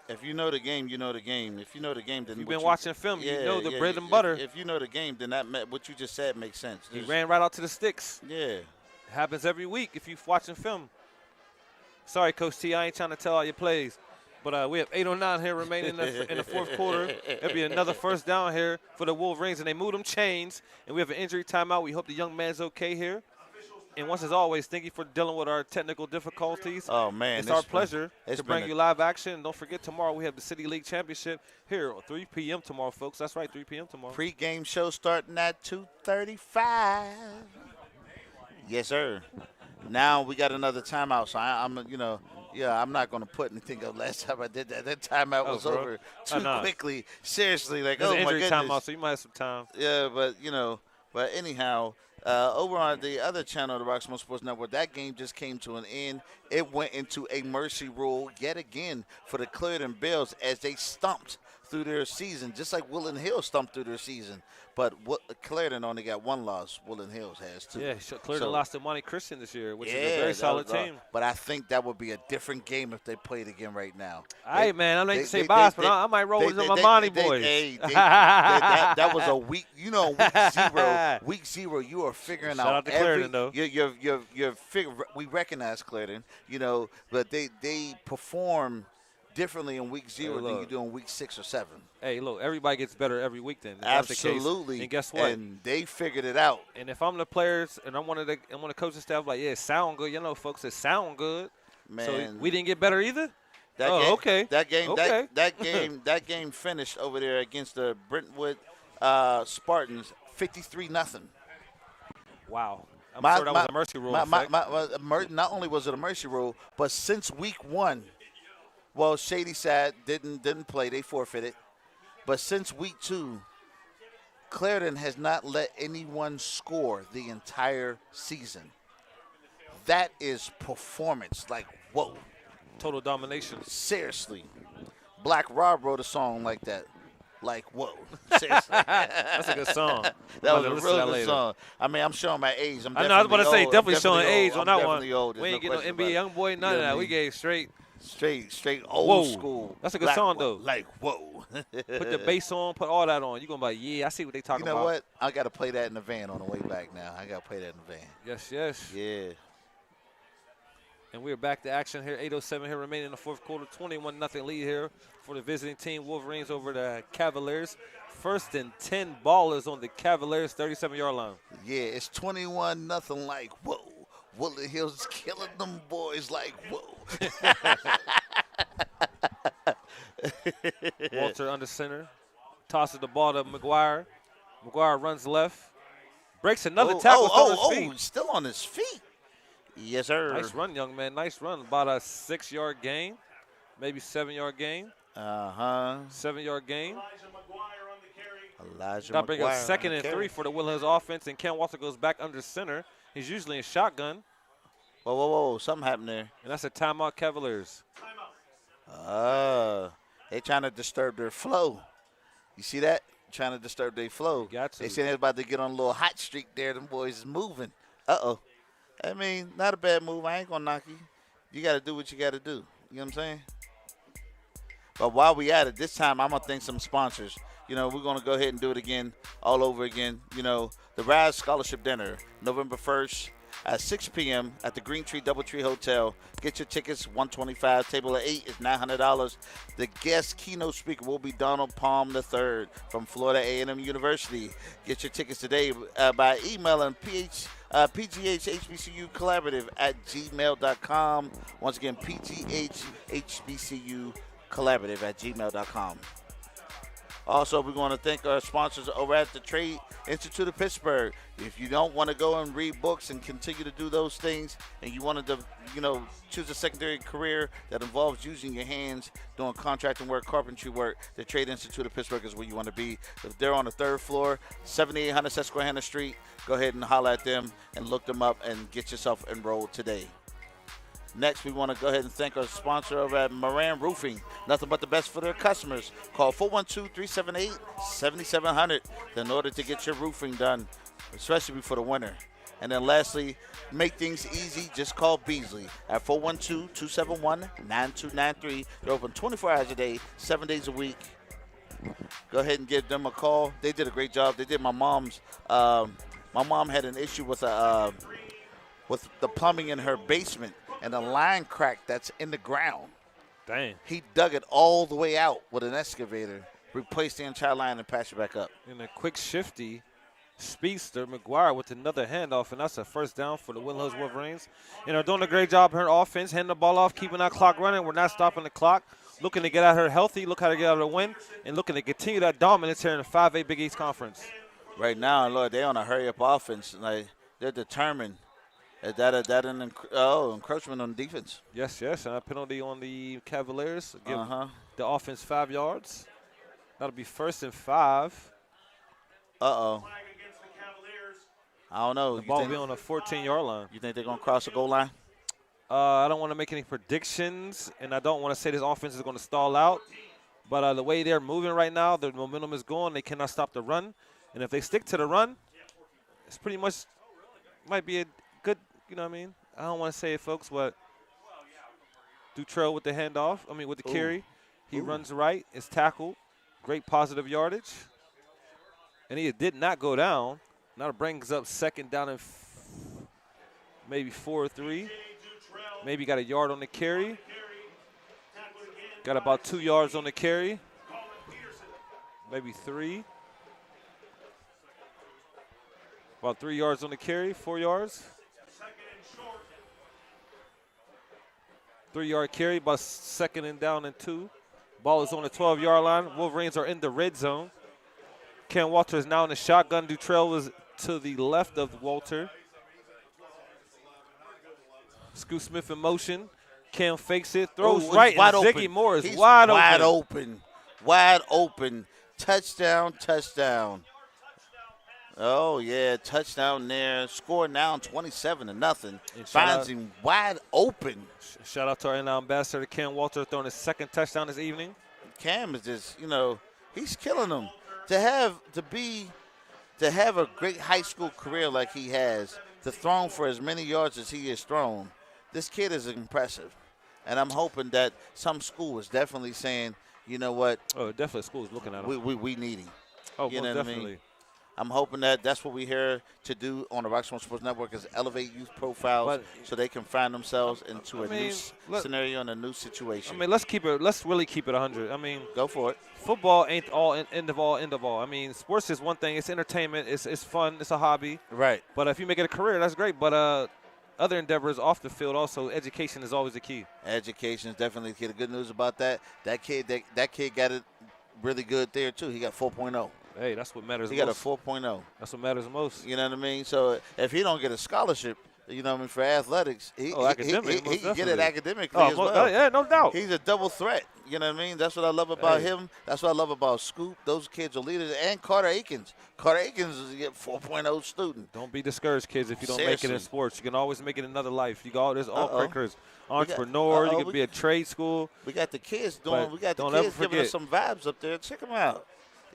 if you know the game, you know the game. If you know the game, then you've been watching film. You know the bread and butter. If you know the game, then what you just said makes sense. He ran right out to the sticks. Yeah. It happens every week if you're watching film. Sorry, Coach T, I ain't trying to tell all your plays. But we have 8:09 here remaining in the 4th quarter. It'll be another 1st down here for the Wolverines, and they moved them chains. And we have an injury timeout. We hope the young man's okay here. And once as always, thank you for dealing with our technical difficulties. Oh, man. It's our pleasure to bring you live action. Don't forget, tomorrow we have the City League Championship here at 3 p.m. tomorrow, folks. That's right, 3 p.m. tomorrow. Pre-game show starting at 2:35. Yes, sir. Now we got another timeout, so I'm not going to put anything up. Last time I did that, timeout was over too quickly. Seriously, like, There's oh, an my injury goodness. timeout, so you might have some time. Yeah, but anyhow, Over on the other channel, the Roxamore Sports Network, that game just came to an end. It went into a mercy rule yet again for the Clarendon Bills as they stumped through their season, just like Woodland Hills stumped through their season. But Clarendon only got one loss. Woodland Hills has two. Yeah, Clarendon lost to Monte Christian this year, which is a Yeah, very that solid was, team. But I think that would be a different game if they played again right now. Hey, man, I'm not to say bias, but I might roll with my Monty boys. That was a week. You know, week zero. You are figuring Shout out out to Clarendon, though. You're figuring. We recognize Clarendon, you know, but they perform differently in week zero than you do in week 6 or 7. Hey, look, everybody gets better every week then. Absolutely. And guess what? And they figured it out. And if I'm the players and I'm one of the coaching staff, like, yeah, it sound good. You know, folks, it sound good. Man. So we didn't get better either? Okay. That Okay. That game finished over there against the Brentwood Spartans 53-0. Wow. I'm sure that was a mercy rule. Not only was it a mercy rule, but since week 1, well, Shady Sad didn't play. They forfeited. But since week 2, Clarendon has not let anyone score the entire season. That is performance. Like, whoa. Total domination. Seriously. Black Rob wrote a song like that. Like, whoa. Seriously. That's a good song. That was a real good song. I mean, I'm showing my age. I know, I was about to say, definitely showing age on that one. Old. We ain't get no NBA young boy, none of that. We gave straight old school. That's a good song, though. Like, whoa. Put the bass on, put all that on. You're going to be like, yeah, I see what they talking about. You know what? I got to play that in the van on the way back now. I got to play that in the van. Yes. Yeah. And we're back to action here. 8:07 here remaining in the fourth quarter. 21-0 lead here for the visiting team. Wolverines over the Cavaliers. 1st and 10 ballers on the Cavaliers 37-yard line. Yeah, it's 21-0 like, whoa. Woodland Hills is killing them boys like, whoa. Walter under center. Tosses the ball to McGuire. McGuire runs left. Breaks another tackle. Still on his feet. Yes, sir. Nice run, young man. Nice run. About a 6-yard gain. Maybe 7-yard gain. 7-yard gain. Elijah That brings up McGuire 2nd and 3 for the Woodland Hills offense, and Ken Walter goes back under center. He's usually in shotgun. Whoa. Something happened there. And that's a timeout, Cavaliers. They trying to disturb their flow. You see that? Trying to disturb their flow. Got to. They said they're about to get on a little hot streak there. Them boys is moving. Uh-oh. I mean, not a bad move. I ain't going to knock you. You got to do what you got to do. You know what I'm saying? But while we at it, this time I'm going to thank some sponsors. You know, we're going to go ahead and do it again, all over again. You know, the Raz Scholarship Dinner, November 1st at 6 p.m. at the Green Tree Doubletree Hotel. Get your tickets, $125. Table of 8 is $900. The guest keynote speaker will be Donald Palm III from Florida A&M University. Get your tickets today by emailing PGHHBCU Collaborative at gmail.com. Once again, PGHHBCU Collaborative at gmail.com. Also, we want to thank our sponsors over at the Trade Institute of Pittsburgh. If you don't want to go and read books and continue to do those things, and you wanted to, choose a secondary career that involves using your hands, doing contracting work, carpentry work, the Trade Institute of Pittsburgh is where you want to be. If they're on the 3rd floor, 7800 Susquehanna Street, go ahead and holler at them and look them up and get yourself enrolled today. Next, we want to go ahead and thank our sponsor over at Moran Roofing. Nothing but the best for their customers. Call 412-378-7700 in order to get your roofing done, especially before the winter. And then lastly, make things easy. Just call Beasley at 412-271-9293. They're open 24 hours a day, 7 days a week. Go ahead and give them a call. They did a great job. They did my mom's. My mom had an issue with the plumbing in her basement. And a line crack that's in the ground. Dang. He dug it all the way out with an excavator, replaced the entire line, and patched it back up. In a quick, shifty speedster, McGuire with another handoff, and that's a first down for the Woodland Hills Wolverines. And they're doing a great job here on offense, handing the ball off, keeping that clock running. We're not stopping the clock. Looking to get out here healthy, look how to get out of the win, and looking to continue that dominance here in the 5A Big East Conference. Right now, Lord, they're on a hurry-up offense. Like, they're determined. Is that an encroachment on defense? Yes, and a penalty on the Cavaliers. Give the offense 5 yards. That'll be 1st and 5. Uh-oh. I don't know. The ball will be on the 14-yard line. You think they're going to cross the goal line? I don't want to make any predictions, and I don't want to say this offense is going to stall out. But the way they're moving right now, the momentum is going. They cannot stop the run. And if they stick to the run, it's pretty much might be a good, you know what I mean? I don't want to say it, folks, but Dutrell with the handoff, with the carry. He runs right, is tackled. Great positive yardage. And he did not go down. Now it brings up second down and maybe 4 or 3. Maybe got a yard on the carry. Got about 2 yards on the carry. Maybe 3. About 3 yards on the carry, 4 yards. 3-yard carry, about second and down and 2. Ball is on the 12-yard line. Wolverines are in the red zone. Ken Walter is now in the shotgun. Dutrell was to the left of Walter. Scoot Smith in motion. Cam fakes it, throws right, and Ziggy Moore is wide open. Wide open. Touchdown. Oh, yeah, touchdown there. Score now 27-0. Finds him wide open. Shout out to our ambassador, Ken Walter, throwing his second touchdown this evening. Cam is just, he's killing them. To have a great high school career like he has, to throw for as many yards as he has thrown, this kid is impressive. And I'm hoping that some school is definitely saying, you know what? Oh, definitely school is looking at him. We need him. Oh, most definitely. I'm hoping that that's what we're here to do on the Roxamore Sports Network is elevate youth profiles so they can find themselves into a new scenario and a new situation. Let's really keep it 100. Go for it. Football ain't all end of all. Sports is one thing. It's entertainment. It's fun. It's a hobby. Right. But if you make it a career, that's great. But other endeavors off the field also, education is always the key. Education is definitely the key. The good news about that kid got it really good there too. He got 4.0. Hey, that's what matters most. He got a 4.0. That's what matters most. You know what I mean? So if he don't get a scholarship, for athletics, he can get it academically as well. Yeah, no doubt. He's a double threat. You know what I mean? That's what I love about him. That's what I love about Scoop. Those kids are leaders. And Carter Akins. Carter Akins is a 4.0 student. Don't be discouraged, kids, if you don't make it in sports. You can always make it in another life. There's all breakers. Entrepreneur. You can be a trade school. We got the kids doing. We got the kids giving us some vibes up there. Check them out.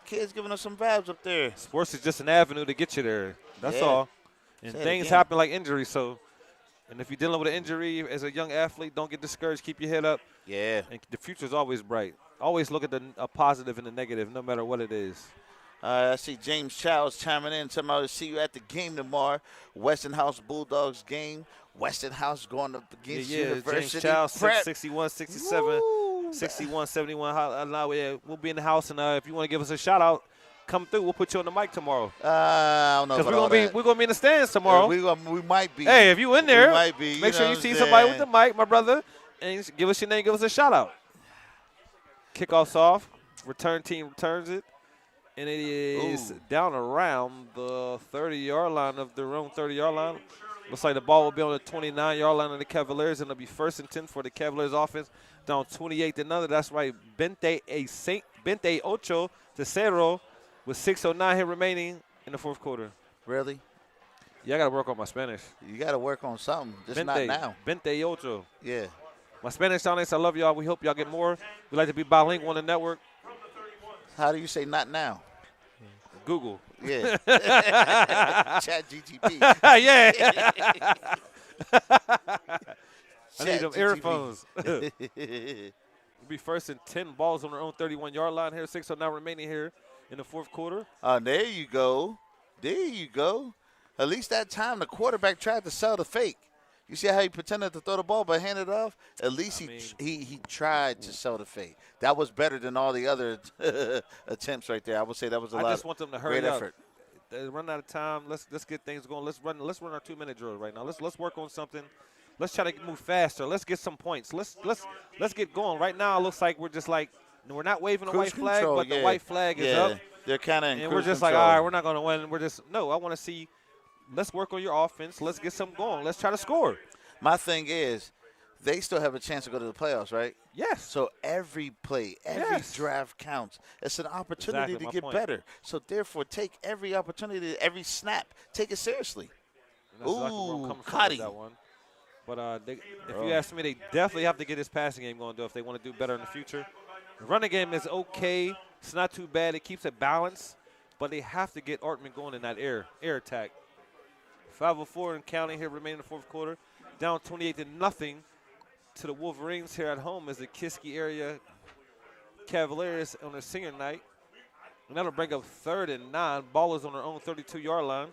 Kids giving us some vibes up there. Sports is just an avenue to get you there. That's all. And things happen like injuries. And if you're dealing with an injury as a young athlete, don't get discouraged. Keep your head up. Yeah. And the future is always bright. Always look at a positive and the negative, no matter what it is. I see James Childs chiming in. Somehow to see you at the game tomorrow. Westinghouse Bulldogs game. Westinghouse going up against University. James Childs, 61, 67. 61, 71. We'll be in the house, and if you want to give us a shout out, come through. We'll put you on the mic tomorrow. I don't know about all that. We're gonna be in the stands tomorrow. We might be. Hey, if you in there, we might be, make sure you see somebody with the mic, my brother, and give us your name, give us a shout out. Kickoff's off. Return team returns it, and it is down around the 30-yard line of their own 30-yard line. Looks like the ball will be on the 29-yard line of the Cavaliers, and it'll be 1st and 10 for the Cavaliers offense. Down 28-0. That's right. 28 to 0 with 6:09 here remaining in the fourth quarter. Really? Yeah, I got to work on my Spanish. You got to work on something. Just not now. 28. Yeah. My Spanish soundings, I love y'all. We hope y'all get more. We like to be bilingual on the network. How do you say not now? Google. Yeah. Chat GTP. Yeah. I need them earphones. It'll be 1st and 10. Balls on their own 31-yard line here. 6:09 remaining here in the fourth quarter. There you go. At least that time the quarterback tried to sell the fake. You see how he pretended to throw the ball but handed it off? At least he tried to sell the fake. That was better than all the other attempts right there. I would say that was a lot. I just want them to hurry up. Effort. They run out of time. Let's get things going. Let's run our 2-minute drill right now. Let's work on something. Let's try to move faster. Let's get some points. Let's get going. Right now it looks like we're just like we're not waving a white flag, but the white flag is up. They're kind of in and we're just control. like, all right, we're not going to win. I want to see. Let's work on your offense. Let's get something going. Let's try to score. My thing is, they still have a chance to go to the playoffs, right? Yes. So every play, every Yes. draft counts. It's an opportunity Exactly my to get point. better. So therefore, take every opportunity, every snap, take it seriously. And that's exactly where I'm Ooh, coming from with Cotty. that one. But if you ask me, they definitely have to get this passing game going, though, if they want to do better in the future. The running game is okay. It's not too bad. It keeps it balanced. But they have to get Artman going in that air attack. 5:04 and counting here, remaining in the fourth quarter. Down 28-0 to the Wolverines here at home as the Kiski area Cavaliers on their senior night. And that'll bring up 3rd and 9. Ballers on their own 32-yard line.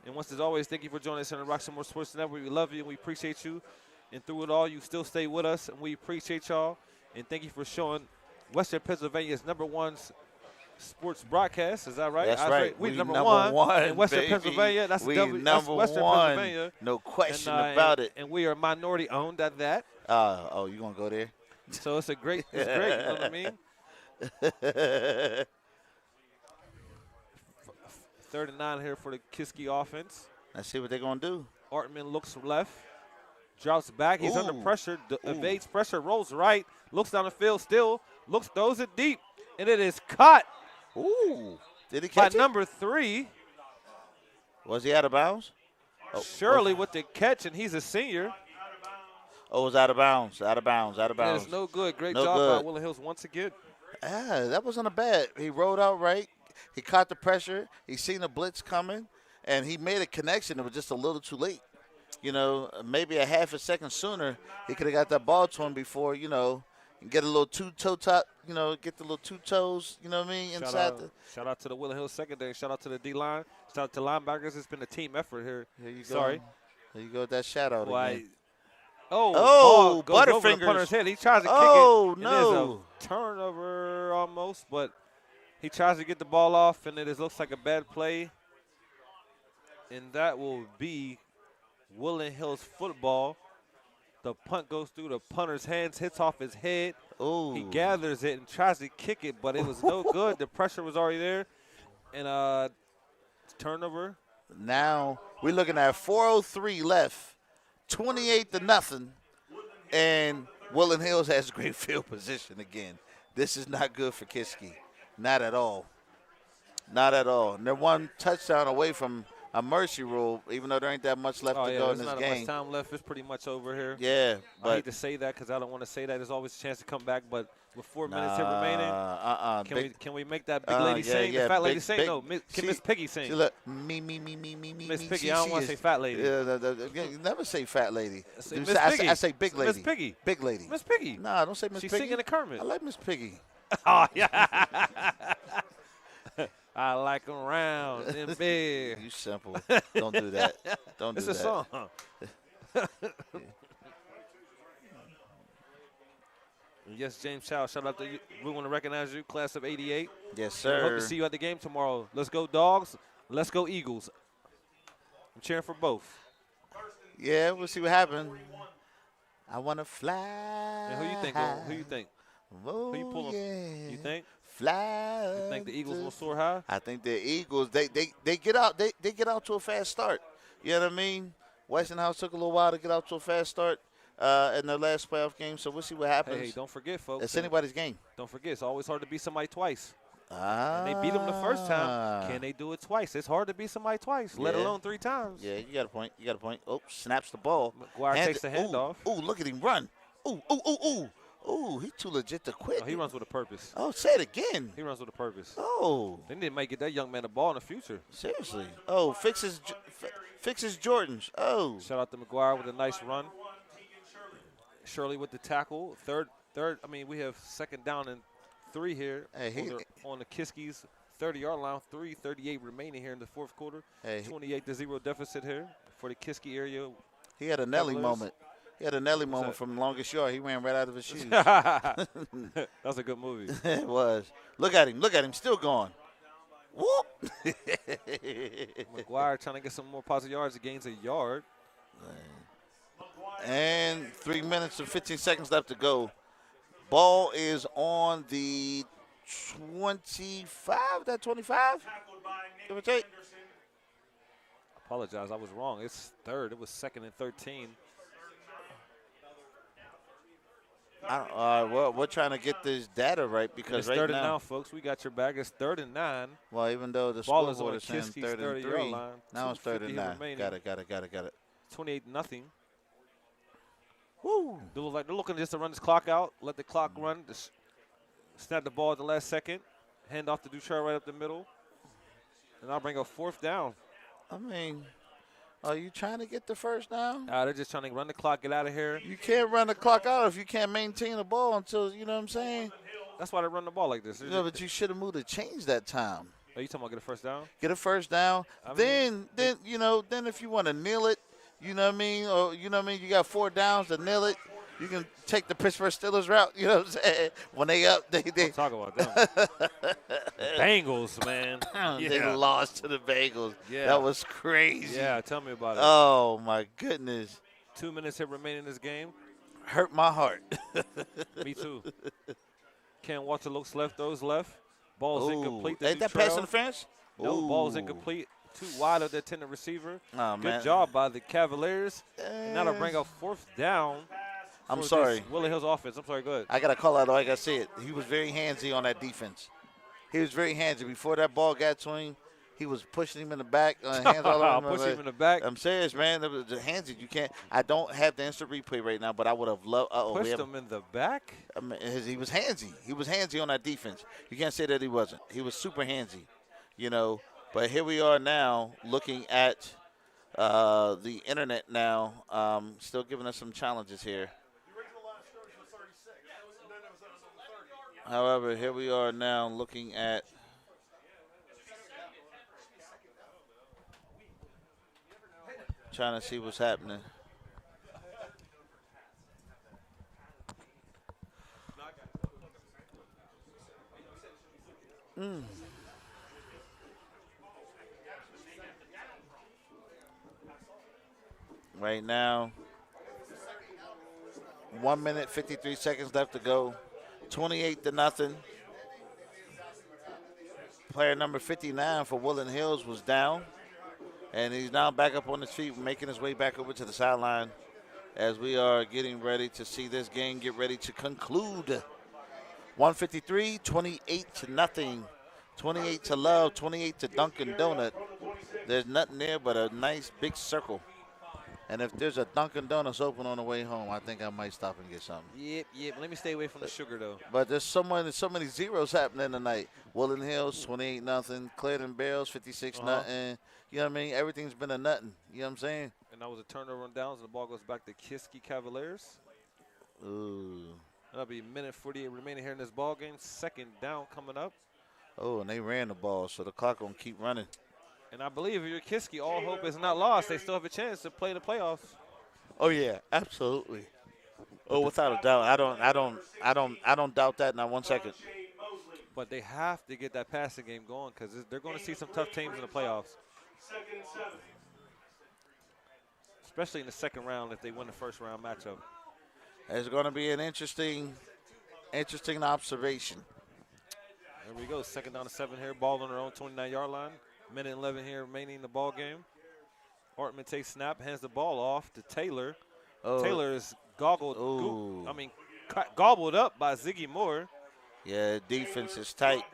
And once as always, thank you for joining us on the Roxamore Sports Network. We love you and we appreciate you. And through it all, you still stay with us, and we appreciate y'all. And thank you for showing Western Pennsylvania's #1 sports broadcast. Is that right? That's right. We We number number one in Western baby. Pennsylvania. That's We that's number Western one. Pennsylvania. No question And, about it. And we are minority owned at that. Oh, you gonna go there? So it's great. You know what I mean? 3rd and 9 here for the Kiski offense. Let's see what they're gonna do. Artman looks left, drops back. He's under Ooh. pressure, evades pressure, rolls right, looks down the field still, throws it deep, and it is caught Ooh, did he by catch it? number 3. Was he out of bounds? Shirley with the catch, and he's a senior. Oh, it was out of bounds. Out of bounds. Out of That bounds. is no good. Great No job good. by Woodland Hills once again. That wasn't a bad. He rolled out right. He caught the pressure. He seen the blitz coming, and he made a connection. It was just a little too late. You know, maybe a half a second sooner, he could have got that ball to him before, you know, and get a little two-toe top, you know, get the little two toes, you know what I mean, inside Shout out to the Woodland Hills secondary. Shout out to the D-line. Shout out to linebackers. It's been a team effort here. Here you go. Sorry. There you go with that shout out again. Ball goes over the Butterfingers. punter's head. He tries to kick it. Oh, It no. is a turnover almost, but he tries to get the ball off, and it looks like a bad play. And that will be Woodland Hills football. The punt goes through the punter's hands, hits off his head. Ooh. He gathers it and tries to kick it, but it was no good. The pressure was already there. And turnover. Now we're looking at 4:03 left, 28-0, and Woodland Hills has great field position again. This is not good for Kiski. Not at all. Not at all. And they're one touchdown away from a mercy rule, even though there ain't that much left to go in there's this not game. much time left. It's pretty much over here. Yeah, I but hate to say that because I don't want to say that. There's always a chance to come back, but with 4 minutes here remaining, can we make that big lady sing? The fat lady sing? No, can Miss Piggy sing? See, look, me. Miss Piggy, I don't want to say fat lady. You never say fat lady. Say Miss Piggy. I say big lady. Miss Piggy. Big lady. Miss Piggy. Nah, don't say Miss She's Piggy. singing the Kermit. I like Miss Piggy. Oh, yeah. I like them round and big. You simple. Don't do that. Don't It's do a that. song. Yes, James Chow, shout out to you. We want to recognize you, class of 88. Yes, I hope sir. to see you at the game tomorrow. Let's go Dogs. Let's go Eagles. I'm cheering for both. Yeah, we'll see what happens. I want to fly. And who you think? Who you think? Oh, Who you pulling? yeah. You think? Fly. You think the Eagles will soar high? I think the Eagles, they get out. They get out to a fast start. You know what I mean? Westinghouse took a little while to get out to a fast start in their last playoff game. So we'll see what happens. Hey, don't forget, folks. It's anybody's game. Don't forget, it's always hard to beat somebody twice. And And they beat them the first time. Can they do it twice? It's hard to beat somebody twice, let Yeah. alone 3 times. Yeah, you got a point. Oh, snaps the ball. McGuire takes the handoff. Ooh, look at him run. Ooh, he too legit to quit. Oh, he runs with a purpose. Oh, say it again. He runs with a purpose. Oh, They need to make get that young man a ball in the future. seriously. Oh, fixes Jordans. Oh, Shout out to McGuire with a nice run. Shirley with the tackle. Third. I mean, we have 2nd down and 3 here Hey, on the Kiski's 30-yard line. 3:38 remaining here in the fourth quarter. Hey, 28-0 deficit here for the Kiski area. he had a Nelly Cavaliers. moment. He had a Nelly moment that? from the longest yard. He ran right out of his shoes. That's a good movie. It was. Look at him. Still going. Whoop. McGuire trying to get some more positive yards. He gains a yard. And 3 minutes and 15 seconds left to go. Ball is on the 25. That 25? Give or take. Apologize, I was wrong. It's 3rd. It was 2nd and 13. We're trying to get this data right because It's right third and now, now, folks. We got your back. It's 3rd and 9. well, even though the Ball is scoreboard on is saying Kiski's 3rd and 30-yard 3, line. now it's 3rd and 9. remaining. Got it. 28-0. Woo! They look like they're looking just to run this clock out, let the clock run, just snap the ball at the last second, hand off to Duchar right up the middle, and I'll bring a 4th down. I mean, are you trying to get the first down? They're just trying to run the clock, get out of here. You can't run the clock out if you can't maintain the ball until, you know what I'm saying? That's why they run the ball like this. No, but you should have moved to change that time. Are you talking about get a first down? Get a first down. I Then if you want to kneel it, you know what I mean? Or, you know what I mean? You got 4 downs to kneel it. You can take the Pittsburgh Steelers route, you know what I'm saying? When they up, they Talk about them. Bengals, man. They lost to the Bengals. Yeah. That was crazy. Yeah, tell me about it. Oh, my goodness. 2 minutes here remaining in this game. Hurt my heart. Me too. Ken Walter looks left, throws left. Ball's incomplete. Ain't that pass interference? No, ball's incomplete. Too wide of the intended receiver. Oh, Good man. job by the Cavaliers. And now to bring a 4th down. I'm for sorry. this Woodland Hills offense. I'm sorry, go ahead. I got to call out, like I said, he was very handsy on that defense. He was very handsy. Before that ball got to him, he was pushing him in the back. Hands all over him. Pushing him in the back. I'm serious, man. It was handsy. You can't. I don't have the instant replay right now, but I would have loved. Pushed him in the back? I mean, he was handsy. He was handsy on that defense. You can't say that he wasn't. He was super handsy, you know. But here we are now looking at the internet now, still giving us some challenges here. However, here we are now looking at trying to see what's happening. Right now, 1 minute, 53 seconds left to go. 28-0. Player number 59 for Woodland Hills was down, and he's now back up on his feet, making his way back over to the sideline as we are getting ready to see this game get ready to conclude. 153, 28-0. 28 to Love, 28 to Dunkin' Donut. There's nothing there but a nice big circle. And if there's a Dunkin' Donuts open on the way home, I think I might stop and get something. Yep. Let me stay away from the sugar, though. But there's so many zeros happening tonight. Woodland Hills, 28-0. Clarendon Barrels, 56-0. You know what I mean? Everything's been a nothing. You know what I'm saying? And that was a turnover on downs, and the ball goes back to Kiski Cavaliers. Ooh. That'll be a minute 48 remaining here in this ball game. 2nd down coming up. Oh, and they ran the ball, so the clock going to keep running. And I believe if you're Kiski, all hope is not lost. They still have a chance to play the playoffs. Oh yeah, absolutely. Oh, without a doubt. I don't doubt that not 1 second. But they have to get that passing game going because they're going to see some tough teams in the playoffs. Especially in the 2nd round if they win the 1st round matchup. It's going to be an interesting observation. There we go. 2nd down to 7 here. Ball on their own 29-yard line. Minute 11 here remaining in the ball game. Hartman takes snap, hands the ball off to Taylor. Oh. Taylor is gobbled up by Ziggy Moore. Yeah, defense is tight.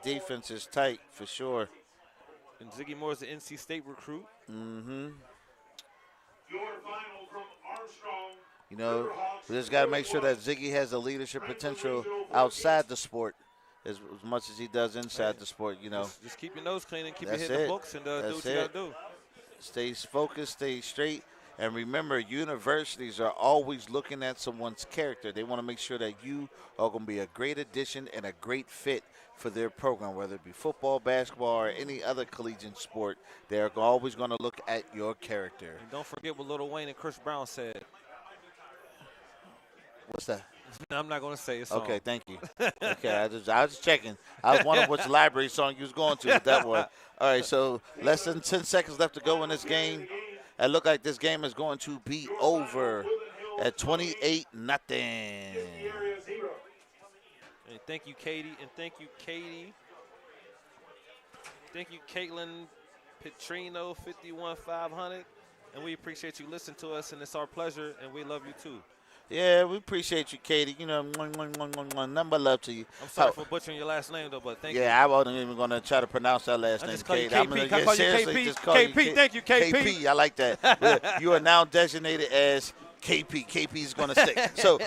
Defense is tight for sure. And Ziggy Moore is the NC State recruit. Mm-hmm. Your final from Armstrong. You know, we just got to make sure that Ziggy has the leadership potential outside the sport as much as he does inside the sport, you know. Just keep your nose clean and keep That's your head in it. the books and do That's what you it. got to do. Stay focused, stay straight. And remember, universities are always looking at someone's character. They want to make sure that you are going to be a great addition and a great fit for their program, whether it be football, basketball, or any other collegiate sport. They're always going to look at your character. And don't forget what Lil Wayne and Chris Brown said. What's that? I'm not going to say it. Okay, thank you. Okay, I was checking. I was wondering which library song you was going to with that one. All right, so less than 10 seconds left to go in this game. It looked like this game is going to be over at 28-0. And thank you, Katie. And thank you, Katie. Thank you, Caitlin Petrino, 51500. And we appreciate you listening to us, and it's our pleasure, and we love you too. Yeah, we appreciate you, Katie. You know, nothing but love to you. I'm sorry for butchering your last name, though, but thank you. Yeah, I wasn't even going to try to pronounce that last I name, just call you Katie. KP. Can I call you seriously, KP? just call you KP, thank you, KP. KP, I like that. You are now designated as KP. KP is going to stick. So,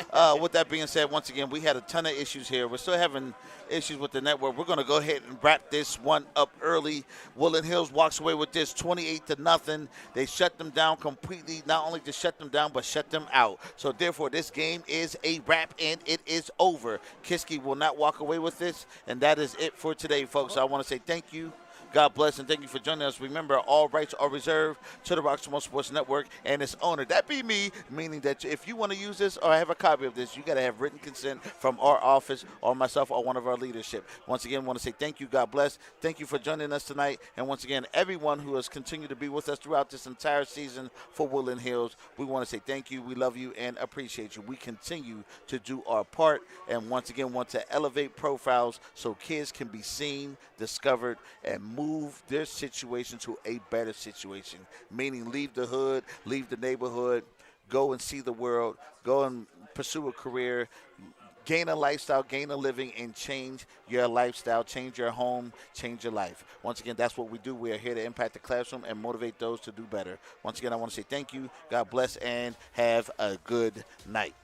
with that being said, once again, we had a ton of issues here. We're still having issues with the network. We're going to go ahead and wrap this one up early. Woodland Hills walks away with this 28-0. They shut them down completely. Not only to shut them down, but shut them out. So, therefore, this game is a wrap, and it is over. Kiski will not walk away with this, and that is it for today, folks. So I want to say thank you. God bless, and thank you for joining us. Remember, all rights are reserved to the Roxamore Sports Network and its owner. That be me, meaning that if you want to use this or have a copy of this, you got to have written consent from our office or myself or one of our leadership. Once again, I want to say thank you. God bless. Thank you for joining us tonight. And once again, everyone who has continued to be with us throughout this entire season for Woodland Hills, we want to say thank you. We love you and appreciate you. We continue to do our part, and once again, want to elevate profiles so kids can be seen, discovered, and move their situation to a better situation, meaning leave the hood, leave the neighborhood, go and see the world, go and pursue a career, gain a lifestyle, gain a living, and change your lifestyle, change your home, change your life. Once again, that's what we do. We are here to impact the classroom and motivate those to do better. Once again, I want to say thank you, God bless, and have a good night.